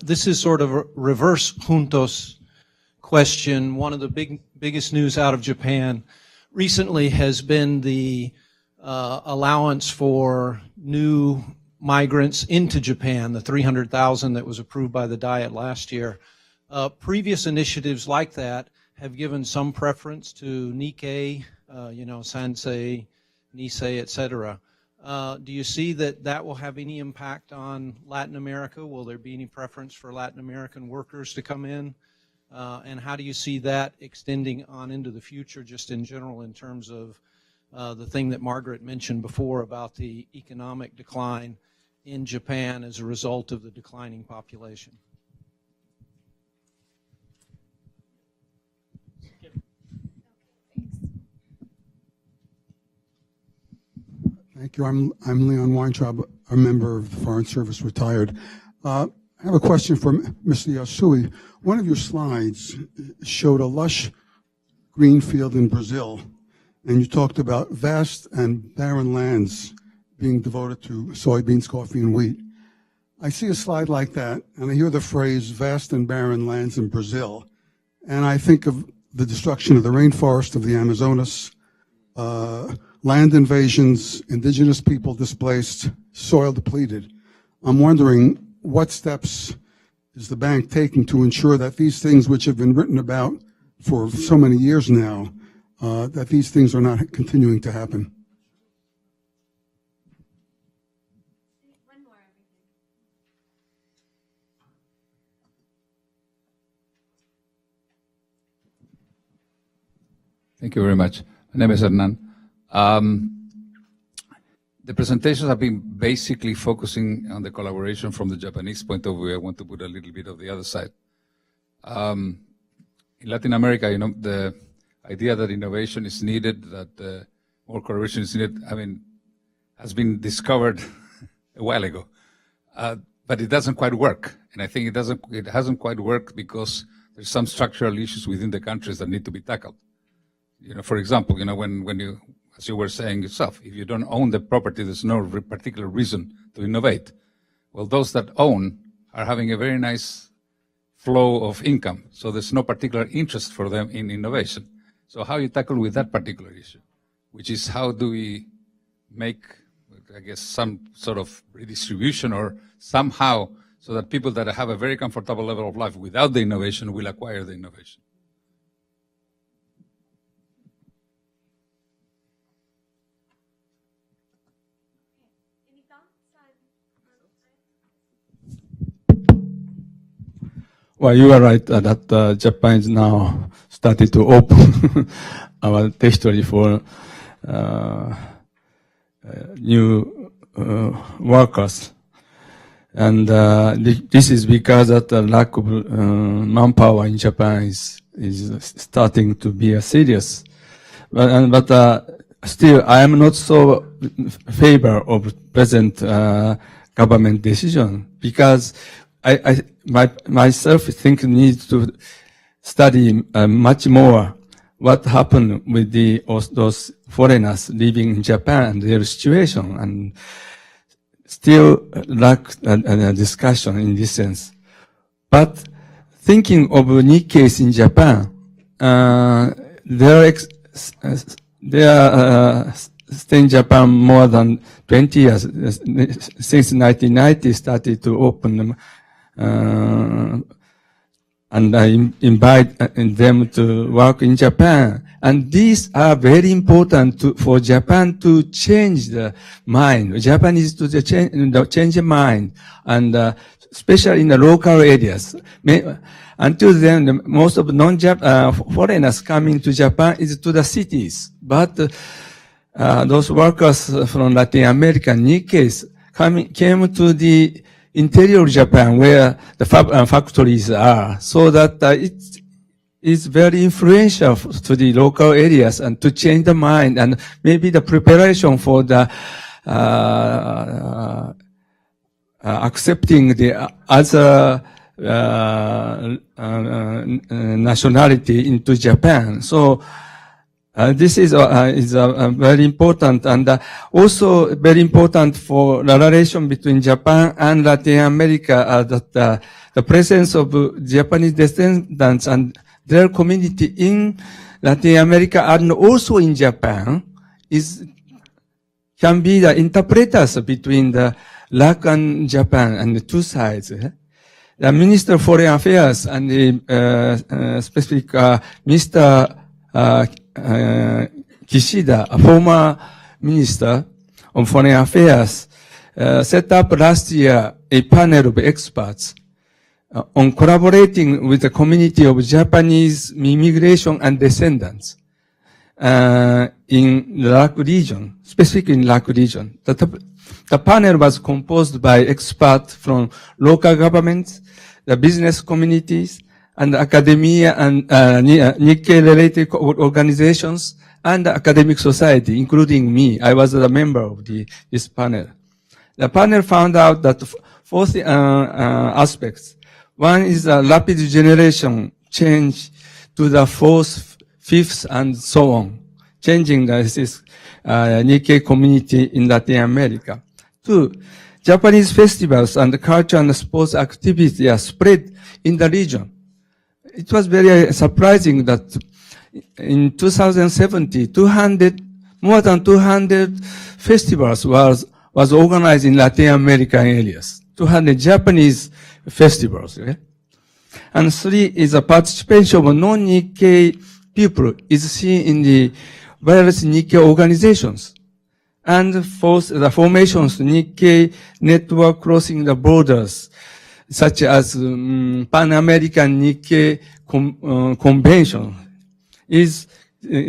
This is sort of a reverse juntos question. One of the biggest news out of Japan recently has been the allowance for new migrants into Japan, the 300,000 that was approved by the Diet last year. Previous initiatives like that have given some preference to Nikkei, Sansei, Nisei, etc. Do you see that will have any impact on Latin America? Will there be any preference for Latin American workers to come in? And how do you see that extending on into the future, just in general, in terms of the thing that Margaret mentioned before about the economic decline in Japan as a result of the declining population? Thank you. I'm Leon Weintraub, a member of the Foreign Service, retired. I have a question for Mr. Yasui. One of your slides showed a lush green field in Brazil, and you talked about vast and barren lands being devoted to soybeans, coffee, and wheat. I see a slide like that, and I hear the phrase vast and barren lands in Brazil, and I think of the destruction of the rainforest of the Amazonas, land invasions, indigenous people displaced, soil depleted. I'm wondering what steps is the bank taking to ensure that these things which have been written about for so many years now, that these things are not continuing to happen? Thank you very much. My name is Hernan. The presentations have been basically focusing on the collaboration from the Japanese point of view. I want to put a little bit of the other side. In Latin America, the idea that innovation is needed, that more collaboration is needed, has been discovered a while ago. But it doesn't quite work. And I think it hasn't quite worked because there's some structural issues within the countries that need to be tackled. For example, when you, as you were saying yourself, if you don't own the property, there's no particular reason to innovate. Well, those that own are having a very nice flow of income, so there's no particular interest for them in innovation. So how you tackle with that particular issue, which is how do we make, I guess, some sort of redistribution or somehow so that people that have a very comfortable level of life without the innovation will acquire the innovation. Well, you are right that Japan is now started to open our territory for new workers. And this is because that the lack of manpower in Japan is starting to be serious. But still, I am not so favor of present government decision, because I myself think needs to study much more what happened with those foreigners living in Japan and their situation, and still lack a discussion in this sense. But thinking of Nikkeis in Japan, they are staying in Japan more than 20 years. Since 1990, started to open them, and I invite them to work in Japan. And these are very important for Japan to change the mind. Japanese to change the mind, and especially in the local areas. Until then, most of foreigners coming to Japan is to the cities. But those workers from Latin America, Nikkeis, came to the interior of Japan where the factories are, so that it is very influential to the local areas and to change the mind and maybe the preparation for the accepting the other nationality into Japan. So this is very important, and also very important for the relation between Japan and Latin America, that the presence of Japanese descendants and their community in Latin America and also in Japan can be the interpreters between the LAC and Japan and the two sides. The Minister of Foreign Affairs and the specific Mr. Kishida, a former Minister of Foreign Affairs, set up last year a panel of experts on collaborating with the community of Japanese immigration and descendants in the LAC region, specifically in LAC region. The panel was composed by experts from local governments, the business communities, and academia and Nikkei-related organizations, and the academic society, including me. I was a member of this panel. The panel found out that four aspects. One is a rapid generation change to the fourth, fifth, and so on, changing this Nikkei community in Latin America. Two, Japanese festivals and culture and sports activities are spread in the region. It was very surprising that in 2017, more than 200 festivals was organized in Latin American areas. 200 Japanese festivals. Okay? And three is a participation of non-Nikkei people is seen in the various Nikkei organizations. And fourth, the formations Nikkei network crossing the borders, such as Pan-American Nikkei Convention,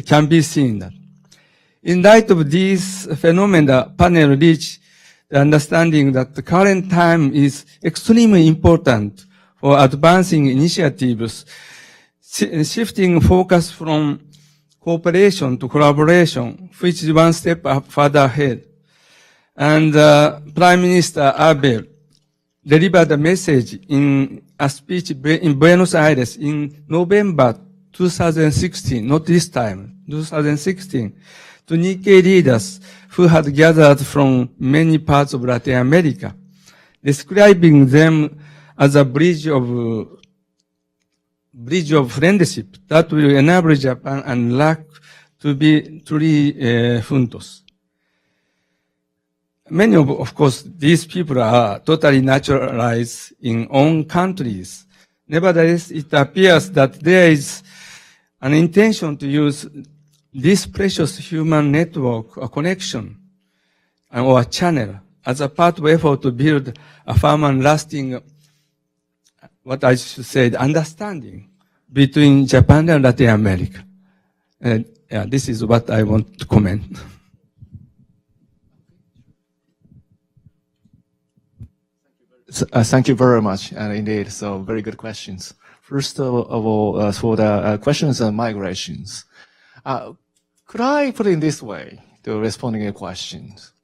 can be seen. In light of these phenomena, panel reached the understanding that the current time is extremely important for advancing initiatives, shifting focus from cooperation to collaboration, which is one step further ahead. And Prime Minister Abe delivered a message in a speech in Buenos Aires in November 2016, not this time, 2016, to Nikkei leaders who had gathered from many parts of Latin America, describing them as a bridge of friendship that will enable Japan and LAC to be truly juntos. Many of course, these people are totally naturalized in own countries. Nevertheless, it appears that there is an intention to use this precious human network, a connection, or a channel, as a part of effort to build a firm and lasting, what I should say, understanding between Japan and Latin America. This is what I want to comment. Thank you very much, and indeed, so very good questions. First of all, for the questions on migrations, could I put it in this way to responding to your questions?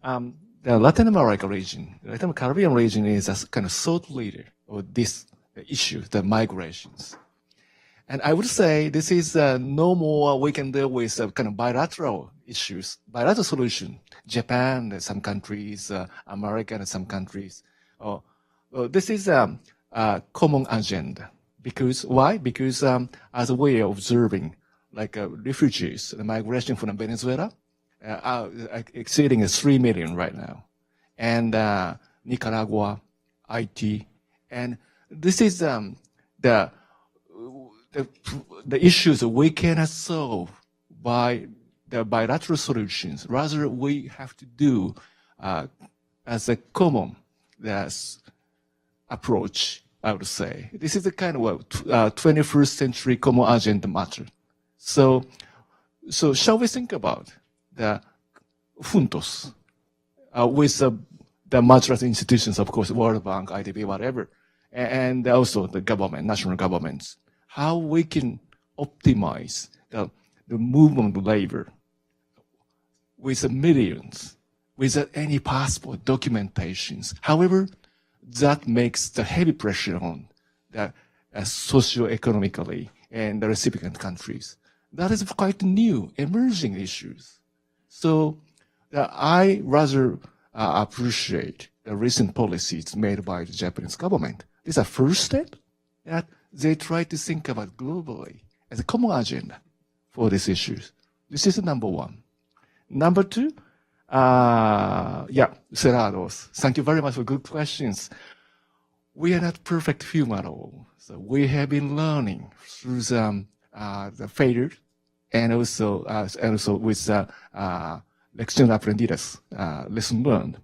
The Latin America region, the Latin Caribbean region is a kind of thought leader of this issue, the migrations. And I would say this is no more we can deal with kind of bilateral issues, bilateral solution. Japan, some countries, America, and some countries. This is a common agenda Because why? Because as a way of observing, like refugees, the migration from Venezuela, are exceeding 3 million right now, and Nicaragua, Haiti, and this is the issues we cannot solve by the bilateral solutions. Rather, we have to do as a common approach, I would say. This is a kind of 21st century common agenda matter. So shall we think about the juntos with the multilateral institutions, of course, World Bank, IDB, whatever, and also the government, national governments, how we can optimize the movement of labor with millions, without any possible documentations. However, that makes the heavy pressure on the socio-economically and the recipient countries. That is quite new, emerging issues. So I rather appreciate the recent policies made by the Japanese government. This is a first step that they try to think about globally as a common agenda for these issues. This is number one. Number two, Serados, thank you very much for good questions. We are not perfect human at all. So we have been learning through the failure and also with lección aprendidas, lesson learned.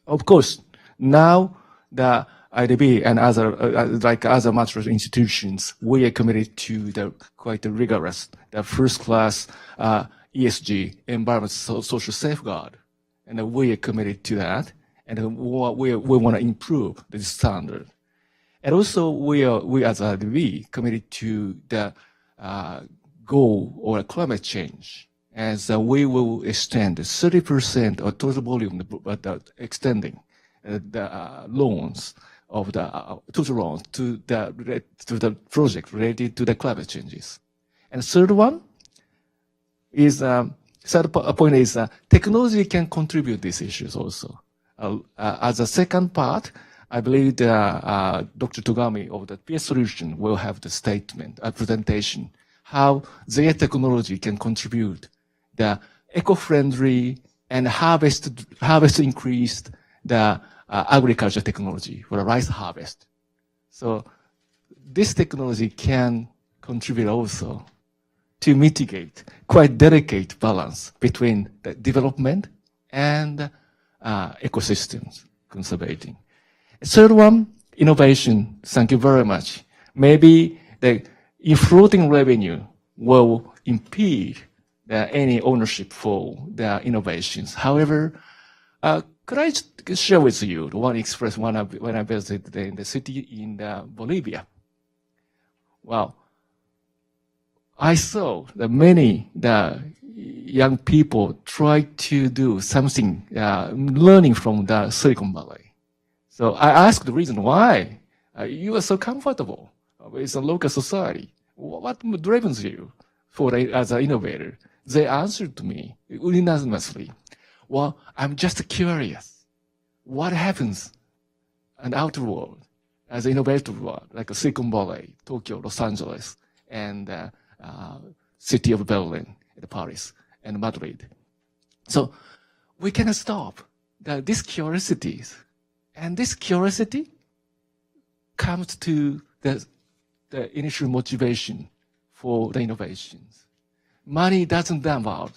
Of course, now the IDB and other like other multilateral institutions, we are committed to the quite rigorous, the first-class ESG, environmental social safeguard, and we are committed to that, and we want to improve the standard. And also, we as IDB committed to the goal or climate change, as we will extend 30% of total volume, extending the loans of the total loans to the project related to the climate changes. And third one is third point is technology can contribute these issues also. As a second part, I believe Dr. Togami of the PS Solution will have the statement, a presentation, how their technology can contribute the eco-friendly and harvest increased the agriculture technology for the rice harvest. So this technology can contribute also to mitigate quite delicate balance between the development and ecosystems conservating. Third one, innovation. Thank you very much. Maybe the floating revenue will impede any ownership for the innovations. However, could I share with you one experience when I visited in the city in Bolivia? Well, I saw that many young people try to do something, learning from the Silicon Valley. So I asked the reason why you are so comfortable with a local society. What drives you as an innovator? They answered to me unanimously. Well, I'm just curious. What happens in the outer world, as an innovative world, like Silicon Valley, Tokyo, Los Angeles, and city of Berlin, and Paris, and Madrid. So we cannot stop these curiosities. And this curiosity comes to the initial motivation for the innovations. Money doesn't dump out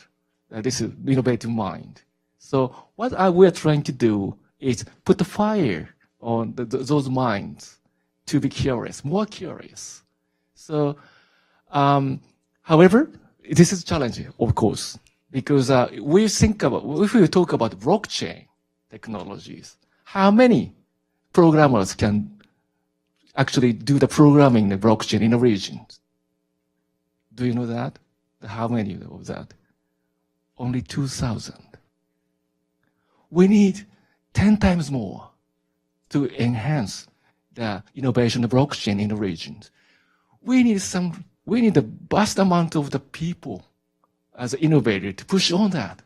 this innovative mind. So what we're trying to do is put the fire on those minds to be curious, more curious. So, however, this is challenging, of course, because if we talk about blockchain technologies, how many programmers can actually do the programming in the blockchain in a region? Do you know that? How many of that? Only 2,000. We need 10 times more to enhance the innovation of blockchain in the regions. We need a vast amount of the people as innovators to push on that.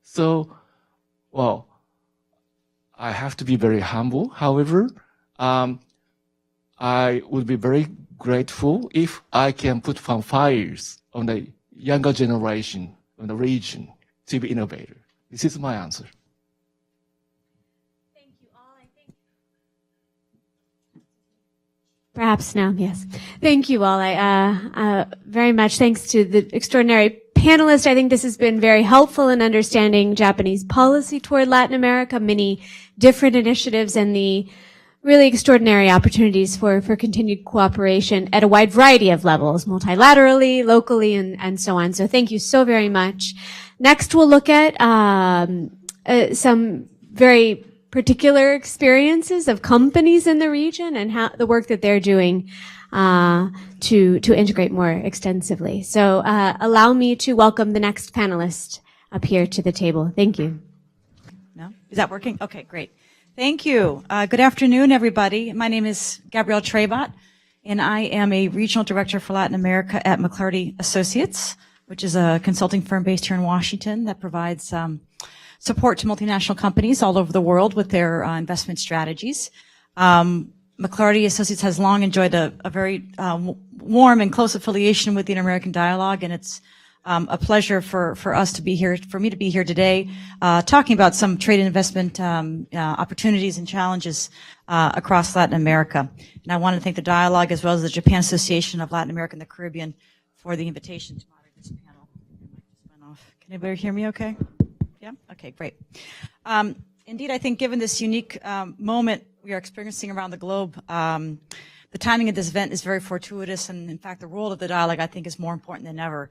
So, well, I have to be very humble. However, I I would be very grateful if I can put some fires on the younger generation of the region to be innovator. This is my answer. Thank you all. I think perhaps now, yes. Thank you all. Very much thanks to the extraordinary panelists. I think this has been very helpful in understanding Japanese policy toward Latin America, many different initiatives, and the really extraordinary opportunities for continued cooperation at a wide variety of levels, multilaterally, locally, and so on. So thank you so very much. Next, we'll look at some very particular experiences of companies in the region and how the work that they're doing to integrate more extensively. So allow me to welcome the next panelist up here to the table. Thank you. No? Is that working? Okay, great. Thank you. Good afternoon, everybody. My name is Gabrielle Trebot, and I am a regional director for Latin America at McClarty Associates, which is a consulting firm based here in Washington that provides support to multinational companies all over the world with their investment strategies. McClarty Associates has long enjoyed a very warm and close affiliation with the Inter-American Dialogue, and it's a pleasure for us to be here, for me to be here today, talking about some trade and investment opportunities and challenges across Latin America. And I want to thank the Dialogue as well as the Japan Association of Latin America and the Caribbean for the invitation to moderate this panel. Can anybody hear me okay? Yeah? Okay, great. Indeed, I think given this unique moment we are experiencing around the globe, the timing of this event is very fortuitous, and in fact, the role of the Dialogue, I think, is more important than ever.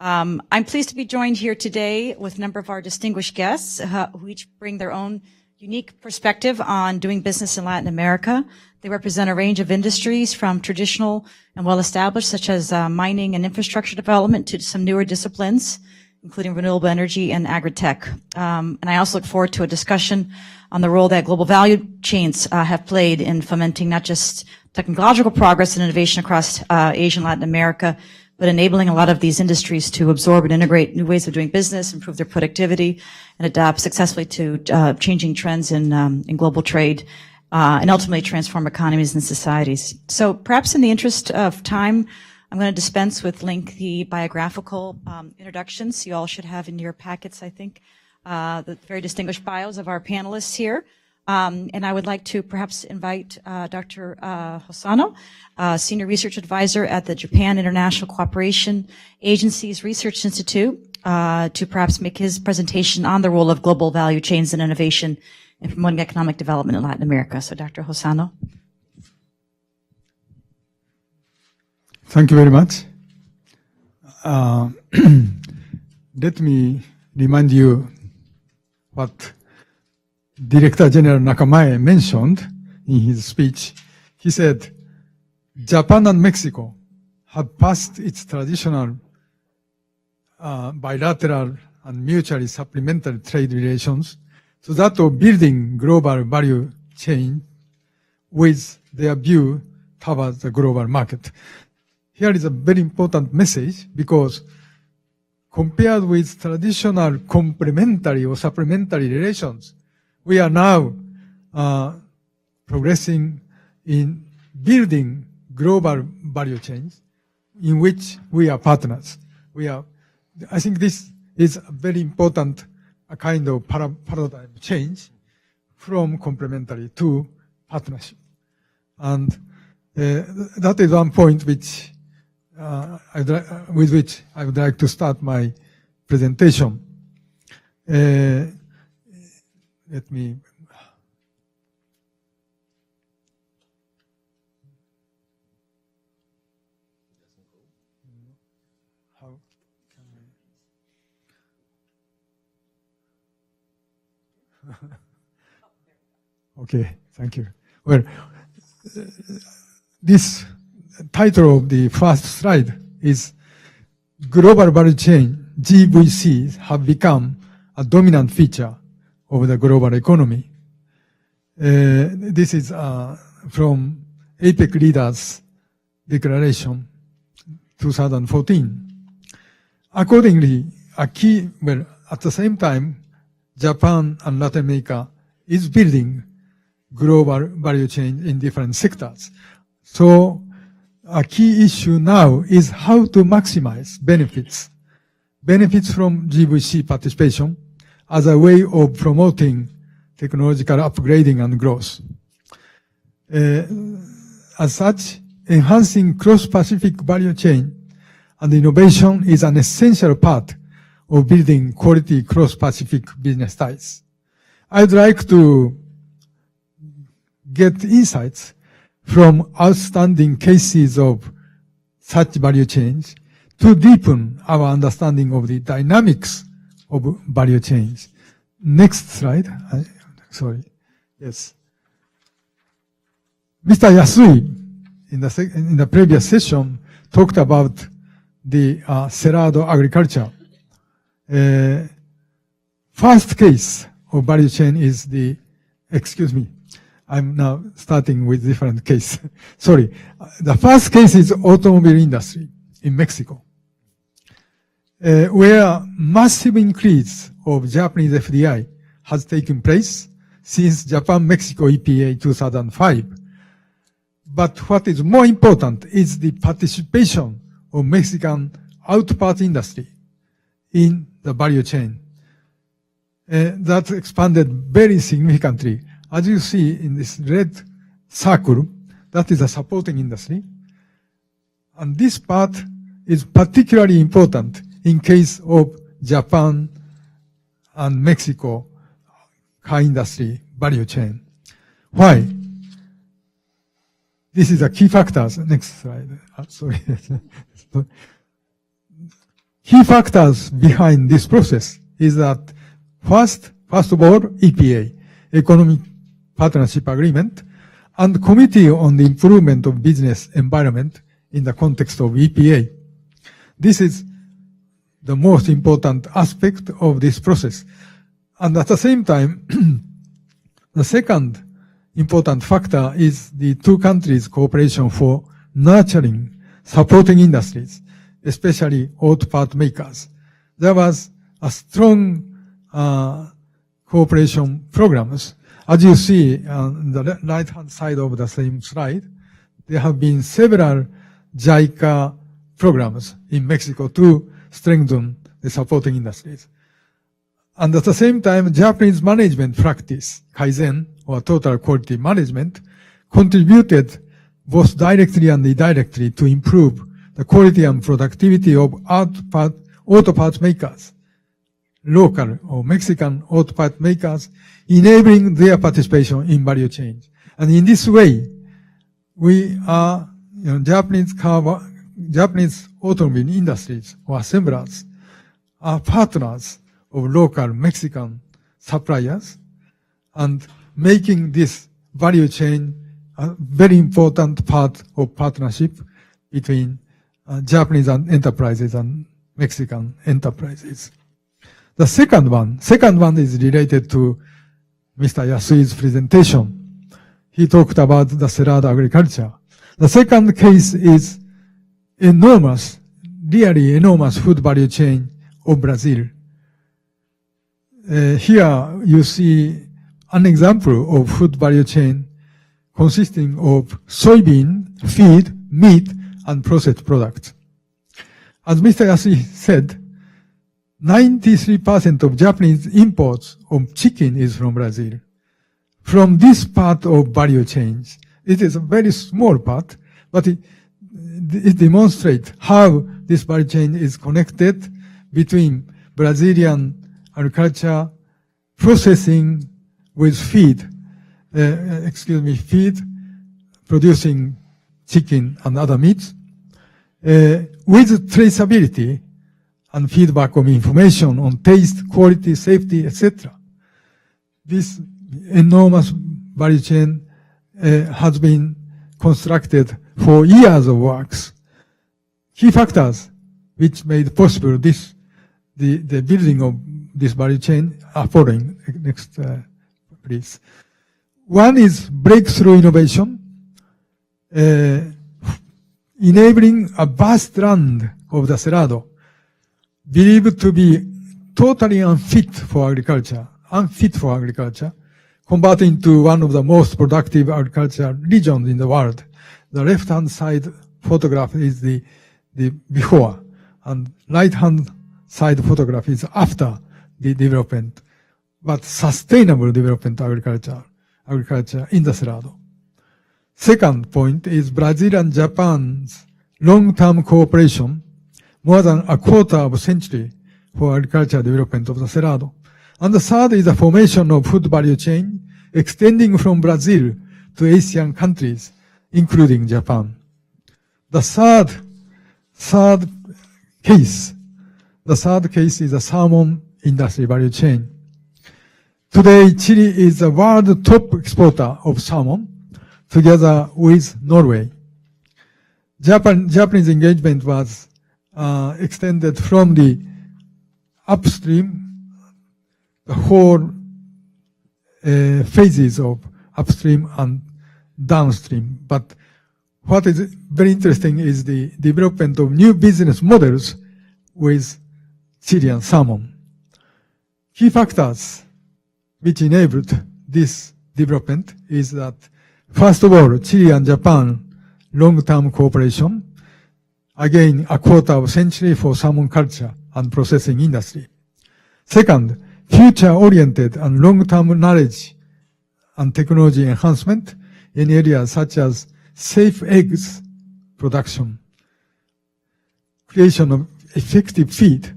I'm pleased to be joined here today with a number of our distinguished guests who each bring their own unique perspective on doing business in Latin America. They represent a range of industries from traditional and well-established, such as mining and infrastructure development, to some newer disciplines, including renewable energy and agri-tech. And I also look forward to a discussion on the role that global value chains have played in fomenting not just technological progress and innovation across Asia and Latin America, but enabling a lot of these industries to absorb and integrate new ways of doing business, improve their productivity, and adapt successfully to changing trends in global trade, and ultimately transform economies and societies. So perhaps in the interest of time, I'm going to dispense with lengthy biographical introductions. You all should have in your packets, I think, the very distinguished bios of our panelists here. And I would like to perhaps invite Dr. Hosono, Senior Research Advisor at the Japan International Cooperation Agency's Research Institute, to perhaps make his presentation on the role of global value chains and innovation in promoting economic development in Latin America. So Dr. Hosono. Thank you very much. Let me remind you what Director General Nakamae mentioned in his speech. He said, Japan and Mexico have passed its traditional bilateral and mutually supplementary trade relations to that of building global value chain with their view towards the global market. Here is a very important message, because compared with traditional complementary or supplementary relations, we are now progressing in building global value chains in which we are partners. I think this is a very important kind of paradigm change from complementary to partnership. And that is one point which with which I would like to start my presentation. Let me. How can I? Okay, thank you. Well, this title of the first slide is Global Value Chain, GVCs have become a dominant feature of the global economy. This is from APEC Leaders Declaration 2014. Accordingly, at the same time, Japan and Latin America is building global value chain in different sectors. So a key issue now is how to maximize benefits from GVC participation as a way of promoting technological upgrading and growth. As such, enhancing cross-Pacific value chain and innovation is an essential part of building quality cross-Pacific business ties. I'd like to get insights from outstanding cases of such value chains to deepen our understanding of the dynamics of value chains. Next slide. Sorry. Yes. Mr. Yasui, in the previous session, talked about the Cerrado agriculture. First case of value chain is the, excuse me, I'm now starting with different case. Sorry. The first case is automobile industry in Mexico, where massive increase of Japanese FDI has taken place since Japan-Mexico EPA 2005. But what is more important is the participation of Mexican auto part industry in the value chain. That expanded very significantly. As you see in this red circle, that is a supporting industry. And this part is particularly important in case of Japan and Mexico car industry value chain. Why? This is a key factors. Next slide. Sorry. Key factors behind this process is that first of all, EPA, Economic Partnership Agreement, and Committee on the Improvement of Business Environment in the context of EPA. This is the most important aspect of this process. And at the same time, the second important factor is the two countries' cooperation for nurturing, supporting industries, especially auto part makers. There was a strong cooperation programs. As you see on the right-hand side of the same slide, there have been several JICA programs in Mexico to strengthen the supporting industries. And at the same time, Japanese management practice, Kaizen, or total quality management, contributed both directly and indirectly to improve the quality and productivity of auto part makers, local or Mexican auto part makers, enabling their participation in value chain. And in this way, we are, Japanese automobile industries or assemblers are partners of local Mexican suppliers and making this value chain a very important part of partnership between Japanese enterprises and Mexican enterprises. The second one is related to Mr. Yasui's presentation. He talked about the Cerrado agriculture. The second case is enormous, really enormous food value chain of Brazil. Here you see an example of food value chain consisting of soybean, feed, meat, and processed products. As Mr. Yasui said, 93% of Japanese imports of chicken is from Brazil. From this part of value chain, it is a very small part, but it demonstrates how this value chain is connected between Brazilian agriculture, processing with feed, producing chicken and other meats, with traceability and feedback of information on taste, quality, safety, etc. This enormous value chain has been constructed for years of works. Key factors which made possible this, the building of this value chain are following. Next, please. One is breakthrough innovation, enabling a vast land of the Cerrado, believed to be totally unfit for agriculture, converting to one of the most productive agricultural regions in the world. The left-hand side photograph is the before, and right-hand side photograph is after the development, but sustainable development agriculture in the Cerrado. Second point is Brazil and Japan's long-term cooperation, more than a quarter of a century for agricultural development of the Cerrado. And the third is the formation of food value chain extending from Brazil to Asian countries, including Japan. The third case is the salmon industry value chain. Today, Chile is the world top exporter of salmon, together with Norway. Japanese engagement was extended from the upstream, the whole phases of upstream and downstream. But what is very interesting is the development of new business models with Chilean salmon. Key factors which enabled this development is that, first of all, Chile and Japan long-term cooperation, again, a quarter of a century for salmon culture and processing industry. Second, future-oriented and long-term knowledge and technology enhancement in areas such as safe eggs production, creation of effective feed,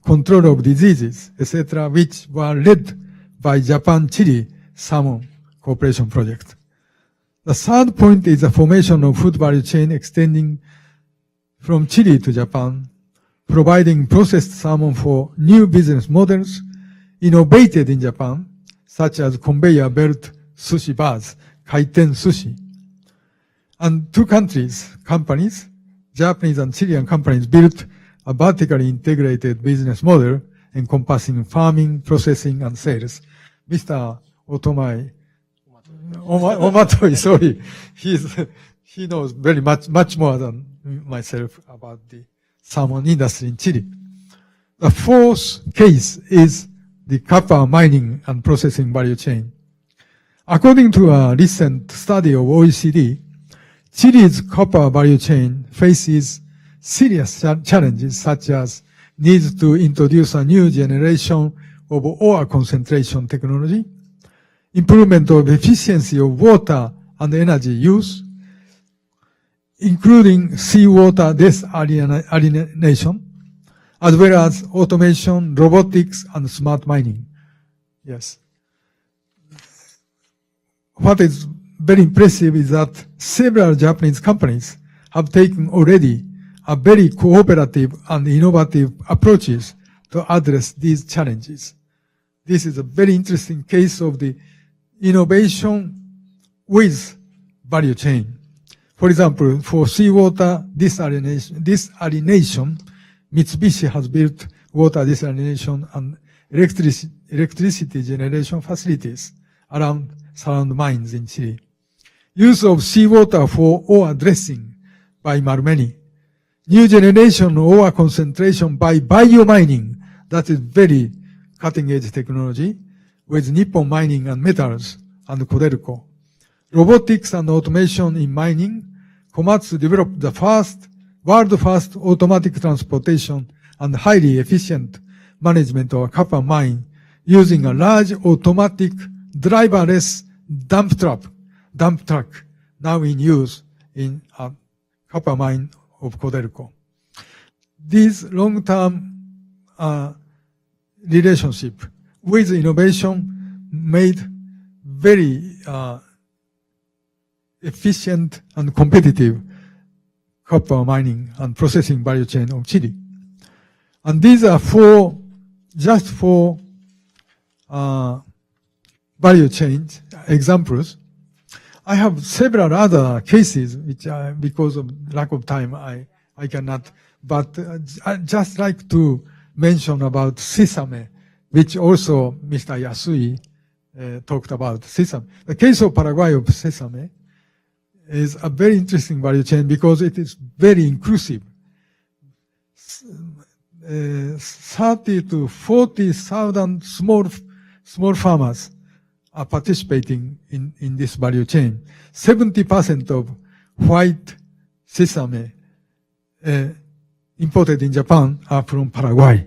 control of diseases, etc., which were led by Japan-Chile Salmon Cooperation Project. The third point is the formation of food value chain extending from Chile to Japan, providing processed salmon for new business models innovated in Japan, such as conveyor belt sushi bars, kaiten sushi. And two companies, Japanese and Chilean companies, built a vertically integrated business model encompassing farming, processing, and sales. Mr. Omatoi, sorry, he knows very much more than myself about the salmon industry in Chile. The fourth case is the copper mining and processing value chain. According to a recent study of OECD, Chile's copper value chain faces serious challenges such as needs to introduce a new generation of ore concentration technology, improvement of efficiency of water and energy use, including seawater desalination, as well as automation, robotics, and smart mining. Yes. What is very impressive is that several Japanese companies have taken already a very cooperative and innovative approaches to address these challenges. This is a very interesting case of the innovation with value chain. For example, for seawater desalination, Mitsubishi has built water desalination and electricity generation facilities around surround mines in Chile. Use of seawater for ore dressing by Marmeni. New generation ore concentration by biomining. That is very cutting-edge technology with Nippon Mining and Metals and Codelco. Robotics and automation in mining. Komatsu developed the world first automatic transportation and highly efficient management of a copper mine using a large automatic driverless dump truck now in use in a copper mine of Codelco. These long-term relationship with innovation made very efficient and competitive copper mining and processing value chain of Chile. And these are just four value chain examples. I have several other cases which because of lack of time I cannot, but I'd just like to mention about sesame, which also Mr. Yasui talked about sesame. The case of Paraguay of sesame is a very interesting value chain because it is very inclusive. 30 to 40,000 small farmers are participating in this value chain. 70% of white sesame imported in Japan are from Paraguay.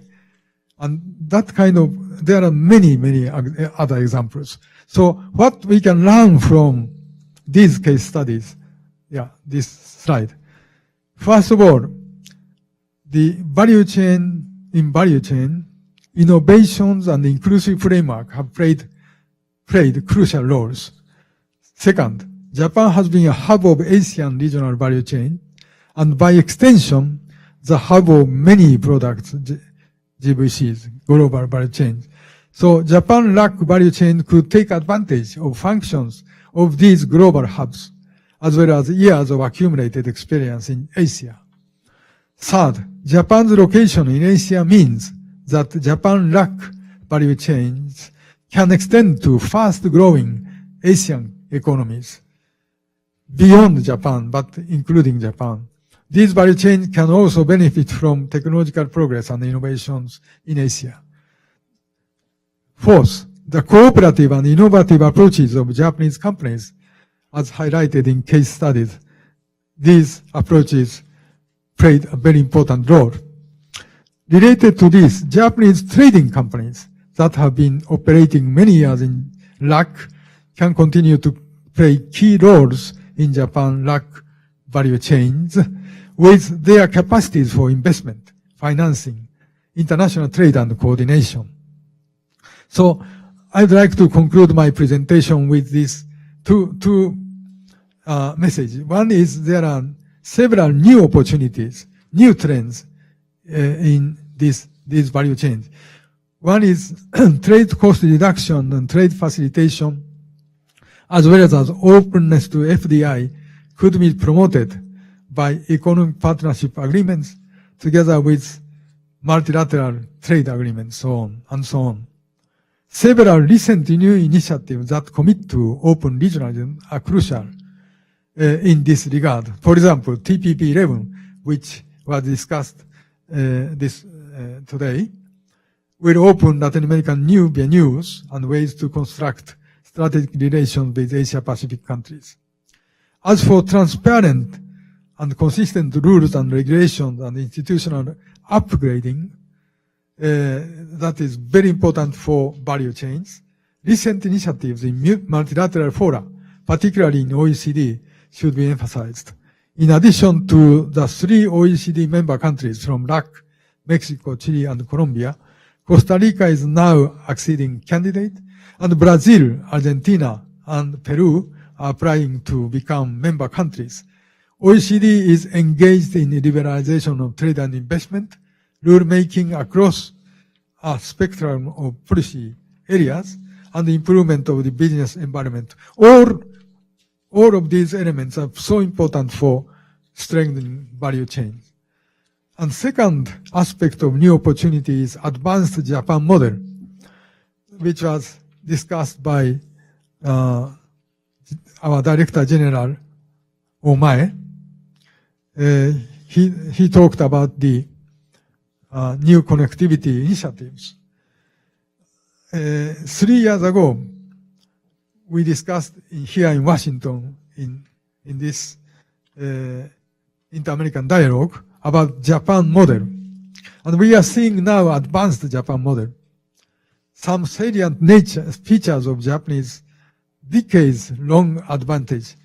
And that kind of, there are many, many other examples. So what we can learn from these case studies, this slide. First of all, the value chain, innovations and inclusive framework have played crucial roles. Second, Japan has been a hub of Asian regional value chain, and by extension, the hub of many products, GVCs, global value chains. So Japan-LAC value chain could take advantage of functions of these global hubs, as well as years of accumulated experience in Asia. Third, Japan's location in Asia means that Japan-LAC value chains can extend to fast-growing Asian economies beyond Japan, but including Japan. These value chains can also benefit from technological progress and innovations in Asia. Fourth, the cooperative and innovative approaches of Japanese companies, as highlighted in case studies, these approaches played a very important role. Related to this, Japanese trading companies that have been operating many years in LAC can continue to play key roles in Japan LAC value chains with their capacities for investment, financing, international trade and coordination. So I'd like to conclude my presentation with these two messages. One is there are several new opportunities, new trends in these value chains. One is trade cost reduction and trade facilitation, as well as openness to FDI could be promoted by economic partnership agreements together with multilateral trade agreements, so on and so on. Several recent new initiatives that commit to open regionalism are crucial in this regard. For example, TPP-11, which was discussed today, will open Latin American new venues and ways to construct strategic relations with Asia-Pacific countries. As for transparent and consistent rules and regulations and institutional upgrading, that is very important for value chains. Recent initiatives in multilateral fora, particularly in OECD, should be emphasized. In addition to the 3 OECD member countries from LAC, Mexico, Chile, and Colombia, Costa Rica is now acceding candidate, and Brazil, Argentina, and Peru are applying to become member countries. OECD is engaged in liberalization of trade and investment, rulemaking across a spectrum of policy areas, and the improvement of the business environment. All of these elements are so important for strengthening value chains. And second aspect of new opportunity is advanced Japan model, which was discussed by our Director General Omae. He talked about the new connectivity initiatives. 3 years ago, we discussed here in Washington in this Inter-American dialogue about Japan model. And we are seeing now advanced Japan model. Some salient features of Japanese decades-long advantage.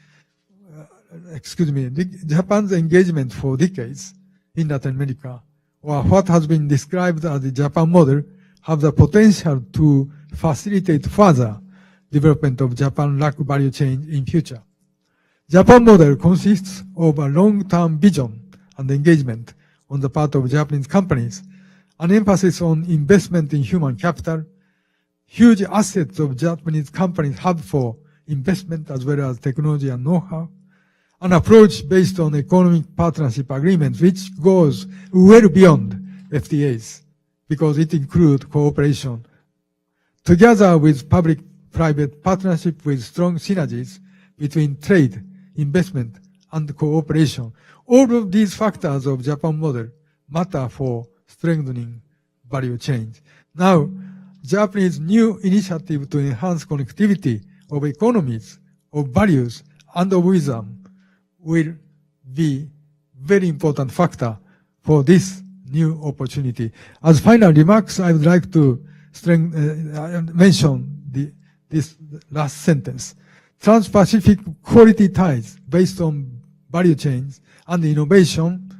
Japan's engagement for decades in Latin America, or what has been described as the Japan model, have the potential to facilitate further development of Japan LAC value chain in future. Japan model consists of a long-term vision and engagement on the part of Japanese companies, an emphasis on investment in human capital, huge assets of Japanese companies have for investment as well as technology and know-how, an approach based on economic partnership agreements which goes well beyond FTAs because it includes cooperation together with public-private partnership with strong synergies between trade, investment, and cooperation. All of these factors of Japan model matter for strengthening value chains. Now, Japanese new initiative to enhance connectivity of economies, of values, and of wisdom will be very important factor for this new opportunity. As final remarks, I would like to mention this last sentence. Trans-Pacific quality ties based on value chains and innovation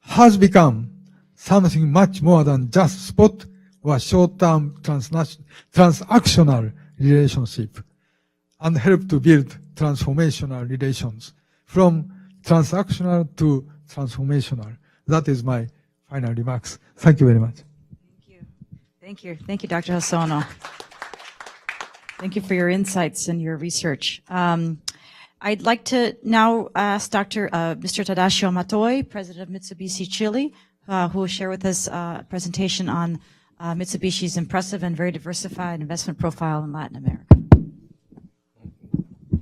has become something much more than just spot or short-term transactional relationship, and help to build transformational relations from transactional to transformational. That is my final remarks. Thank you very much. Thank you. Thank you, Dr. Hosono. Thank you for your insights and your research. I'd like to now ask Mr. Tadashio Matoi, President of Mitsubishi Chile, who will share with us a presentation on Mitsubishi's impressive and very diversified investment profile in Latin America.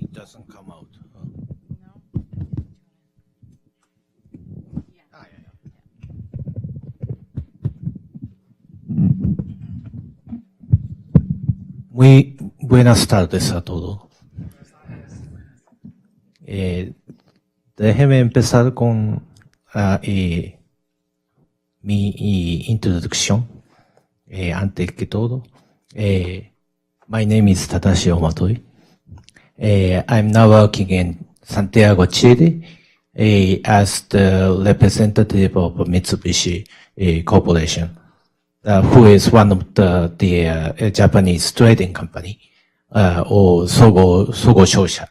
It doesn't come out. Muy buenas tardes a todos. Déjeme empezar con mi introducción. Antes que todo, my name is Tadashio Matoi. I'm now working in Santiago, Chile, as the representative of Mitsubishi Corporation, who is one of the Japanese trading company, or Sogo Shosha.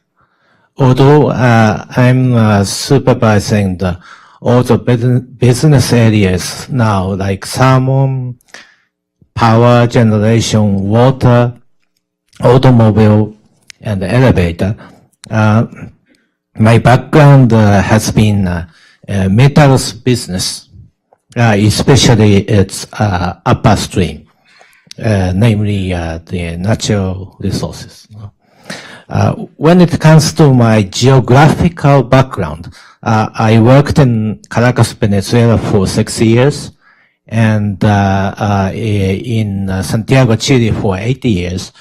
Although I'm supervising all the business areas now, like salmon, power generation, water, automobile, and elevator. My background has been metals business, especially its upstream, namely the natural resources. When it comes to my geographical background, I worked in Caracas, Venezuela for 6 years, and in Santiago, Chile for 8 years.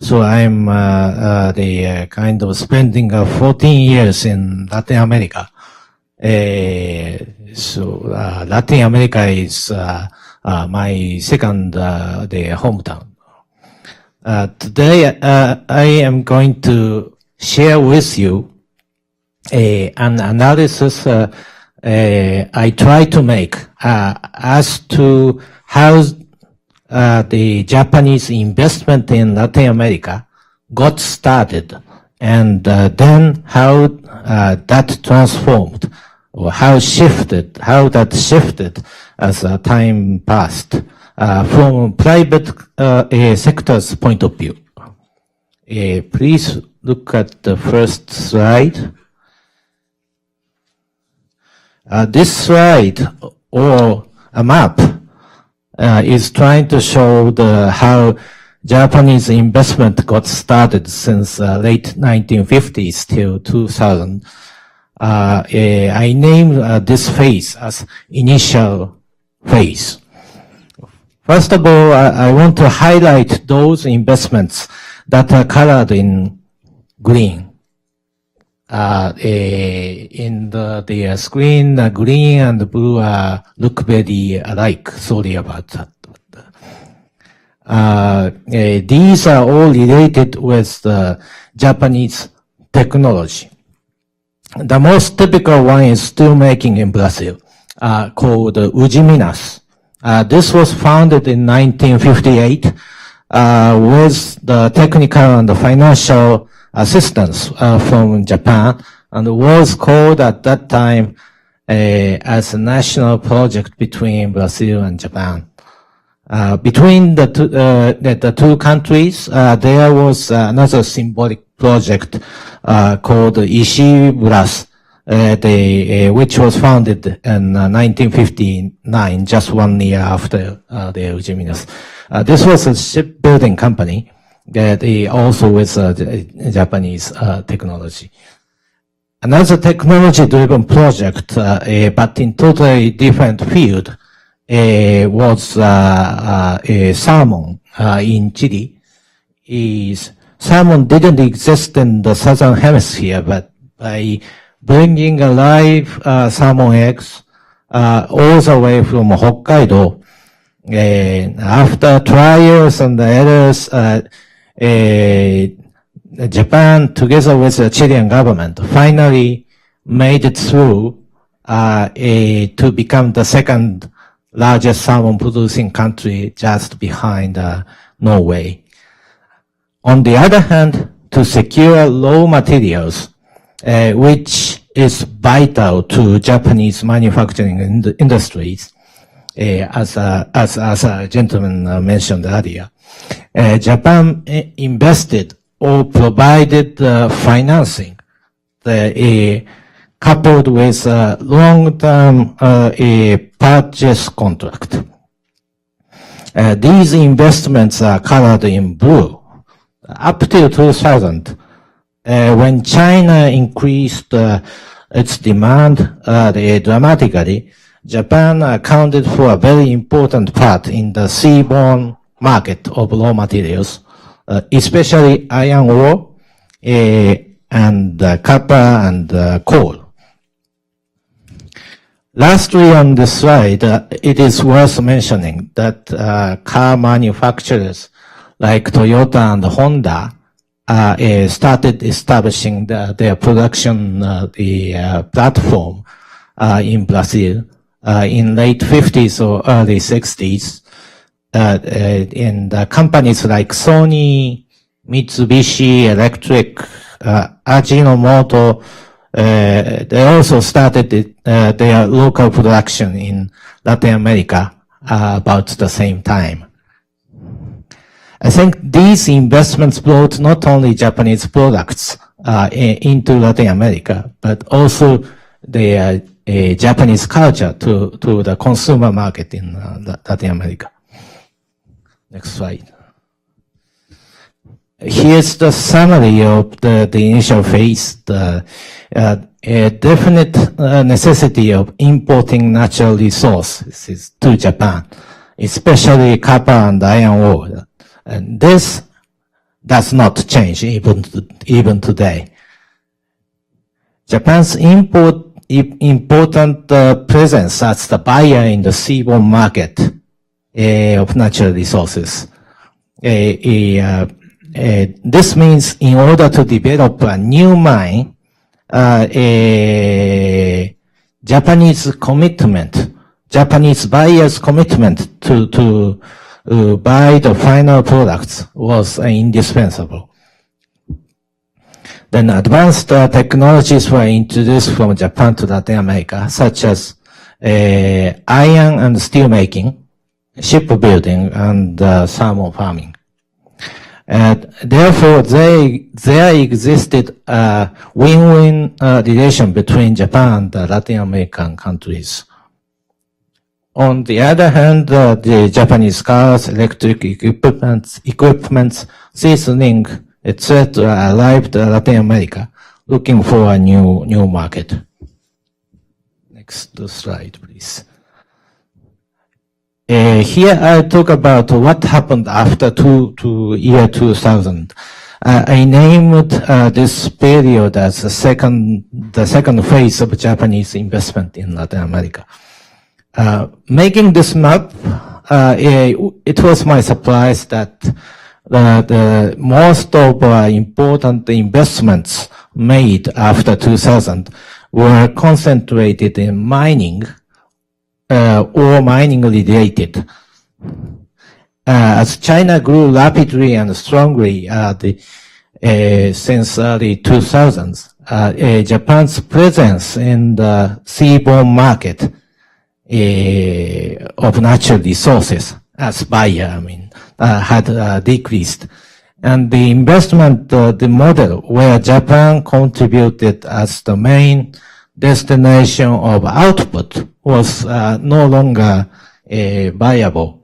So I'm the kind of spending 14 years in Latin America. Latin America is my second the hometown. Today I am going to share with you an analysis I try to make as to how the Japanese investment in Latin America got started, and then how that transformed, or how that shifted as time passed from private sector's point of view. Please look at the first slide. This slide, or a map, is trying to show how Japanese investment got started since late 1950s till 2000. I named this phase as initial phase. First of all, I want to highlight those investments that are colored in green. In the screen, green and blue look very alike. Sorry about that. These are all related with the Japanese technology. The most typical one is steel making in Brazil, called Ujiminas. This was founded in 1958 with the technical and the financial assistance from Japan, and was called at that time as a national project between Brazil and Japan. Between the two countries, there was another symbolic project called Ishibras, which was founded in 1959, just 1 year after the Ujiminas. This was a shipbuilding company that also with Japanese technology. Another technology-driven project, but in totally different field, was salmon in Chile. Salmon didn't exist in the southern hemisphere, but by bringing a live salmon eggs all the way from Hokkaido. After trials and errors, Japan, together with the Chilean government, finally made it through to become the second largest salmon producing country, just behind Norway. On the other hand, to secure raw materials, which is vital to Japanese manufacturing industries, as a gentleman mentioned earlier, Japan invested or provided financing, coupled with a long-term purchase contract. These investments are colored in blue. Up till 2000, when China increased its demand dramatically, Japan accounted for a very important part in the seaborne market of raw materials, especially iron ore and copper and coal. Lastly, on this slide, it is worth mentioning that car manufacturers like Toyota and Honda started establishing their production platform in Brazil in late 50s or early 60s. And companies like Sony, Mitsubishi Electric, Ajinomoto, they also started their local production in Latin America about the same time. I think these investments brought not only Japanese products into Latin America, but also the Japanese culture to the consumer market in Latin America. Next slide. Here's the summary of the initial phase. A definite necessity of importing natural resources to Japan, especially copper and iron ore. And this does not change even today. Japan's important presence as the buyer in the seaborne market of natural resources. This means in order to develop a new mine, Japanese buyers' commitment to buy the final products was indispensable. Then advanced technologies were introduced from Japan to Latin America, such as iron and steel making, shipbuilding, and salmon farming. Therefore, there existed a win-win relation between Japan and the Latin American countries. On the other hand, the Japanese cars, electric equipment, seasoning, etc., arrived in Latin America, looking for a new market. Next slide, please. Here I talk about what happened after year 2000. I named this period as the second phase of Japanese investment in Latin America. Making this map, it was my surprise that the most of important investments made after 2000 were concentrated in mining or mining related. As China grew rapidly and strongly since early 2000s, Japan's presence in the seaborne market of natural resources as buyer, had decreased. And the investment, the model where Japan contributed as the main destination of output was no longer viable.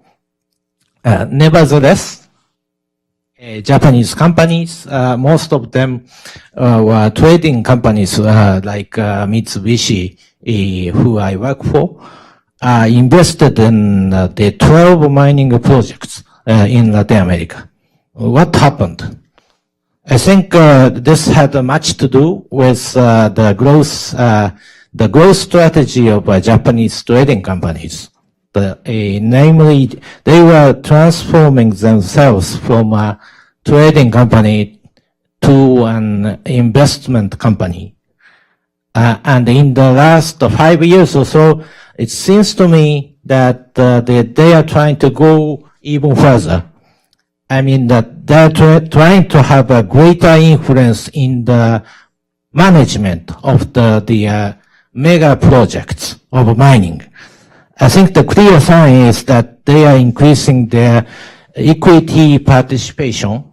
Nevertheless, Japanese companies, most of them were trading companies like Mitsubishi, who I work for, invested in the 12 mining projects in Latin America. What happened? I think this had much to do with the growth strategy of Japanese trading companies. Namely, they were transforming themselves from a trading company to an investment company. And in the last 5 years or so, it seems to me that they are trying to go even further. I mean that they're trying to have a greater influence in the management of the mega projects of mining. I think the clear sign is that they are increasing their equity participation,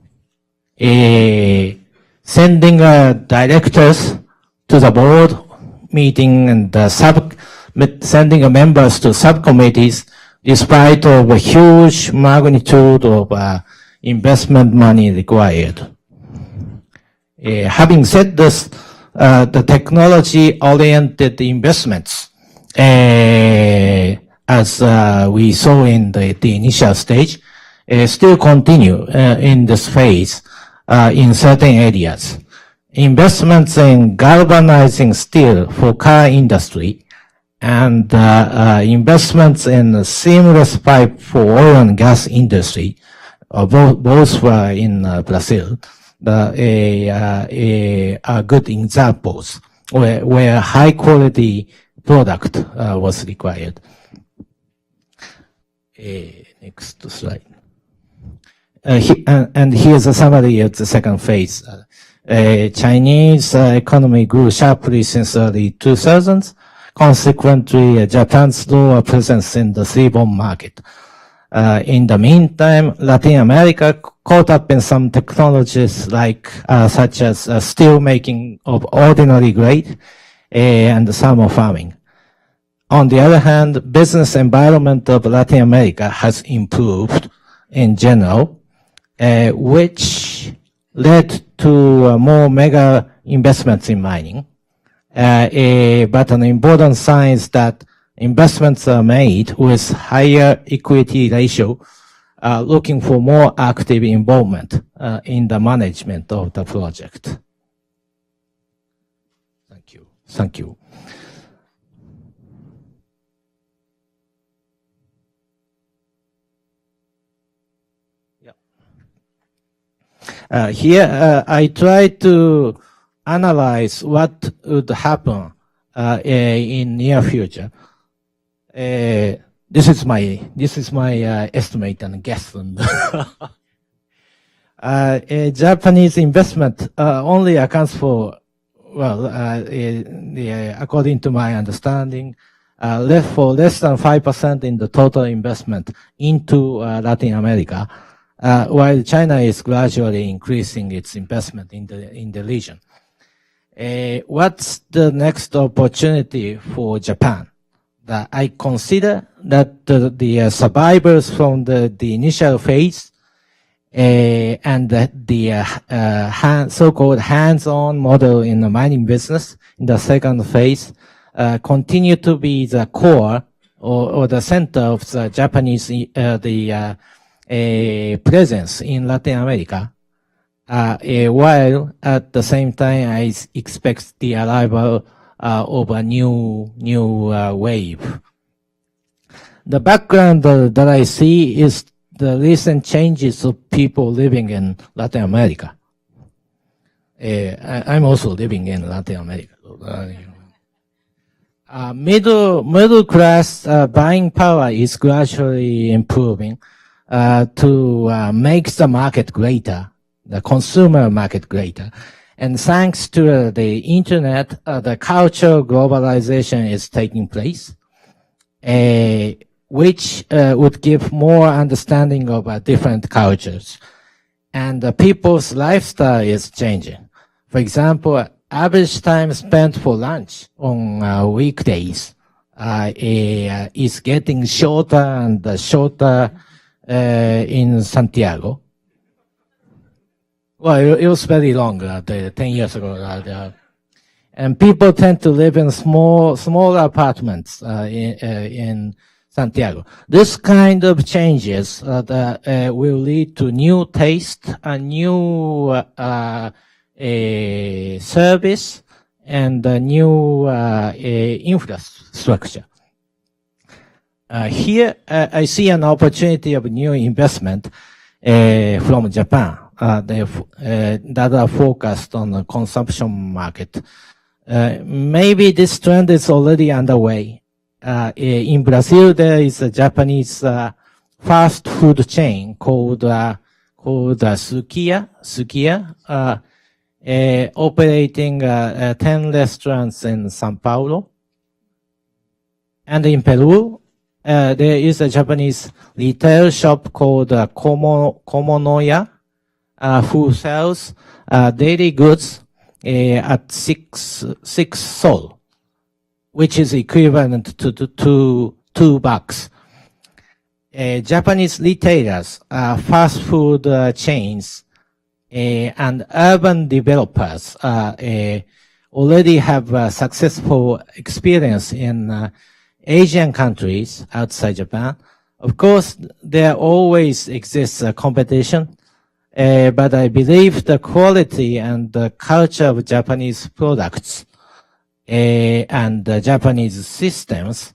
sending directors to the board meeting and sending members to subcommittees despite of a huge magnitude of investment money required. Having said this, the technology-oriented investments, as we saw in the initial stage, still continue in this phase in certain areas. Investments in galvanizing steel for car industry and investments in seamless pipe for oil and gas industry, both were in Brazil, are good examples where high quality product was required. Next slide. And here's a summary of the second phase. Chinese economy grew sharply since early 2000s. Consequently, Japan's lower presence in the seaborne market. In the meantime, Latin America caught up in some technologies such as steel making of ordinary grade and thermal farming. On the other hand, business environment of Latin America has improved in general, which led to more mega investments in mining. But an important sign is that investments are made with higher equity ratio, looking for more active involvement in the management of the project. Thank you. Thank you. Here, I try to analyze what would happen in near future. This is my estimate and guess. Japanese investment only accounts for, according to my understanding, less than 5% in the total investment into Latin America. While China is gradually increasing its investment in the region. What's the next opportunity for Japan? I consider that the survivors from the initial phase and the so-called hands-on model in the mining business in the second phase continue to be the core or the center of the Japanese presence in Latin America, while at the same time I expect the arrival of a new wave. The background that I see is the recent changes of people living in Latin America. I'm also living in Latin America. Middle class buying power is gradually improving to make the market greater, the consumer market greater. And thanks to the internet, the cultural globalization is taking place, which would give more understanding of different cultures. And people's lifestyle is changing. For example, average time spent for lunch on weekdays is getting shorter and shorter in Santiago. Well, it was very long, 10 years ago. And people tend to live in smaller apartments in Santiago. This kind of changes will lead to new taste, a new service, and a new infrastructure. Here, I see an opportunity of new investment from Japan that are focused on the consumption market. Maybe this trend is already underway. In Brazil, there is a Japanese fast food chain called Sukiya, operating 10 restaurants in São Paulo. And in Peru, there is a Japanese retail shop called Komonoya, who sells daily goods at 6 sol, which is equivalent to $2. Japanese retailers, fast food chains, and urban developers already have successful experience in Asian countries outside Japan. Of course, there always exists a competition, but I believe the quality and the culture of Japanese products and Japanese systems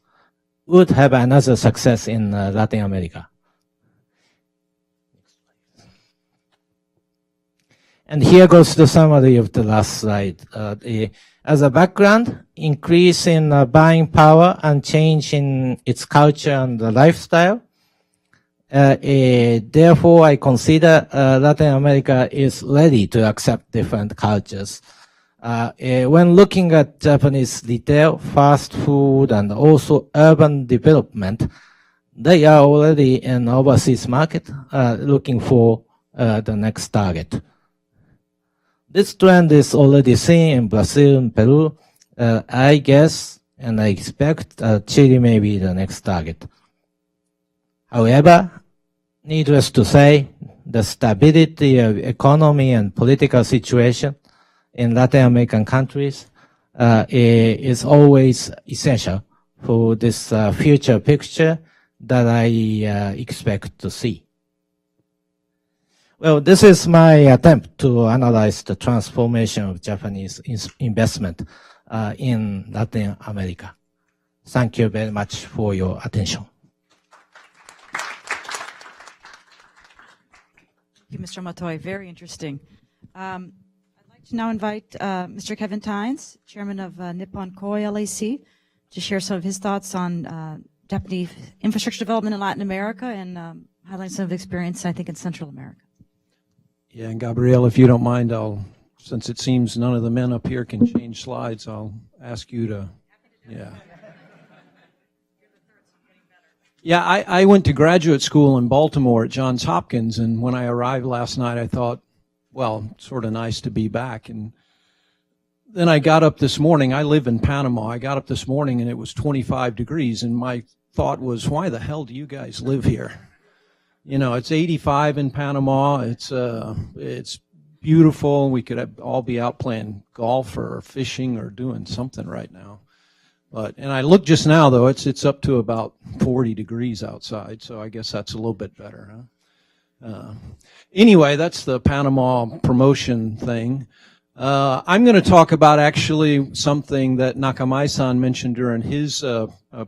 would have another success in Latin America. And here goes the summary of the last slide. As a background, increase in buying power and change in its culture and lifestyle. Therefore, I consider Latin America is ready to accept different cultures. When looking at Japanese retail, fast food, and also urban development, they are already in overseas market looking for the next target. This trend is already seen in Brazil and Peru. I guess and I expect Chile may be the next target. However, needless to say, the stability of economy and political situation in Latin American countries is always essential for this future picture that I expect to see. Well, this is my attempt to analyze the transformation of Japanese investment in Latin America. Thank you very much for your attention. Thank you, Mr. Matoi. Very interesting. I'd like to now invite Mr. Kevin Tynes, Chairman of Nippon Koi LAC, to share some of his thoughts on Japanese infrastructure development in Latin America and highlight some of the experience, I think, in Central America. Yeah, and Gabrielle, if you don't mind, since it seems none of the men up here can change slides, I'll ask you to, yeah. Yeah, I went to graduate school in Baltimore at Johns Hopkins, and when I arrived last night, I thought, well, sort of nice to be back. And then I got up this morning. I live in Panama. I got up this morning, and it was 25 degrees, and my thought was, why the hell do you guys live here? You know, it's 85 in Panama. It's beautiful. We could all be out playing golf or fishing or doing something right now. And I looked just now, though, it's up to about 40 degrees outside, so I guess that's a little bit better, huh? Anyway, that's the Panama promotion thing. I'm going to talk about actually something that Nakamai-san mentioned during his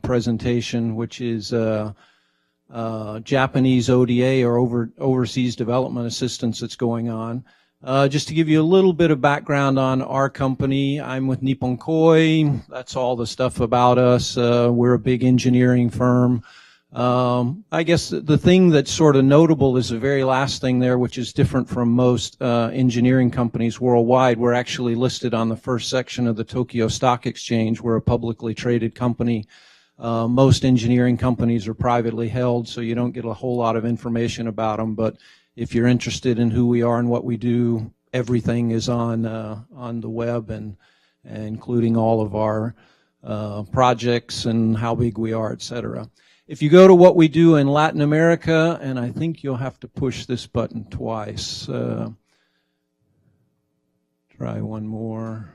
presentation, which is Japanese ODA or overseas development assistance that's going on. Just to give you a little bit of background on our company, I'm with Nippon Koi. That's all the stuff about us. We're a big engineering firm. I guess the thing that's sort of notable is the very last thing there, which is different from most engineering companies worldwide. We're actually listed on the first section of the Tokyo Stock Exchange. We're a publicly traded company. Most engineering companies are privately held, so you don't get a whole lot of information about them. But if you're interested in who we are and what we do, everything is on the web, and including all of our projects and how big we are, et cetera. If you go to what we do in Latin America, and I think you'll have to push this button twice. Try one more.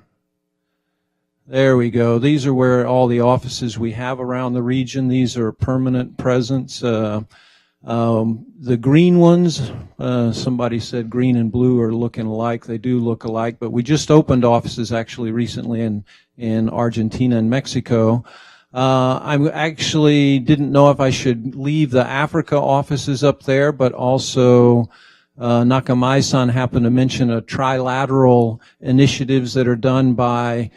There we go. These are where all the offices we have around the region. These are permanent presence. The green ones, somebody said green and blue are looking alike. They do look alike, but we just opened offices actually recently in Argentina and Mexico. I actually didn't know if I should leave the Africa offices up there, but also Nakamai-san happened to mention a trilateral initiatives that are done by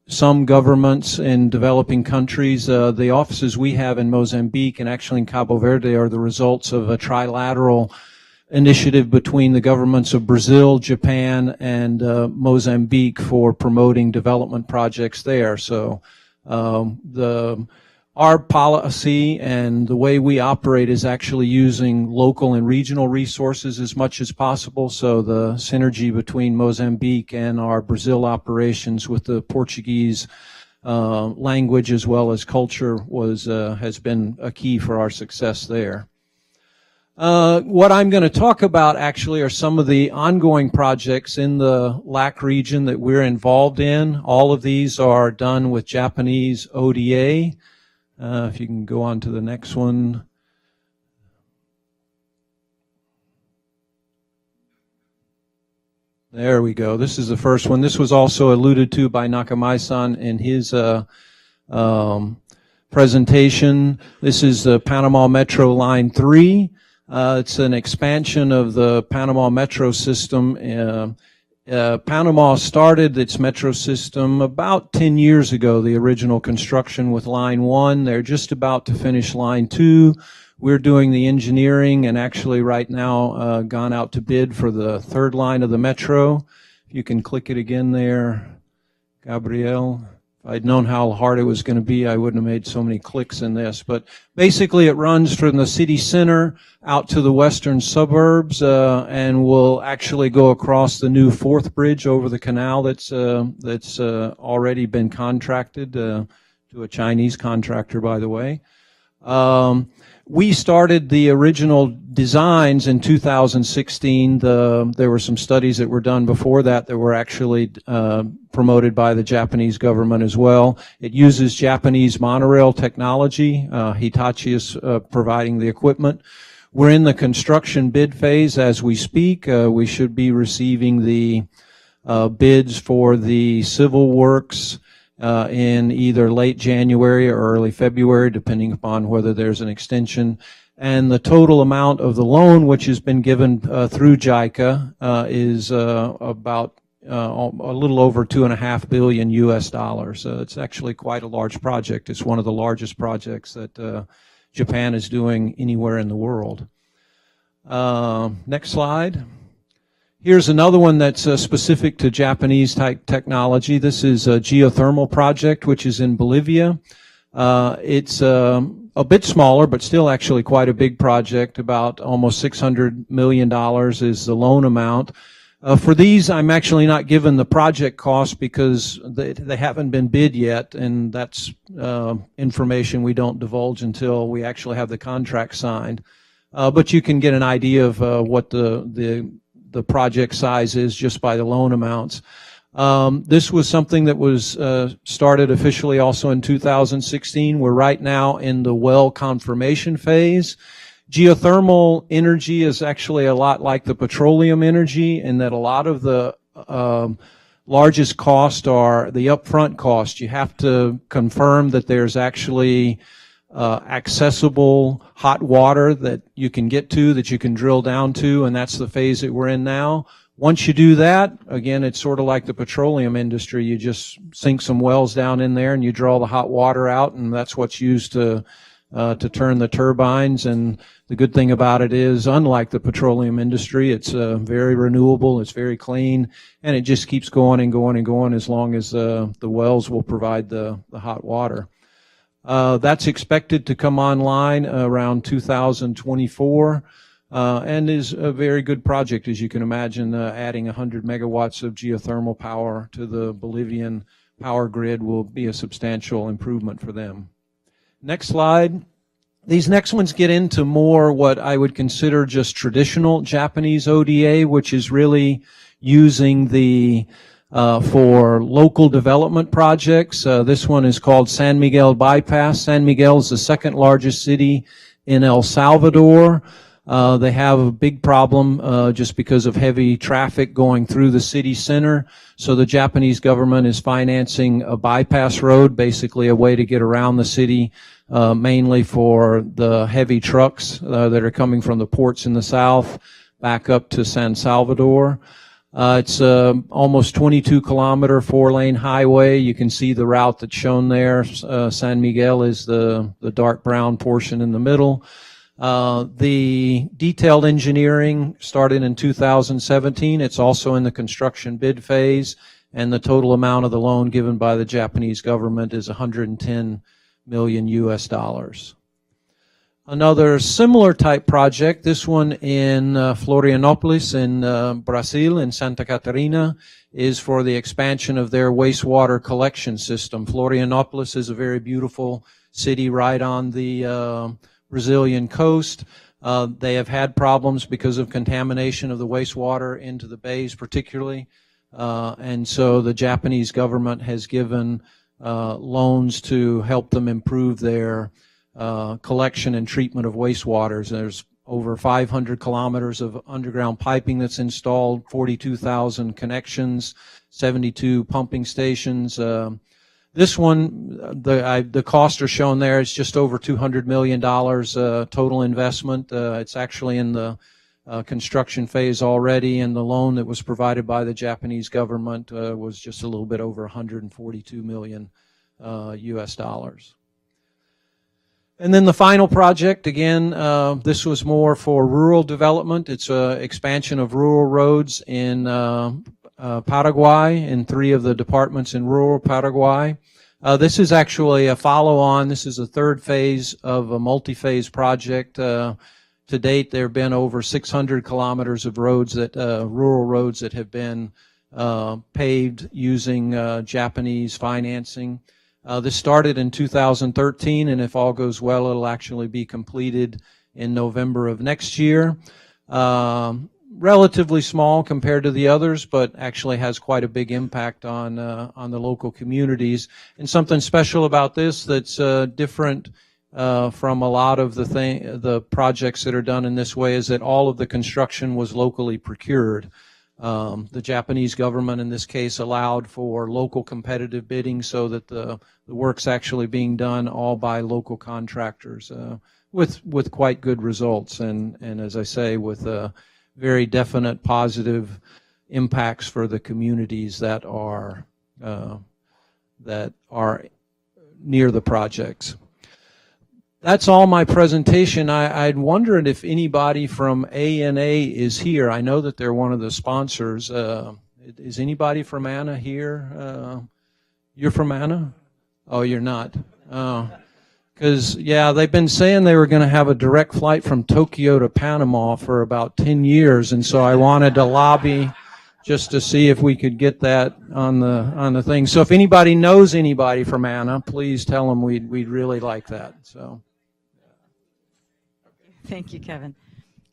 some governments in developing countries. The offices we have in Mozambique and actually in Cabo Verde are the results of a trilateral initiative between the governments of Brazil, Japan, and Mozambique for promoting development projects there. So our policy and the way we operate is actually using local and regional resources as much as possible. So the synergy between Mozambique and our Brazil operations with the Portuguese language as well as culture has been a key for our success there. What I'm going to talk about actually are some of the ongoing projects in the LAC region that we're involved in. All of these are done with Japanese ODA. If you can go on to the next one. There we go. This is the first one. This was also alluded to by Nakamai-san in his presentation. This is the Panama Metro Line 3. It's an expansion of the Panama Metro system. Panama started its metro system about 10 years ago, the original construction with Line 1. They're just about to finish Line 2. We're doing the engineering and actually right now gone out to bid for the third line of the metro. If you can click it again there, Gabrielle. If I'd known how hard it was going to be, I wouldn't have made so many clicks in this. But basically it runs from the city center out to the western suburbs and will actually go across the new fourth bridge over the canal that's already been contracted to a Chinese contractor, by the way. We started the original designs in 2016. There were some studies that were done before that were actually promoted by the Japanese government as well. It uses Japanese monorail technology. Hitachi is providing the equipment. We're in the construction bid phase as we speak. We should be receiving the bids for the civil works in either late January or early February, depending upon whether there's an extension. And the total amount of the loan, which has been given through JICA, is about a little over $2.5 billion US dollars. It's actually quite a large project. It's one of the largest projects that Japan is doing anywhere in the world. Next slide. Here's another one that's specific to Japanese type technology. This is a geothermal project, which is in Bolivia. It's a bit smaller, but still actually quite a big project. About almost $600 million is the loan amount. For these, I'm actually not given the project cost because they haven't been bid yet, and that's information we don't divulge until we actually have the contract signed. But you can get an idea of what the project size is just by the loan amounts. This was something that was started officially also in 2016. We're right now in the well confirmation phase. Geothermal energy is actually a lot like the petroleum energy in that a lot of the largest costs are the upfront cost. You have to confirm that there's actually accessible hot water that you can get to, that you can drill down to, and that's the phase that we're in now. Once you do that, again, it's sort of like the petroleum industry. You just sink some wells down in there and you draw the hot water out, and that's what's used to turn the turbines. And the good thing about it is, unlike the petroleum industry, it's very renewable, it's very clean, and it just keeps going and going and going as long as the wells will provide the hot water. That's expected to come online around 2024 and is a very good project, as you can imagine. Adding 100 megawatts of geothermal power to the Bolivian power grid will be a substantial improvement for them. Next slide. These next ones get into more what I would consider just traditional Japanese ODA, which is really using the for local development projects. This one is called San Miguel Bypass. San Miguel is the second largest city in El Salvador. They have a big problem just because of heavy traffic going through the city center. So the Japanese government is financing a bypass road, basically a way to get around the city, mainly for the heavy trucks that are coming from the ports in the south back up to San Salvador. It's almost 22-kilometer four-lane highway. You can see the route that's shown there. San Miguel is the dark brown portion in the middle. The detailed engineering started in 2017. It's also in the construction bid phase, and the total amount of the loan given by the Japanese government is $110 million US. Another similar type project, this one in Florianopolis in Brazil, in Santa Catarina, is for the expansion of their wastewater collection system. Florianopolis is a very beautiful city right on the Brazilian coast. They have had problems because of contamination of the wastewater into the bays particularly. And so the Japanese government has given loans to help them improve their collection and treatment of wastewaters. There's over 500 kilometers of underground piping that's installed, 42,000 connections, 72 pumping stations. This one, the costs are shown there. It's just over $200 million total investment. It's actually in the construction phase already, and the loan that was provided by the Japanese government was just a little bit over $142 million US. And then the final project, again, this was more for rural development. It's an expansion of rural roads in Paraguay, in 3 of the departments in rural Paraguay. This is actually a follow-on. This is the 3rd phase of a multi-phase project. To date, there have been over 600 kilometers of roads that, rural roads that have been paved using Japanese financing. This started in 2013, and if all goes well, it'll actually be completed in November of next year. Relatively small compared to the others, but actually has quite a big impact on the local communities. And something special about this that's different from a lot of the projects that are done in this way is that all of the construction was locally procured. The Japanese government in this case allowed for local competitive bidding so that the work's actually being done all by local contractors with quite good results and as I say, with very definite positive impacts for the communities that are near the projects. That's all my presentation. I'd wondered if anybody from ANA is here. I know that they're one of the sponsors. Is anybody from ANA here? You're from ANA? Oh, you're not. Because, yeah, they've been saying they were going to have a direct flight from Tokyo to Panama for about 10 years, and so I wanted to lobby just to see if we could get that on the thing. So if anybody knows anybody from ANA, please tell them we'd really like that. So. Thank you, Kevin.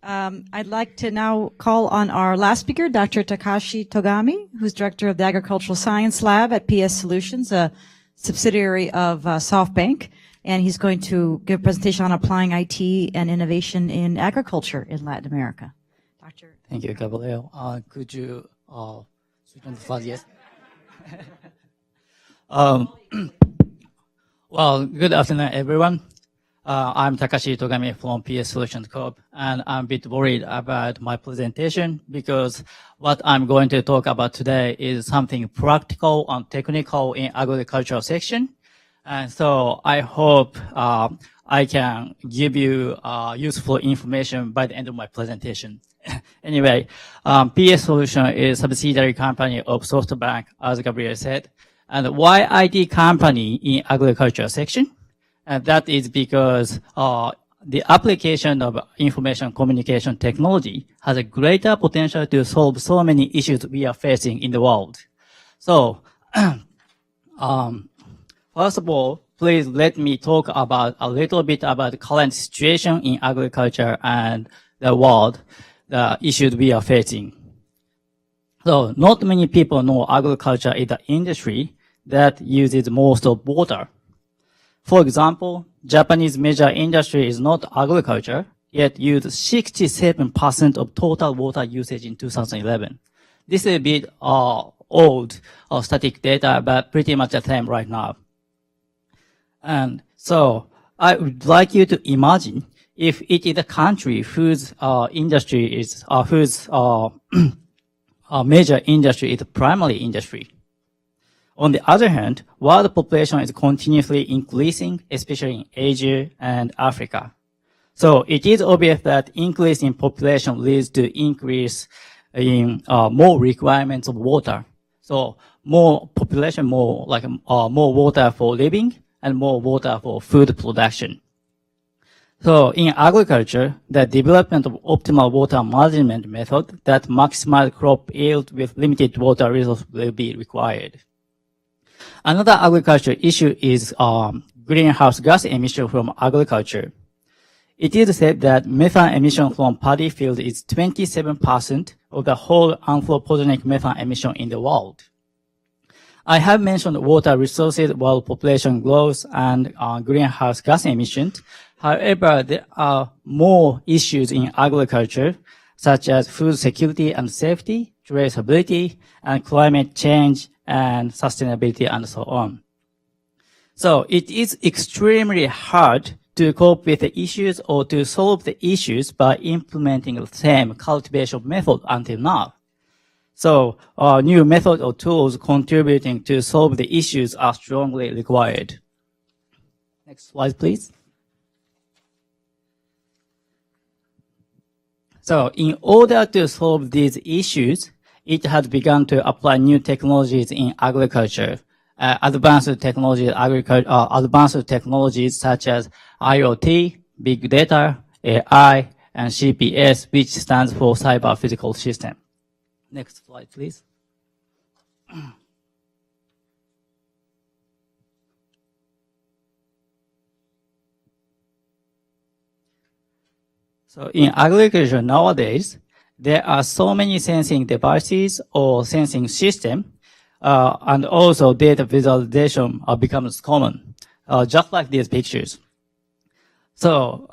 I'd like to now call on our last speaker, Dr. Takashi Togami, who's director of the Agricultural Science Lab at PS Solutions, a subsidiary of SoftBank. And he's going to give a presentation on applying IT and innovation in agriculture in Latin America. Dr. Thank you, Gabriel. Could you switch on the slide? Yes. Well, good afternoon, everyone. I'm Takashi Togami from PS Solutions Corp, and I'm a bit worried about my presentation because what I'm going to talk about today is something practical and technical in agricultural section. And so I hope I can give you useful information by the end of my presentation. Anyway, PS Solution is a subsidiary company of SoftBank, as Gabriel said. And why IT company in agriculture section? And that is because the application of information communication technology has a greater potential to solve so many issues we are facing in the world. So, first of all, please let me talk about a little bit about the current situation in agriculture and the world, the issues we are facing. So not many people know agriculture is the industry that uses most of water. For example, Japanese major industry is not agriculture, yet used 67% of total water usage in 2011. This is a bit old static data, but pretty much the same right now. And so I would like you to imagine if it is a country whose industry is, whose major industry is the primary industry. On the other hand, world population is continuously increasing, especially in Asia and Africa. So it is obvious that increase in population leads to increase in more requirements of water. So more population, more water for living and more water for food production. So in agriculture, the development of optimal water management method that maximize crop yield with limited water resource will be required. Another agriculture issue is greenhouse gas emission from agriculture. It is said that methane emission from paddy field is 27% of the whole anthropogenic methane emission in the world. I have mentioned water resources, world population growth, and greenhouse gas emissions. However, there are more issues in agriculture, such as food security and safety, traceability, and climate change, and sustainability, and so on. So it is extremely hard to cope with the issues or to solve the issues by implementing the same cultivation method until now. So new methods or tools contributing to solve the issues are strongly required. Next slide, please. So in order to solve these issues, it has begun to apply new technologies in agriculture, advanced technologies such as IoT, big data, AI, and CPS, which stands for Cyber Physical System. Next slide, please. So in agriculture nowadays, there are so many sensing devices or sensing systems, and also data visualization becomes common, just like these pictures. So,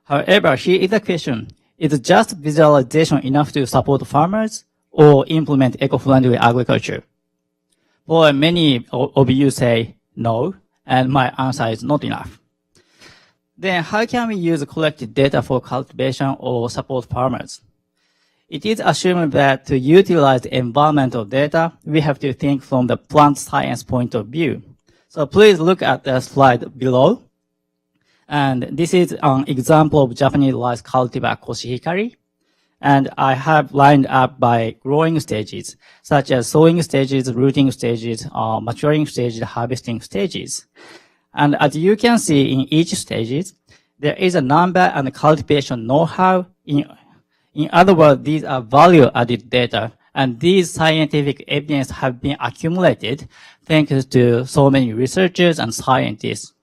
however, here is the question. Is just visualization enough to support farmers or implement eco-friendly agriculture? Well, many of you say no, and my answer is not enough. Then how can we use collected data for cultivation or support farmers? It is assumed that to utilize environmental data, we have to think from the plant science point of view. So please look at the slide below. And this is an example of Japanese rice cultivar koshihikari. And I have lined up by growing stages, such as sowing stages, rooting stages, maturing stages, harvesting stages. And as you can see in each stages, there is a number and cultivation know-how. In other words, these are value-added data, and these scientific evidence have been accumulated thanks to so many researchers and scientists.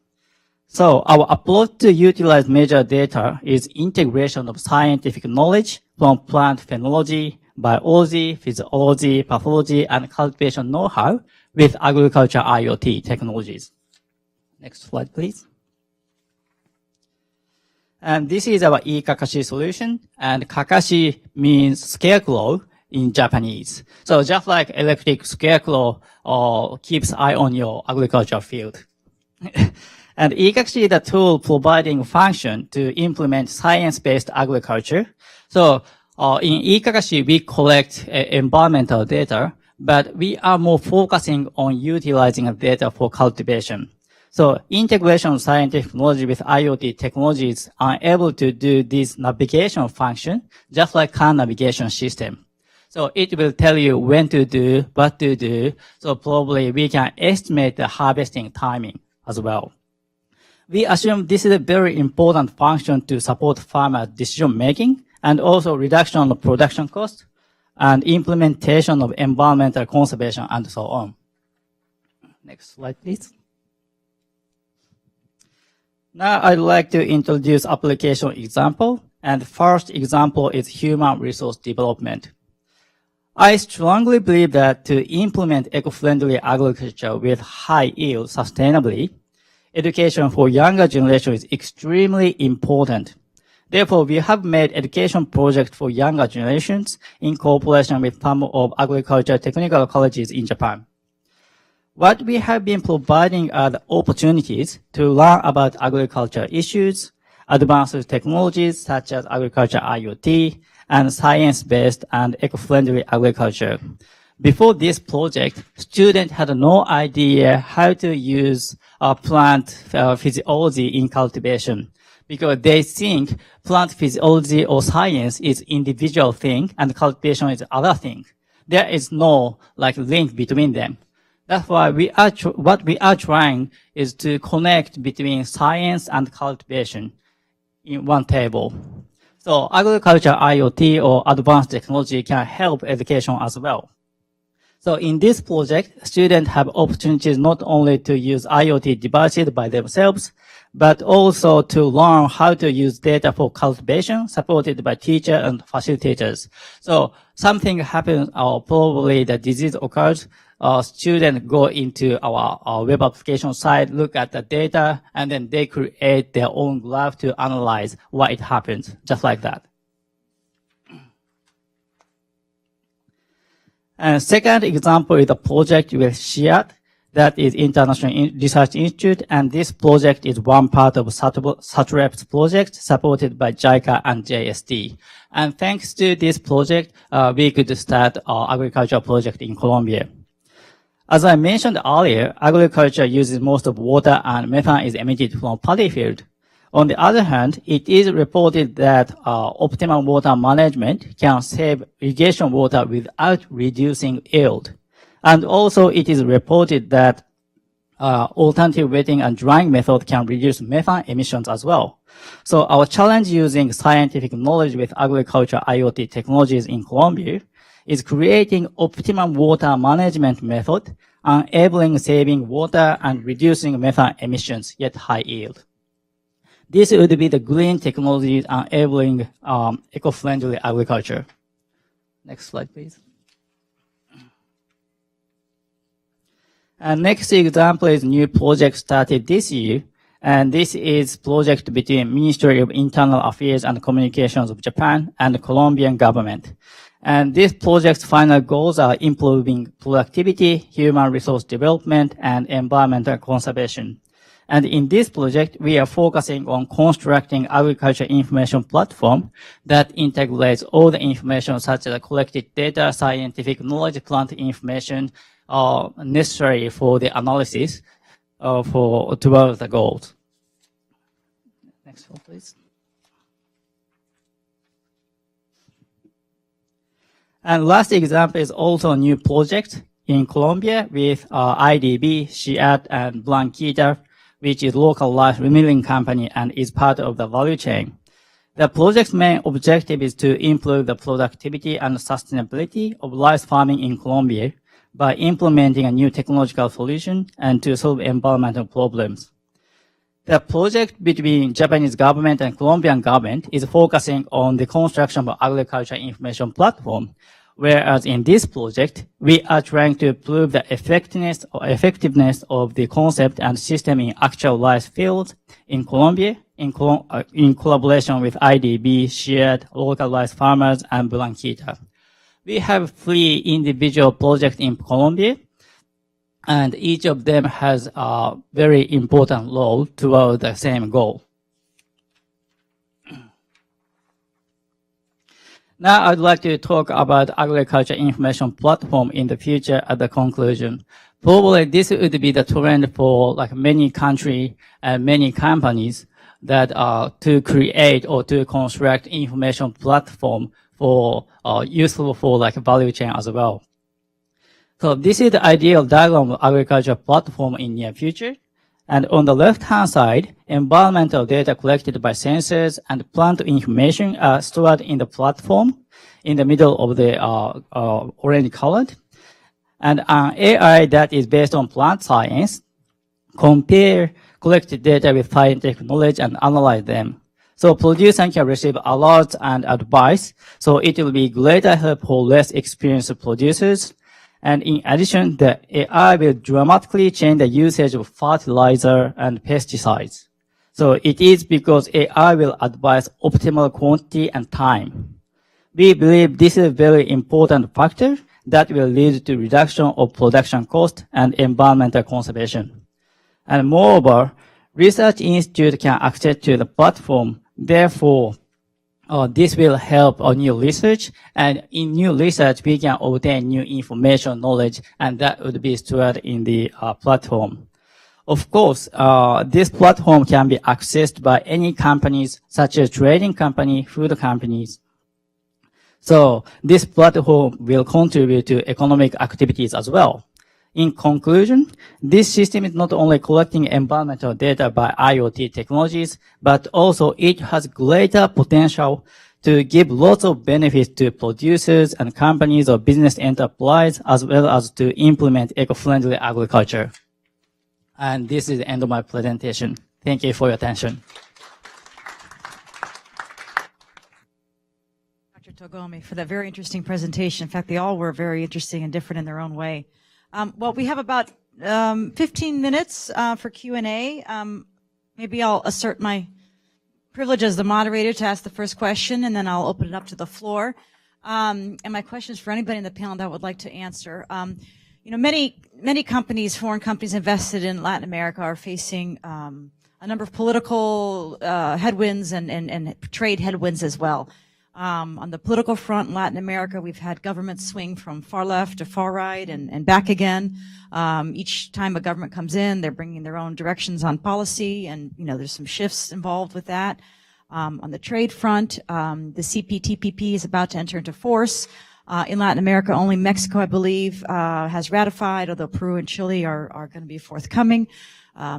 So our approach to utilize major data is integration of scientific knowledge from plant phenology, biology, physiology, pathology, and cultivation know-how with agriculture IoT technologies. Next slide, please. And this is our e-Kakashi solution, and Kakashi means scarecrow in Japanese. So just like electric scarecrow keeps eye on your agriculture field. And e-Kakashi is a tool providing function to implement science-based agriculture. So in e-Kakashi, we collect environmental data, but we are more focusing on utilizing the data for cultivation. So integration of scientific knowledge with IoT technologies are able to do this navigation function, just like car navigation system. So it will tell you when to do, what to do. So probably we can estimate the harvesting timing as well. We assume this is a very important function to support farmer decision making and also reduction of production costs and implementation of environmental conservation and so on. Next slide, please. Now I'd like to introduce application example, and first example is human resource development. I strongly believe that to implement eco-friendly agriculture with high yield sustainably, education for younger generation is extremely important. Therefore, we have made education projects for younger generations in cooperation with some of agriculture technical colleges in Japan. What we have been providing are the opportunities to learn about agriculture issues, advanced technologies such as agriculture IoT, and science-based and eco-friendly agriculture. Before this project, students had no idea how to use plant physiology in cultivation, because they think plant physiology or science is individual thing and cultivation is other thing. There is no link between them. That's why what we are trying is to connect between science and cultivation in one table. So agriculture IoT or advanced technology can help education as well. So in this project, students have opportunities not only to use IoT devices by themselves, but also to learn how to use data for cultivation supported by teachers and facilitators. So something happens, or probably the disease occurs, students go into our web application site, look at the data, and then they create their own graph to analyze why it happens, just like that. And second example is a project with SHIAT, that is International Research Institute, and this project is one part of SATREP's project supported by JICA and JST. And thanks to this project, we could start our agricultural project in Colombia. As I mentioned earlier, agriculture uses most of water and methane is emitted from paddy field. On the other hand, it is reported that optimal water management can save irrigation water without reducing yield. And also it is reported that alternative wetting and drying method can reduce methane emissions as well. So our challenge using scientific knowledge with agriculture IoT technologies in Colombia is creating optimum water management method, enabling saving water and reducing methane emissions, yet high yield. This would be the green technology enabling eco-friendly agriculture. Next slide, please. And next example is new project started this year. And this is project between Ministry of Internal Affairs and Communications of Japan and the Colombian government. And this project's final goals are improving productivity, human resource development, and environmental conservation. And in this project, we are focusing on constructing agriculture information platform that integrates all the information such as collected data, scientific knowledge, plant information, necessary for the analysis towards the goals. Next one, please. And last example is also a new project in Colombia with IDB, SHIAT, and Blanquita, which is local rice milling company and is part of the value chain. The project's main objective is to improve the productivity and sustainability of rice farming in Colombia by implementing a new technological solution and to solve environmental problems. The project between Japanese government and Colombian government is focusing on the construction of agriculture information platform, whereas in this project, we are trying to prove the effectiveness of the concept and system in actual rice fields in Colombia, in collaboration with IDB, SHIAT, local rice farmers, and Blanquita. We have 3 individual projects in Colombia, and each of them has a very important role toward the same goal. Now I'd like to talk about agriculture information platform in the future at the conclusion. Probably this would be the trend for many countries and many companies that to create or to construct information platform for useful for value chain as well. So this is the ideal diagram of agriculture platform in near future. And on the left-hand side, environmental data collected by sensors and plant information are stored in the platform in the middle of the orange colored. And an AI that is based on plant science compare collected data with scientific knowledge and analyze them. So producers can receive alerts and advice. So it will be greater help for less experienced producers. And in addition, the AI will dramatically change the usage of fertilizer and pesticides. So it is because AI will advise optimal quantity and time. We believe this is a very important factor that will lead to reduction of production cost and environmental conservation. And moreover, research institute can access to the platform. Therefore, this will help on new research, and in new research, we can obtain new information, knowledge, and that would be stored in the platform. Of course, this platform can be accessed by any companies, such as trading company, food companies. So this platform will contribute to economic activities as well. In conclusion, this system is not only collecting environmental data by IoT technologies, but also it has greater potential to give lots of benefits to producers and companies or business enterprise, as well as to implement eco-friendly agriculture. And this is the end of my presentation. Thank you for your attention. Dr. Togomi, for that very interesting presentation. In fact, they all were very interesting and different in their own way. Well, we have about 15 minutes for Q&A. Maybe I'll assert my privilege as the moderator to ask the first question, and then I'll open it up to the floor. And my question is for anybody in the panel that would like to answer. You know, many companies, foreign companies invested in Latin America are facing a number of political headwinds and trade headwinds as well. On the political front in Latin America, we've had governments swing from far left to far right and back again. Each time a government comes in, they're bringing their own directions on policy, and, you know, there's some shifts involved with that. On the trade front, the CPTPP is about to enter into force. In Latin America, only Mexico, I believe, has ratified, although Peru and Chile are going to be forthcoming.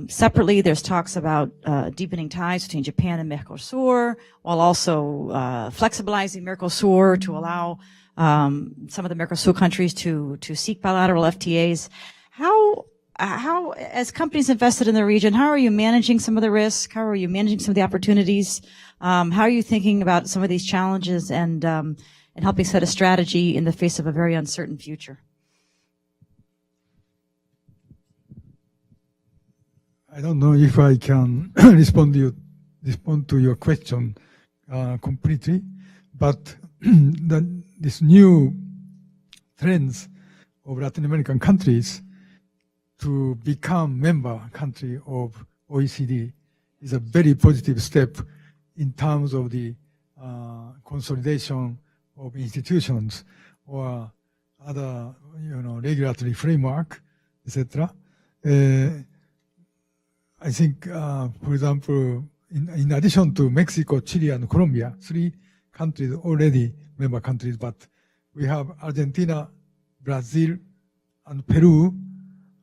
Separately, there's talks about deepening ties between Japan and Mercosur, while also flexibilizing Mercosur to allow some of the Mercosur countries to seek bilateral FTAs. How, as companies invested in the region, how are you managing some of the risk? How are you managing some of the opportunities? How are you thinking about some of these challenges and helping set a strategy in the face of a very uncertain future? I don't know if I can respond to your question completely, but this new trends of Latin American countries to become member country of OECD is a very positive step in terms of the consolidation of institutions or other, regulatory framework, etc. I think, for example, in addition to Mexico, Chile, and Colombia, 3 countries already member countries, but we have Argentina, Brazil, and Peru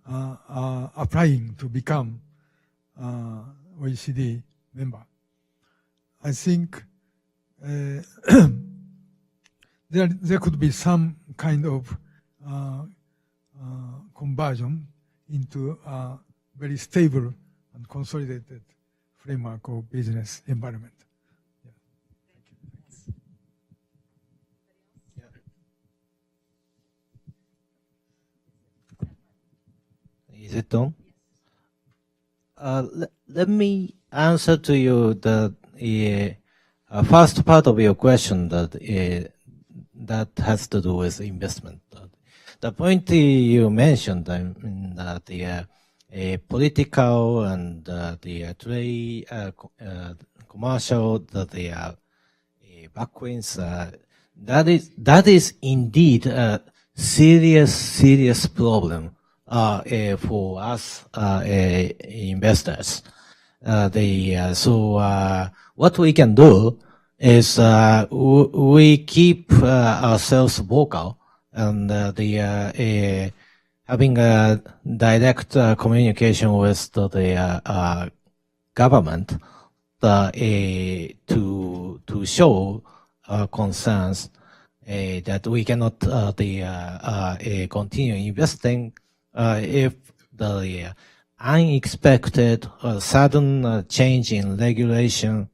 are applying to become OECD member. I think there could be some kind of conversion into a very stable and consolidated framework of business environment. Yeah. Thank you. Is it on? Let me answer to you the first part of your question that has to do with investment. The point you mentioned, that the political and the trade, commercial, the backwinds, that is indeed a serious problem for us investors. So what we can do is we keep ourselves vocal and having a direct communication with the government to show concerns that we cannot continue investing if the unexpected sudden change in regulation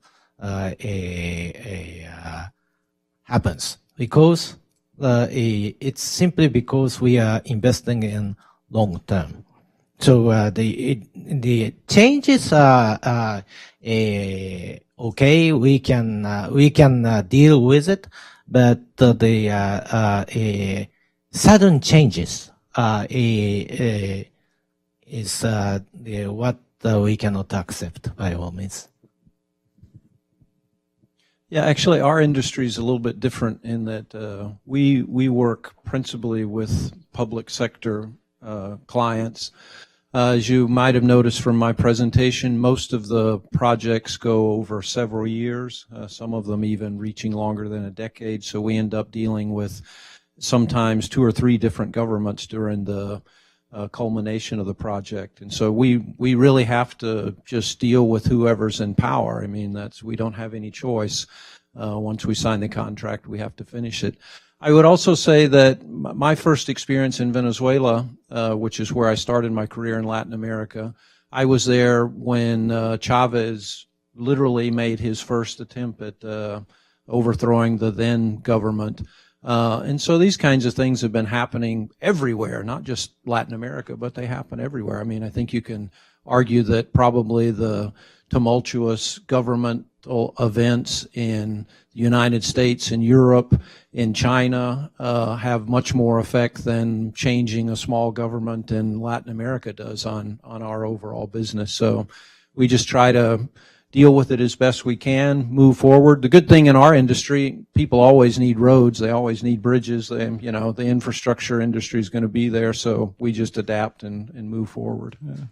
happens because it's simply because we are investing in long term. So the changes are okay. We can deal with it, but the sudden changes is what we cannot accept by all means. Yeah, actually, our industry is a little bit different in that we work principally with public sector clients. As you might have noticed from my presentation, most of the projects go over several years, some of them even reaching longer than a decade. So we end up dealing with sometimes 2 or 3 different governments during the culmination of the project. And so we really have to just deal with whoever's in power. I mean, we don't have any choice. Once we sign the contract, we have to finish it. I would also say that my first experience in Venezuela, which is where I started my career in Latin America, I was there when Chavez literally made his first attempt at overthrowing the then government. And so these kinds of things have been happening everywhere, not just Latin America, but they happen everywhere. I mean, I think you can argue that probably the tumultuous governmental events in the United States, in Europe, in China have much more effect than changing a small government in Latin America does on our overall business. So we just try to deal with it as best we can, move forward. The good thing in our industry, people always need roads, they always need bridges, the infrastructure industry is going to be there, so we just adapt and move forward. Yeah.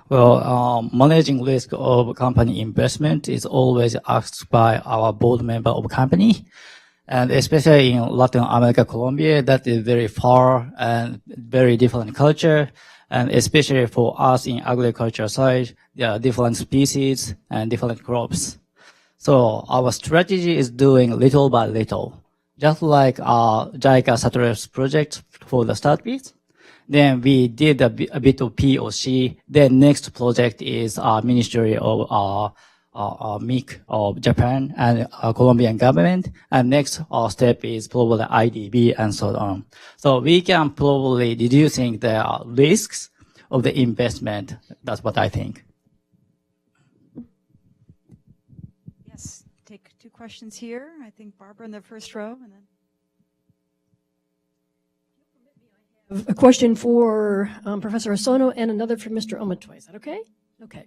Well, managing risk of company investment is always asked by our board member of company. And especially in Latin America, Colombia, that is very far and very different culture. And especially for us in agriculture side, there are different species and different crops. So our strategy is doing little by little. Just like our JICA Satellite project for the start with. Then we did a bit of POC. Then next project is our Ministry of MIC of Japan and Colombian government. And next step is probably IDB and so on. So we can probably reducing the risks of the investment. That's what I think. Yes, take 2 questions here. I think Barbara in the first row, and then. A question for Professor Osono and another for Mr. Omotoy. Is that okay? Okay.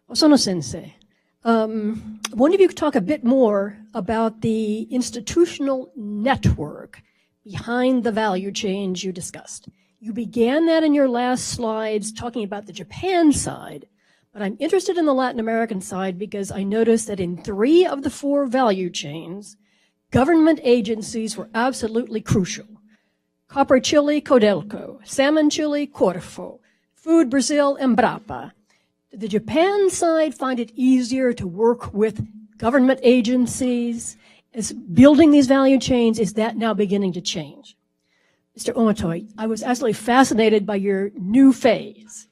Osono Sensei, one of you could talk a bit more about the institutional network behind the value chains you discussed. You began that in your last slides talking about the Japan side, but I'm interested in the Latin American side because I noticed that in 3 of the 4 value chains, government agencies were absolutely crucial. Copper Chile, Codelco. Salmon Chile, Corfo. Food Brazil, Embrapa. Did the Japan side find it easier to work with government agencies as building these value chains? Is that now beginning to change? Mr. Omotoy, I was absolutely fascinated by your new phase.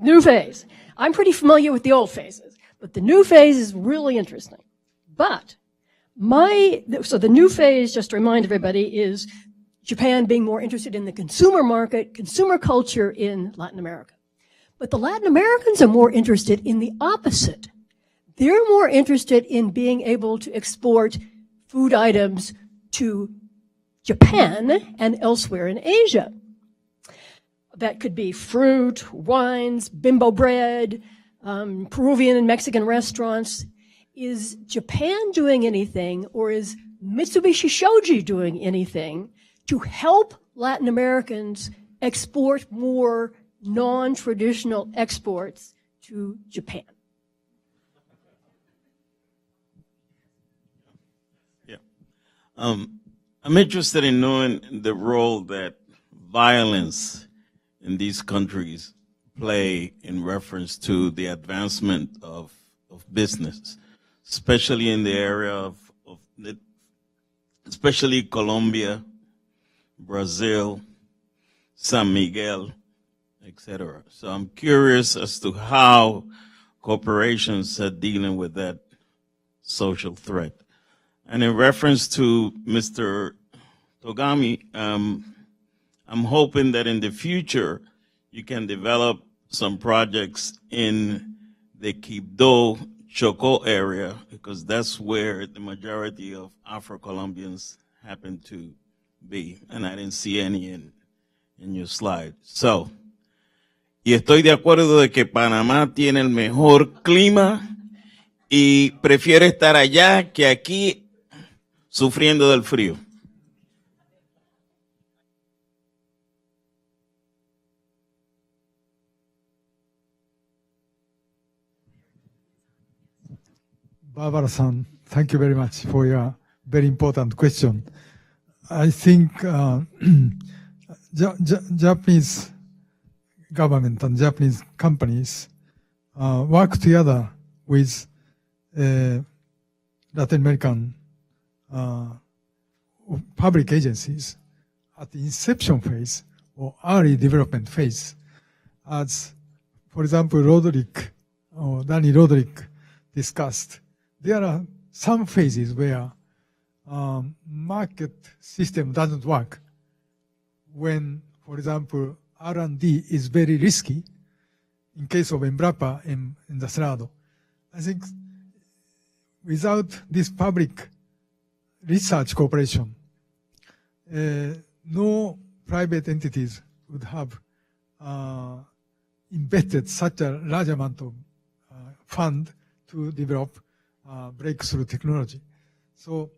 New phase. I'm pretty familiar with the old phases, but the new phase is really interesting. But so the new phase, just to remind everybody, is Japan being more interested in the consumer market, consumer culture in Latin America. But the Latin Americans are more interested in the opposite. They're more interested in being able to export food items to Japan and elsewhere in Asia. That could be fruit, wines, bimbo bread, Peruvian and Mexican restaurants. Is Japan doing anything, or is Mitsubishi Shoji doing anything to help Latin Americans export more non-traditional exports to Japan? Yeah. I'm interested in knowing the role that violence in these countries play in reference to the advancement of business, especially in the area especially Colombia, Brazil, San Miguel, etc. So I'm curious as to how corporations are dealing with that social threat. And in reference to Mr. Togami, I'm hoping that in the future you can develop some projects in the Quibdó Chocó area, because that's where the majority of Afro-Colombians happen to be. And I didn't see any in your slide. So, y estoy de acuerdo de que Panamá tiene el mejor clima y prefiero estar allá que aquí sufriendo del frío. Barbara-san, thank you very much for your very important question. I think Japanese government and Japanese companies work together with Latin American public agencies at the inception phase or early development phase. As, for example, Danny Roderick discussed, there are some phases where market system doesn't work. When, for example, R&D is very risky, in case of Embrapa in the Senado, I think without this public research cooperation, no private entities would have invested such a large amount of fund to develop breakthrough technology. So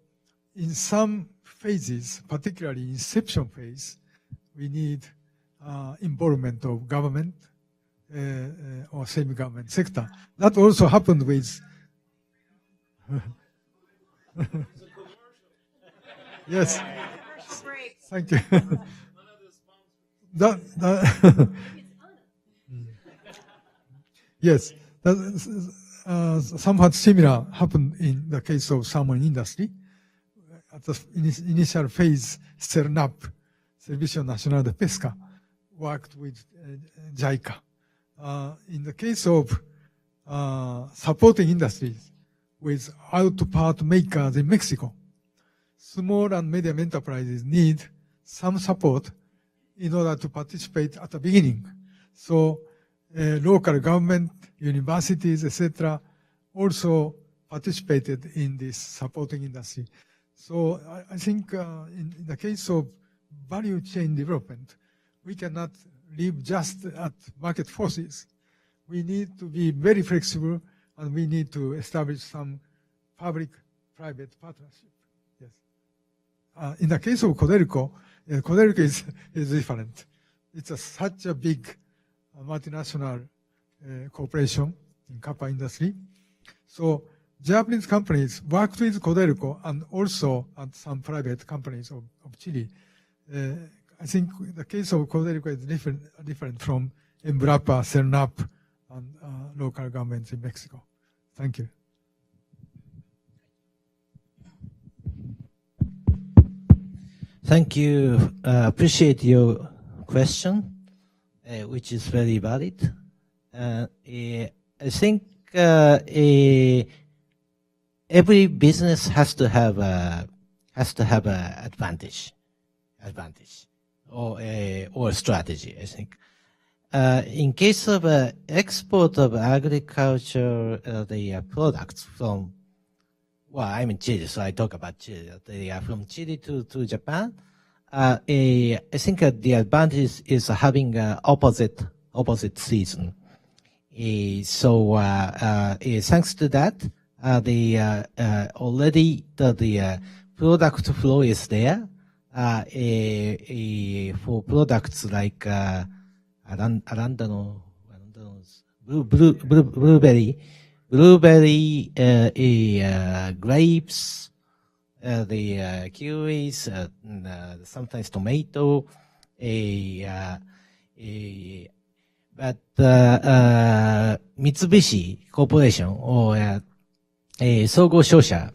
in some phases, particularly inception phase, we need involvement of government or semi-government sector. That also happened with yes. Thank you. Yes. Somewhat similar happened in the case of salmon industry. At the initial phase, CERNAP, Servicio Nacional de Pesca, worked with JICA. In the case of supporting industries with auto part makers in Mexico, small and medium enterprises need some support in order to participate at the beginning. So local government, universities, etc., also participated in this supporting industry. So I think in the case of value chain development, we cannot live just at market forces. We need to be very flexible, and we need to establish some public-private partnership. Yes. In the case of Codelco, Codelco is different. It's such a big multinational corporation in copper industry. So Japanese companies worked with Codelco and also at some private companies of Chile. I think the case of Codelco is different from Embrapa, CERNAP, and local governments in Mexico. Thank you. Thank you. Appreciate your question, which is very valid. I think every business has to have a advantage or strategy. I think in case of export of agriculture, the products from, well, I'm in Chile, so I talk about Chile. They are from Chile to Japan. I think the advantage is having opposite season. So thanks to that, already the product flow is there. For products like arándanos, blueberry, grapes, the kiwis, sometimes tomato, but Mitsubishi Corporation or Sogo Shosha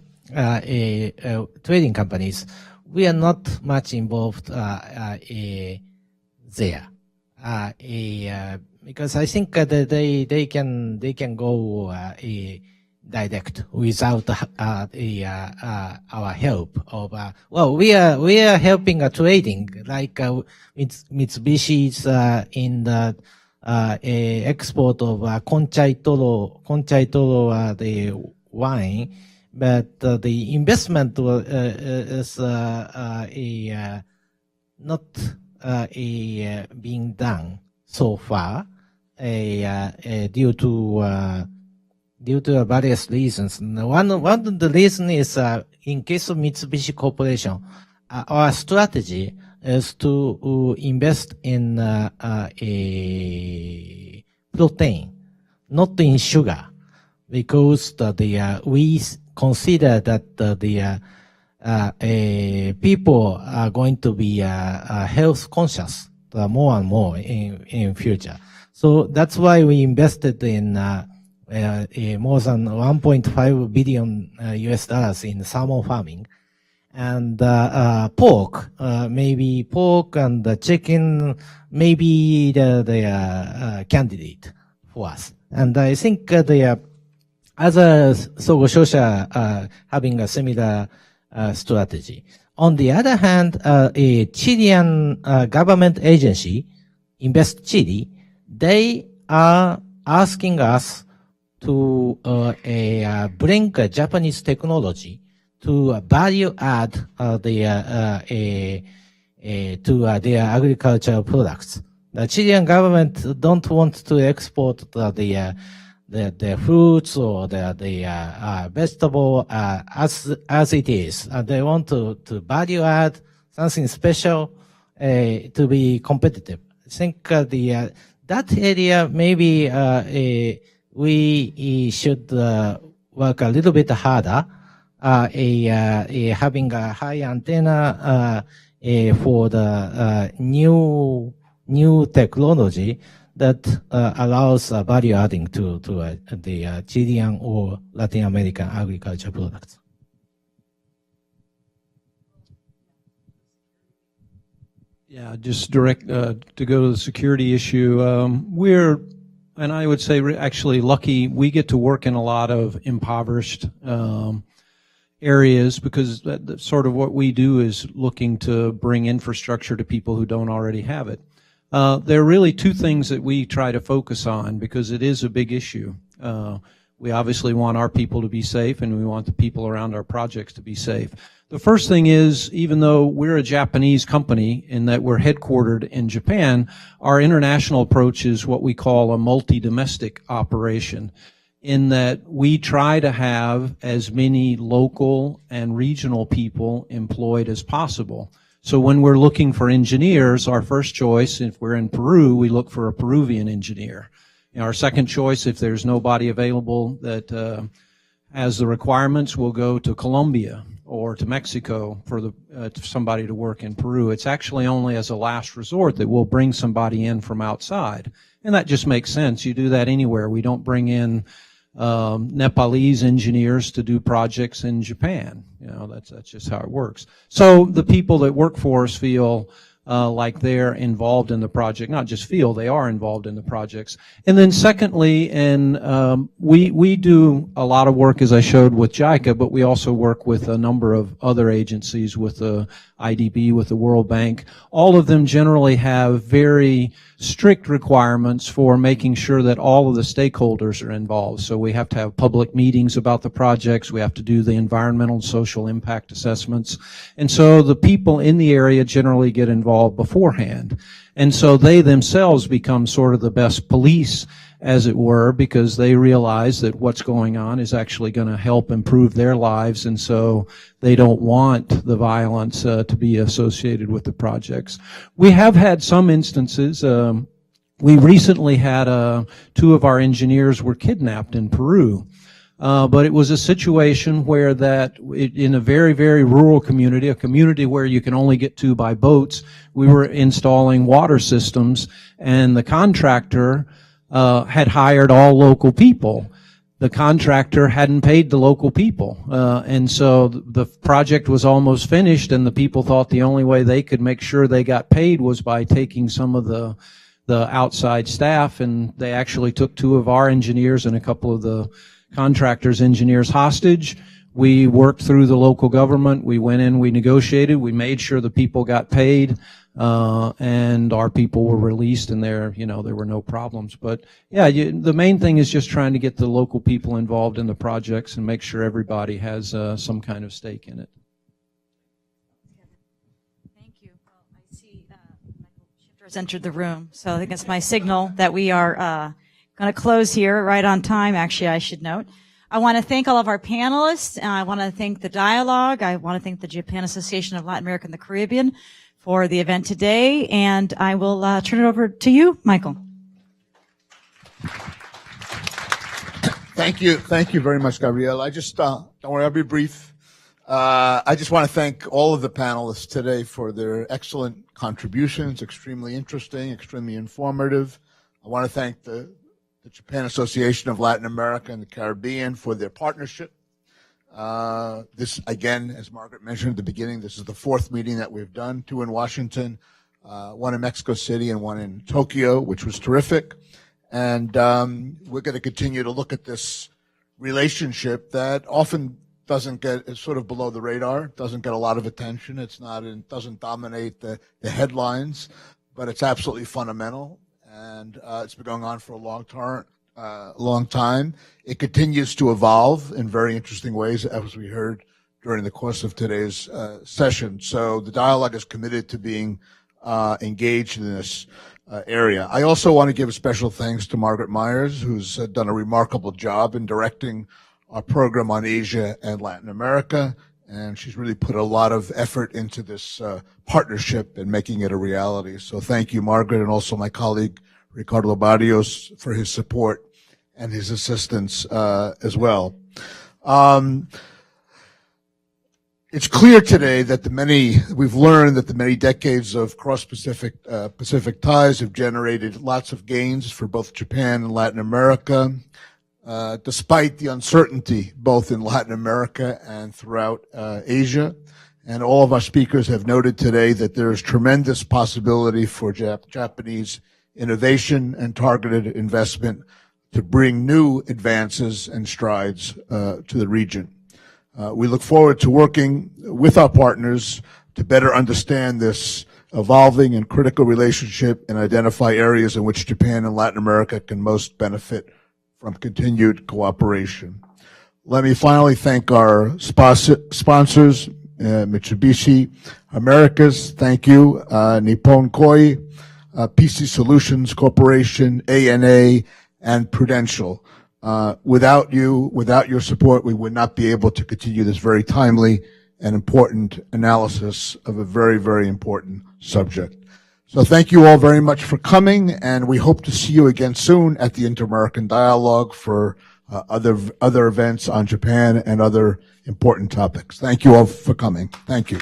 trading companies, we are not much involved there. because I think that they can go direct without our help of well, we are helping trading like Mitsubishi's in the export of Conchai Toro the wine, but the investment is not being done so far due to various reasons. One of the reasons is in case of Mitsubishi Corporation, our strategy is to invest in a protein, not in sugar, because we consider that the people are going to be health conscious more and more in future. So that's why we invested in more than 1.5 billion US dollars in salmon farming. And pork, maybe pork and the chicken, maybe the candidate for us. And I think the other Sogo Shosha having a similar strategy. On the other hand, a Chilean government agency, Invest Chile, they are asking us to bring Japanese technology to value add to their agricultural products. The Chilean government don't want to export the fruits or the vegetable as it is. They want to value add something special to be competitive. I think that area maybe we should work a little bit harder. Having a high antenna for the new technology that allows value adding to the Chilean or Latin American agriculture products. Yeah, just direct to go to the security issue. We're, and I would say actually lucky, we get to work in a lot of impoverished areas because that's sort of what we do is looking to bring infrastructure to people who don't already have it. There are really two things that we try to focus on because it is a big issue. We obviously want our people to be safe and we want the people around our projects to be safe. The first thing is, even though we're a Japanese company in that we're headquartered in Japan, our international approach is what we call a multi-domestic operation, in that we try to have as many local and regional people employed as possible. So when we're looking for engineers, our first choice, if we're in Peru, we look for a Peruvian engineer. Our second choice, if there's nobody available that has the requirements, we'll go to Colombia or to Mexico for somebody to work in Peru. It's actually only as a last resort that we'll bring somebody in from outside. And that just makes sense. You do that anywhere. We don't bring in Nepalese engineers to do projects in Japan. You know, that's just how it works. So the people that work for us feel like they're involved in the project, not just feel, they are involved in the projects. And then secondly, and we do a lot of work, as I showed with JICA, but we also work with a number of other agencies, with the IDB, with the World Bank. All of them generally have very strict requirements for making sure that all of the stakeholders are involved. So we have to have public meetings about the projects. We have to do the environmental and social impact assessments. And so the people in the area generally get involved beforehand. And so they themselves become sort of the best police, as it were, because they realize that what's going on is actually going to help improve their lives, and so they don't want the violence to be associated with the projects. We have had some instances. We recently had two of our engineers were kidnapped in Peru. But it was a situation where in a very, very rural community, a community where you can only get to by boats, we were installing water systems, and the contractor had hired all local people. The contractor hadn't paid the local people. And so the project was almost finished, and the people thought the only way they could make sure they got paid was by taking some of the the outside staff, and they actually took 2 of our engineers and a couple of the contractors' engineers hostage. We worked through the local government. We went in, we negotiated, we made sure the people got paid, and our people were released, and there were no problems. But yeah, the main thing is just trying to get the local people involved in the projects and make sure everybody has some kind of stake in it. Thank you. Well, I see Michael Shifter has entered the room, so I think it's my signal that we are going to close here right on time, actually, I should note. I want to thank all of our panelists, and I want to thank the dialogue. I want to thank the Japan Association of Latin America and the Caribbean for the event today, and I will turn it over to you, Michael. Thank you very much, Gabrielle. I just, don't worry, I'll be brief. I just want to thank all of the panelists today for their excellent contributions, extremely interesting, extremely informative. I want to thank the Japan Association of Latin America and the Caribbean for their partnership. This, again, as Margaret mentioned at the beginning, this is the 4th meeting that we've done, 2 in Washington, 1 in Mexico City and 1 in Tokyo, which was terrific. And we're going to continue to look at this relationship that often is sort of below the radar, doesn't get a lot of attention. It doesn't dominate the headlines, but it's absolutely fundamental. And it's been going on for a long time. It continues to evolve in very interesting ways, as we heard during the course of today's session. So the dialogue is committed to being engaged in this area. I also want to give a special thanks to Margaret Myers, who's done a remarkable job in directing our program on Asia and Latin America. And she's really put a lot of effort into this partnership and making it a reality. So thank you, Margaret, and also my colleague, Ricardo Barrios, for his support and his assistance as well. It's clear today that we've learned that the many decades of cross-Pacific ties have generated lots of gains for both Japan and Latin America. Despite the uncertainty both in Latin America and throughout Asia. And all of our speakers have noted today that there is tremendous possibility for Japanese innovation and targeted investment to bring new advances and strides to the region. We look forward to working with our partners to better understand this evolving and critical relationship and identify areas in which Japan and Latin America can most benefit from continued cooperation. Let me finally thank our sponsors, Mitsubishi Americas, thank you, Nippon Koi, PC Solutions Corporation, ANA, and Prudential. Without your support, we would not be able to continue this very timely and important analysis of a very, very important subject. So thank you all very much for coming, and we hope to see you again soon at the Inter-American Dialogue for other events on Japan and other important topics. Thank you all for coming. Thank you.